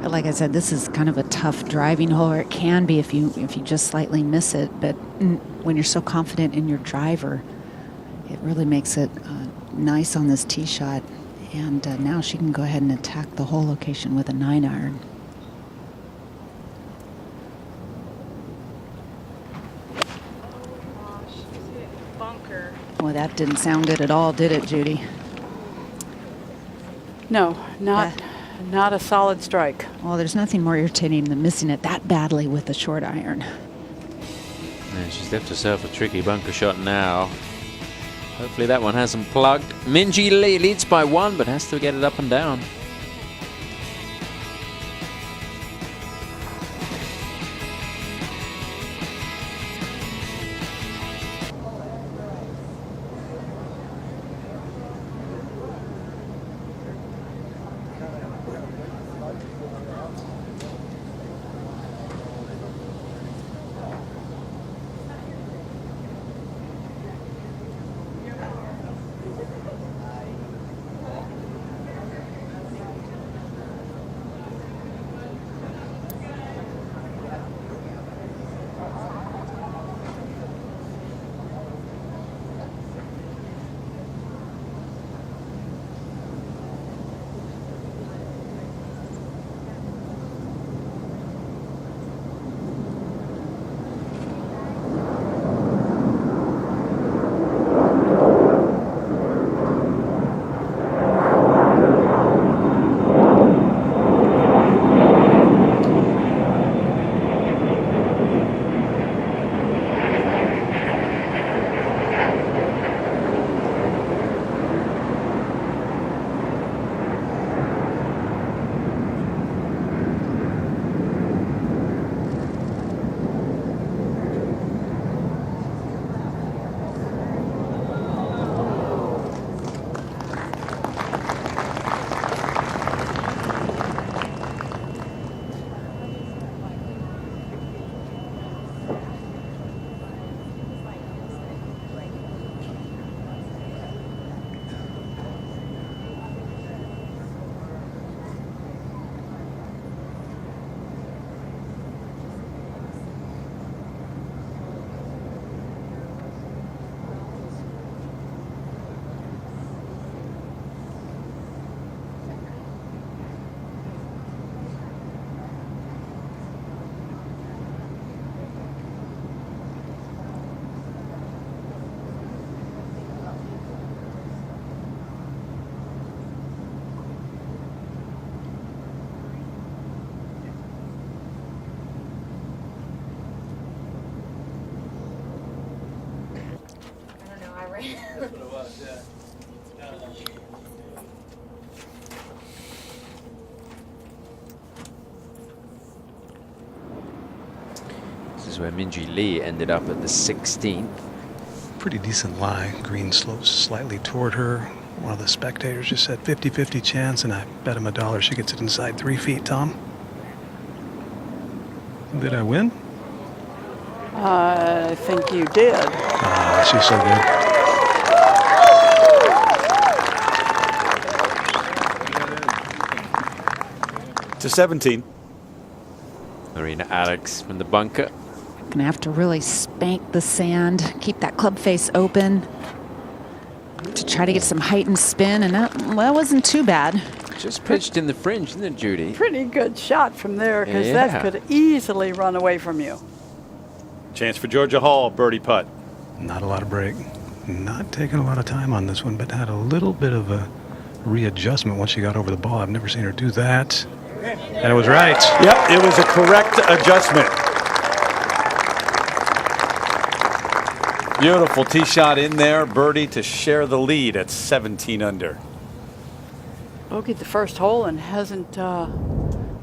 like I said, this is kind of a tough driving hole, or it can be if you just slightly miss it. But when you're so confident in your driver, it really makes it nice on this tee shot. And now she can go ahead and attack the hole location with a 9-iron. Bunker. Well, that didn't sound good at all, did it, Judy? No, not a solid strike. Well, there's nothing more irritating than missing it that badly with a short iron. And she's left herself a tricky bunker shot now. Hopefully that one hasn't plugged. Minjee Lee leads by 1, but has to get it up and down. This is where Minjee Lee ended up at the 16th. Pretty decent lie. Green slopes slightly toward her. One of the spectators just said 50-50 chance, and I bet him $1 she gets it inside 3 feet, Tom. Did I win? I think you did. She's so good. To 17. Marina Alex from the bunker. Gonna have to really spank the sand, keep that club face open to try to get some height and spin, and that wasn't too bad. Just pitched in the fringe, didn't it, Judy? Pretty good shot from there, because that could easily run away from you. Chance for Georgia Hall, birdie putt. Not a lot of break. Not taking a lot of time on this one, but had a little bit of a readjustment once she got over the ball. I've never seen her do that. And it was right. Yep, it was a correct adjustment. Beautiful tee shot in there. Birdie to share the lead at 17 under. Bogeyed the first hole and hasn't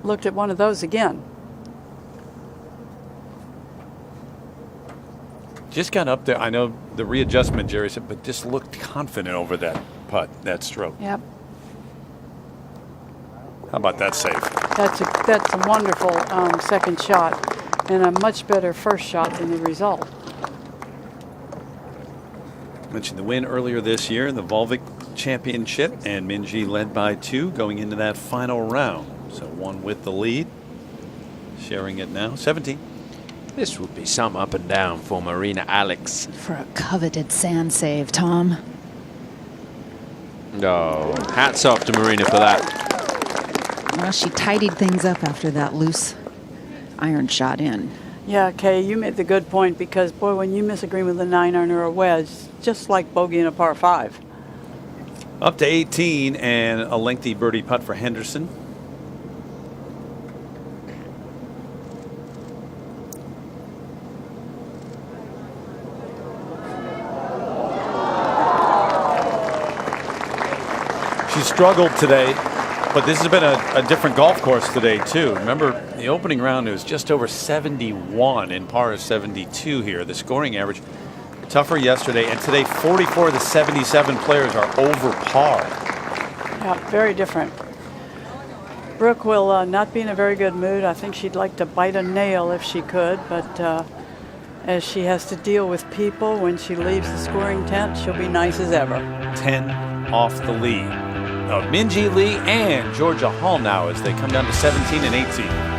looked at one of those again. Just got up there. I know the readjustment, Jerry said, but just looked confident over that putt, that stroke. Yep. How about that save? That's a wonderful second shot and a much better first shot than the result. Mentioned the win earlier this year in the Volvic Championship, and Minjee led by 2 going into that final round. So 1 with the lead, sharing it now, 17. This would be some up and down for Marina Alex. For a coveted sand save, Tom. Oh, hats off to Marina for that. Well, she tidied things up after that loose iron shot in. Yeah, Kay, you made the good point, because, boy, when you miss a green with a 9-iron or a wedge, just like bogeying a par 5. Up to 18 and a lengthy birdie putt for Henderson. She struggled today, but this has been a different golf course today, too. Remember, the opening round, it was just over 71 in par 72 here. The scoring average tougher yesterday, and today 44 of the 77 players are over par. Yeah, very different. Brooke will not be in a very good mood. I think she'd like to bite a nail if she could, but as she has to deal with people when she leaves the scoring tent, she'll be nice as ever. 10 off the lead of Minjee Lee and Georgia Hall now as they come down to 17 and 18.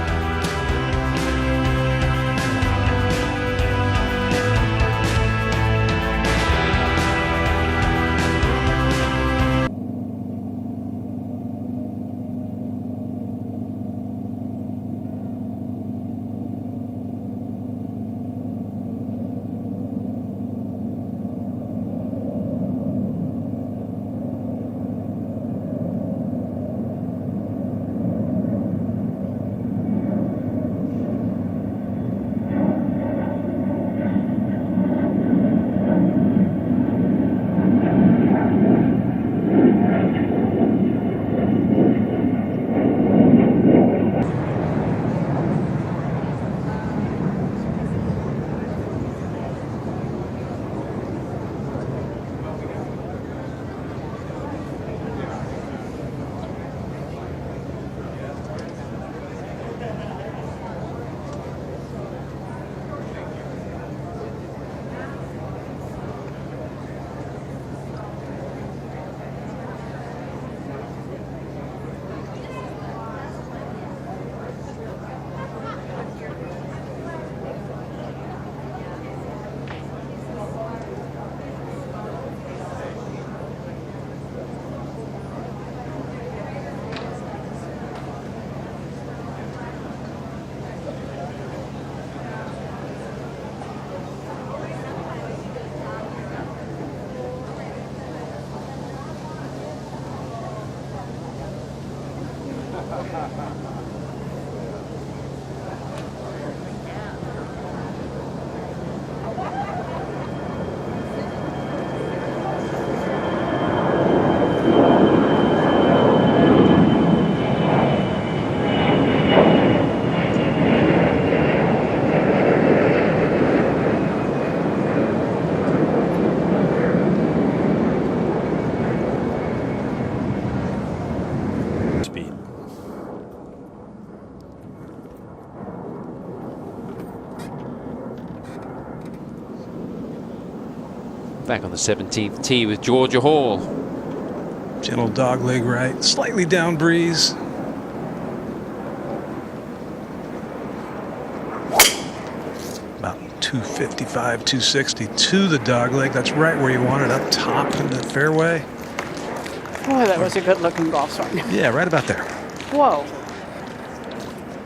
Back on the 17th tee with Georgia Hall. Gentle dog leg right, slightly down breeze. About 255, 260 to the dog leg. That's right where you want it, up top in the fairway. Boy, that was a good-looking golf swing. Yeah, right about there. Whoa.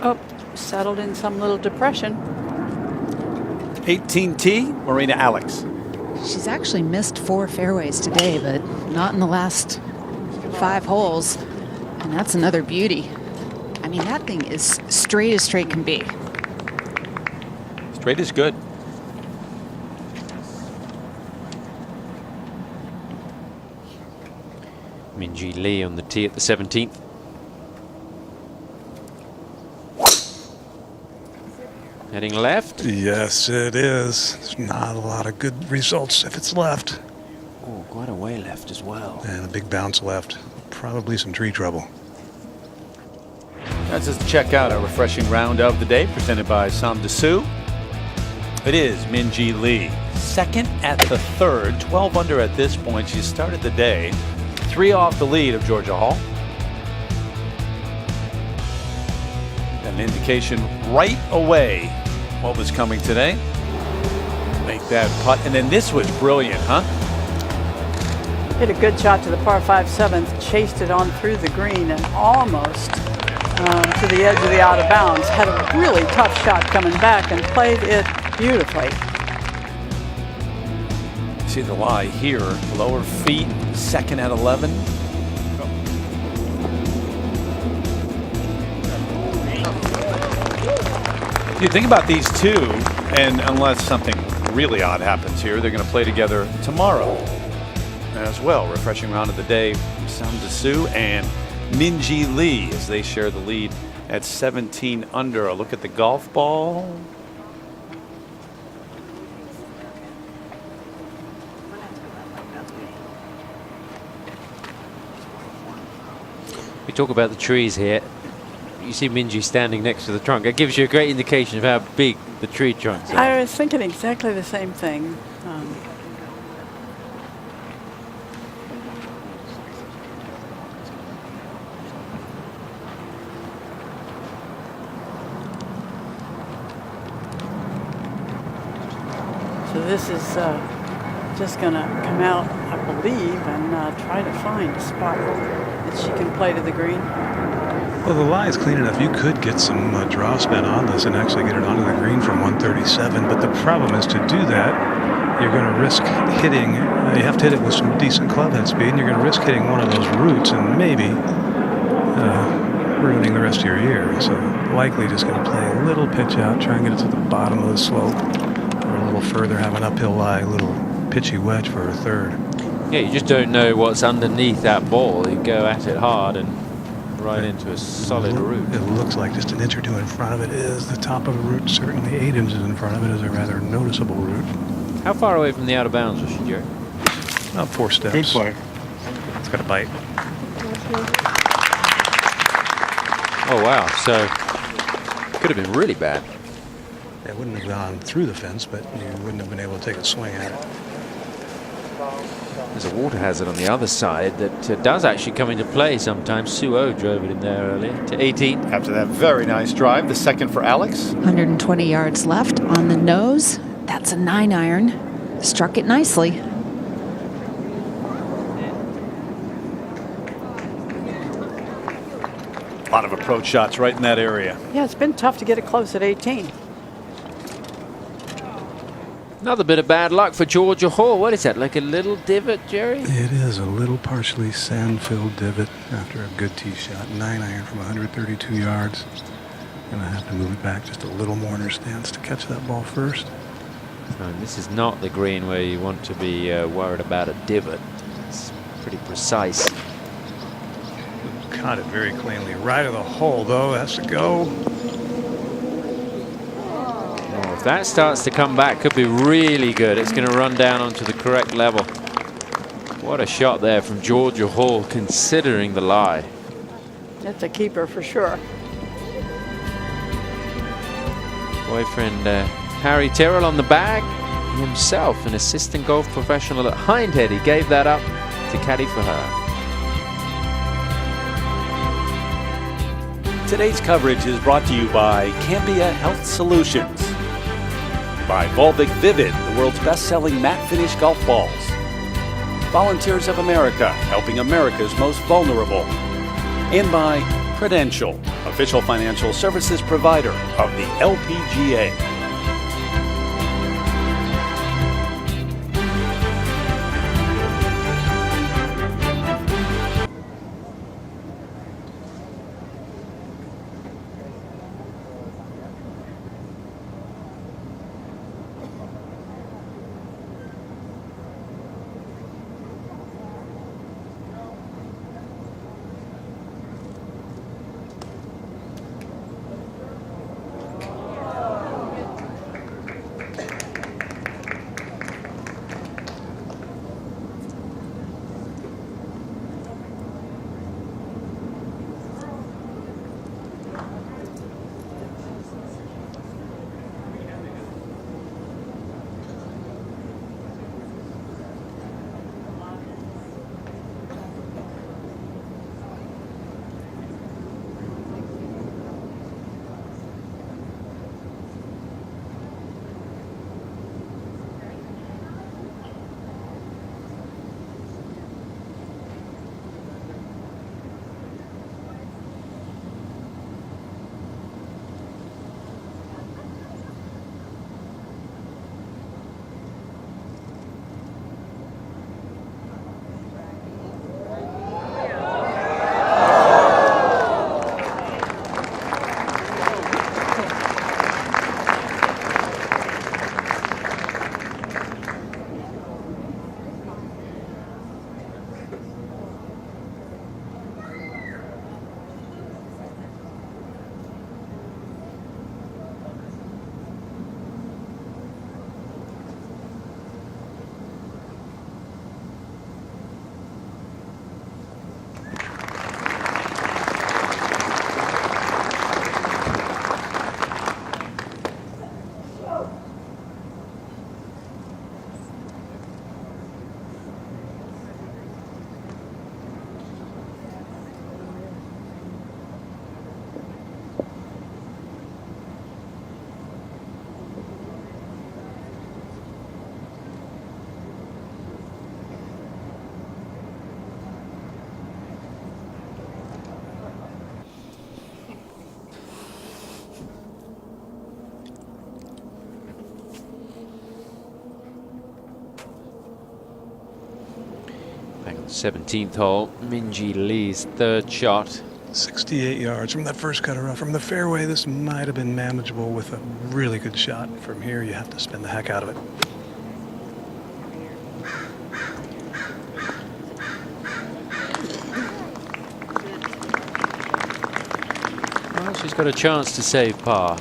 Oh, settled in some little depression. 18T, Marina Alex. She's actually missed 4 fairways today, but not in the last 5 holes. And that's another beauty. I mean, that thing is straight as straight can be. Straight is good. Minjee Lee on the tee at the 17th. Heading left. Yes, it is. There's not a lot of good results if it's left. Oh, quite a way left as well. And a big bounce left. Probably some tree trouble. That's just to check out our refreshing round of the day presented by Sam Dessou. It is Minjee Lee, second at the 3rd, 12 under at this point. She started the day 3 off the lead of Georgia Hall. An indication right away what was coming today. Make that putt, and then this was brilliant, huh? Hit a good shot to the par 5 7th, chased it on through the green and almost to the edge of the out of bounds. Had a really tough shot coming back and played it beautifully. See the lie here, lower feet, second at 11. You think about these two, and unless something really odd happens here, they're going to play together tomorrow as well. Refreshing round of the day, Sam Dessou and Minjee Lee as they share the lead at 17 under. A look at the golf ball. We talk about the trees here. You see Minjee standing next to the trunk. That gives you a great indication of how big the tree trunks are. I was thinking exactly the same thing. So this is just going to come out, I believe, and try to find a spot that she can play to the green. Well, the lie is clean enough. You could get some draw spin on this and actually get it onto the green from 137. But the problem is to do that, you're going to risk hitting. You have to hit it with some decent club head speed, and you're going to risk hitting one of those roots and maybe ruining the rest of your year. So likely just going to play a little pitch out, try and get it to the bottom of the slope, or a little further, have an uphill lie, a little pitchy wedge for a 3rd. Yeah, you just don't know what's underneath that ball. You go at it hard and right into a solid root. It looks like just an inch or 2 in front of it is the top of a root. Certainly 8 inches in front of it is a rather noticeable root. How far away from the out of bounds was she, Jerry? About 4 steps. Good play. It's got a bite. Oh, wow. So could have been really bad. It wouldn't have gone through the fence, but you wouldn't have been able to take a swing at it. There's a water hazard on the other side that does actually come into play sometimes. Suo drove it in there earlier to 18. After that very nice drive, the second for Alex. 120 yards left on the nose. That's a 9-iron. Struck it nicely. A lot of approach shots right in that area. Yeah, it's been tough to get it close at 18. Another bit of bad luck for Georgia Hall. What is that, like a little divot, Jerry? It is a little partially sand-filled divot after a good tee shot. 9-iron from 132 yards. Gonna have to move it back just a little more in her stance to catch that ball first. And this is not the green where you want to be worried about a divot. It's pretty precise. Caught it very cleanly. Right of the hole, though. Has to go. Oh, if that starts to come back, could be really good. It's going to run down onto the correct level. What a shot there from Georgia Hall, considering the lie. It's a keeper for sure. Boyfriend Harry Tyrrell on the bag. himself an assistant golf professional at Hindhead. He gave that up to caddy for her. Today's coverage is brought to you by Cambia Health Solutions, by Volvic Vivid, the world's best-selling matte finish golf balls, Volunteers of America, helping America's most vulnerable, and by Prudential, official financial services provider of the LPGA. Back on the 17th hole, Minjee Lee's third shot. 68 yards from that first cutter off. From the fairway, this might have been manageable with a really good shot. From here, you have to spin the heck out of it. Well, she's got a chance to save par.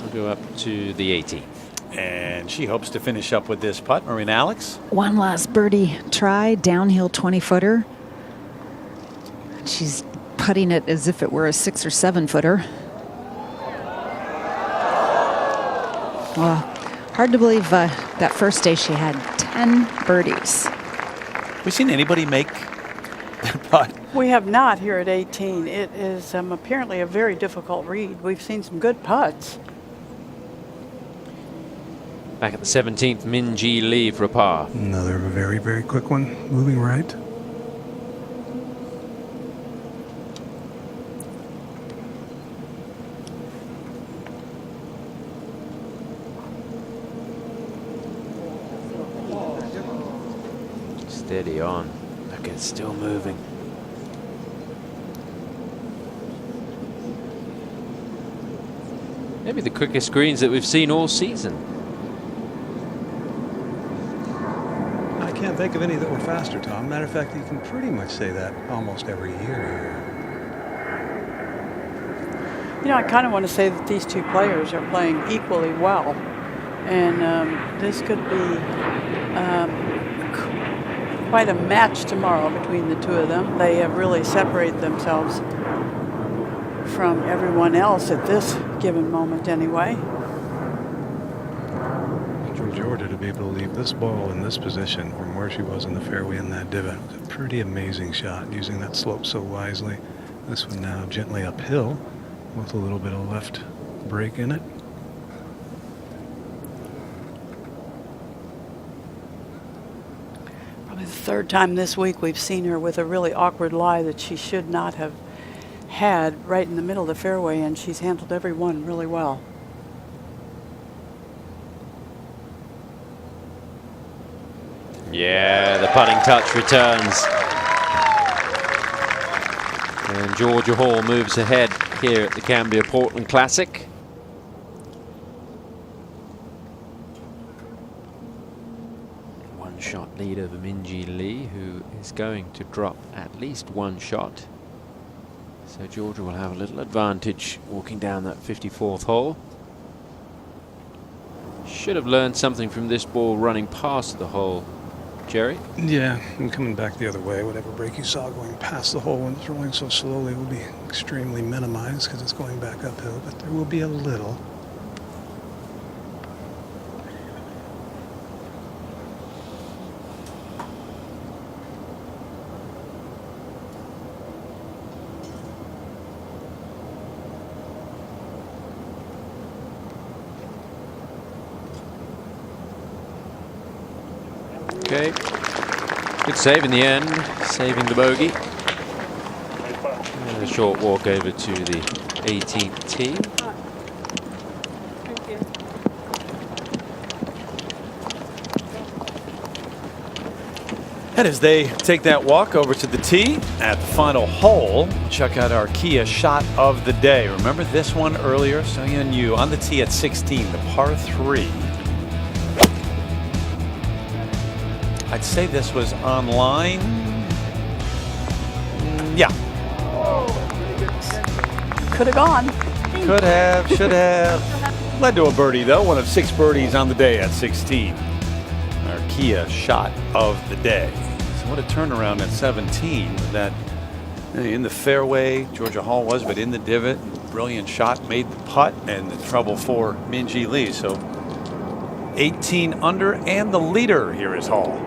We'll go up to the 18th. And she hopes to finish up with this putt. Marina Alex. One last birdie try, downhill 20-footer. She's putting it as if it were a 6 or 7-footer. Well, hard to believe that first day she had 10 birdies. Have we seen anybody make that putt? We have not here at 18. It is apparently a very difficult read. We've seen some good putts. Back at the 17th, Minjee Lee for a par. Another very, very quick one. Moving right. Steady on. Look, it's still moving. Maybe the quickest greens that we've seen all season. I can't think of any that were faster, Tom. Matter of fact, you can pretty much say that almost every year. You know, I kind of want to say that these two players are playing equally well. And this could be quite a match tomorrow between the two of them. They have really separated themselves from everyone else at this given moment anyway. For Georgia to be able to leave this ball in this position from where she was in the fairway in that divot was a pretty amazing shot, using that slope so wisely. This one now gently uphill with a little bit of left break in it. Probably the third time this week we've seen her with a really awkward lie that she should not have had right in the middle of the fairway, and she's handled every one really well. Yeah, the putting touch returns. And Georgia Hall moves ahead here at the Cambia Portland Classic. One shot lead over Minjee Lee, who is going to drop at least one shot. So Georgia will have a little advantage walking down that 54th hole. Should have learned something from this ball running past the hole. Jerry? Yeah, and coming back the other way, whatever break you saw going past the hole when it's rolling so slowly will be extremely minimized because it's going back uphill, but there will be a little. Okay. Good save in the end, saving the bogey. And a short walk over to the 18th tee. Thank you. And as they take that walk over to the tee at the final hole, check out our Kia shot of the day. Remember this one earlier? Soyeon Yu on the tee at 16, the par 3. I'd say this was online. Yeah. Could have gone. Could have, should have. Led to a birdie, though. One of 6 birdies on the day at 16. Our Kia shot of the day. So what a turnaround at 17. That in the fairway, Georgia Hall was, but in the divot. Brilliant shot, made the putt, and the trouble for Minjee Lee. So 18 under, and the leader here is Hall.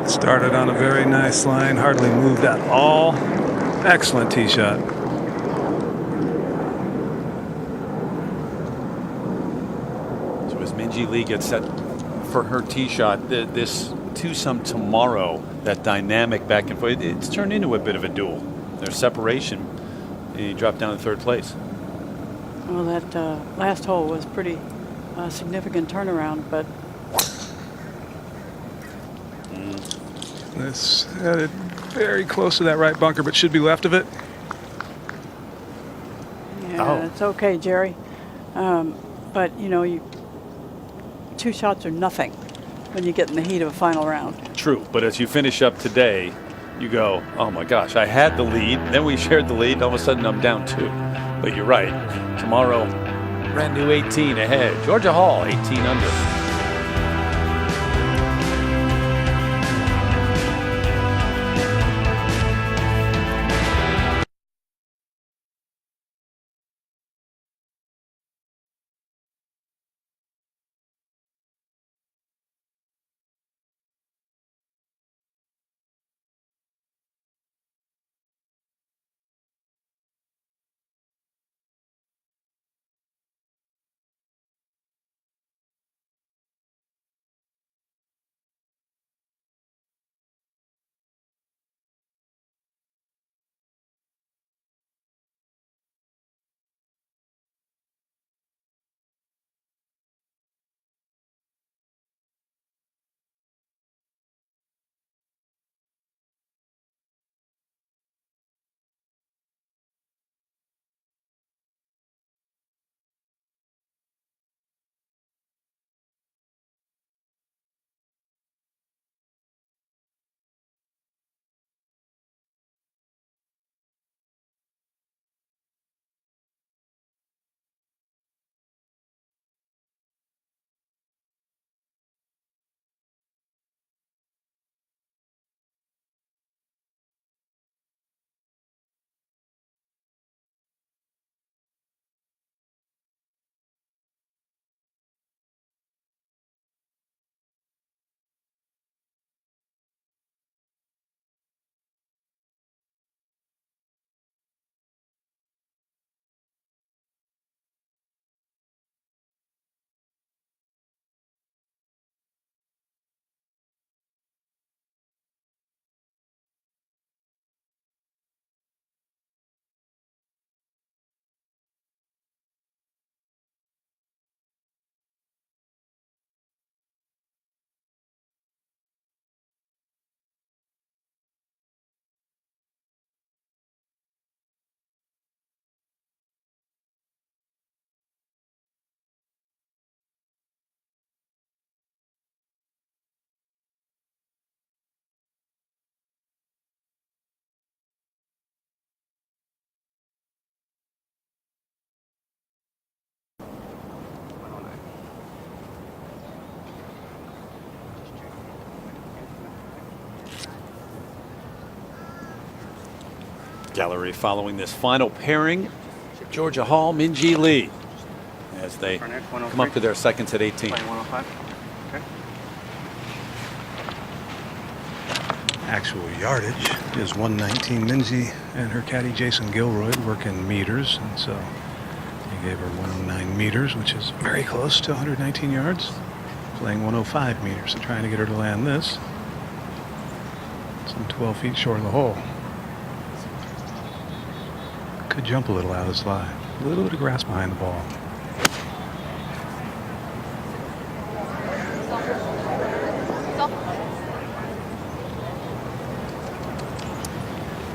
Started on a very nice line, hardly moved at all. Excellent tee shot. So as Minjee Lee gets set for her tee shot, this twosome tomorrow, that dynamic back and forth, it's turned into a bit of a duel. There's separation. He dropped down to 3rd place. Well, that last hole was pretty significant turnaround, but This headed very close to that right bunker, but should be left of it. yeah, it's okay, Jerry. But you know, 2 shots are nothing when you get in the heat of a final round. True, but as you finish up today, you go, oh my gosh, I had the lead, then we shared the lead, and all of a sudden I'm down 2. But you're right. Tomorrow, brand new 18 ahead. Georgia Hall, 18 under. Gallery following this final pairing. Georgia Hall, Minjee Lee, as they come up to their seconds at 18. Playing 105. Okay. Actual yardage is 119. Minjee and her caddy Jason Gilroy working meters, and so he gave her 109 meters, which is very close to 119 yards. Playing 105 meters, so trying to get her to land this. Some 12 feet short of the hole. Could jump a little out of the slide. A little bit of grass behind the ball.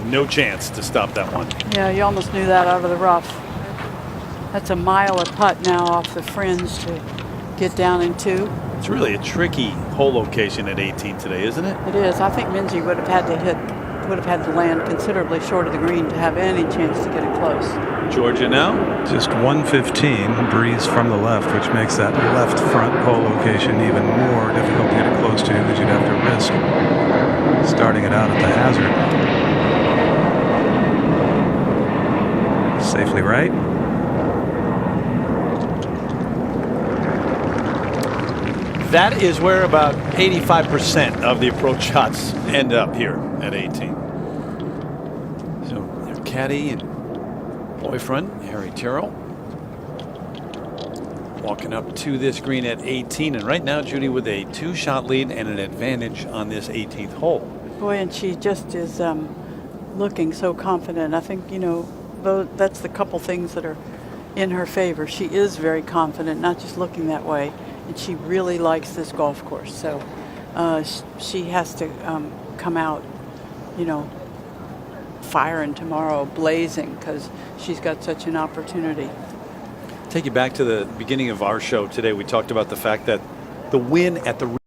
No chance to stop that one. Yeah, you almost knew that out of the rough. That's a mile of putt now off the fringe to get down in 2. It's really a tricky hole location at 18 today, isn't it? It is. I think Minjee would have had to land considerably short of the green to have any chance to get it close. Georgia now. Just 115 breeze from the left, which makes that left front hole location even more difficult to get it close to, because you'd have to risk starting it out at the hazard. Safely right. That is where about 85% of the approach shots end up here at 18. So their caddy and boyfriend, Harry Terrell, walking up to this green at 18. And right now, Judy, with a 2-shot lead and an advantage on this 18th hole. Boy, and she just is looking so confident. I think, you know, that's the couple things that are in her favor. She is very confident, not just looking that way. And she really likes this golf course. So she has to come out, you know, firing tomorrow, blazing, because she's got such an opportunity. Take you back to the beginning of our show today. We talked about the fact that the win at the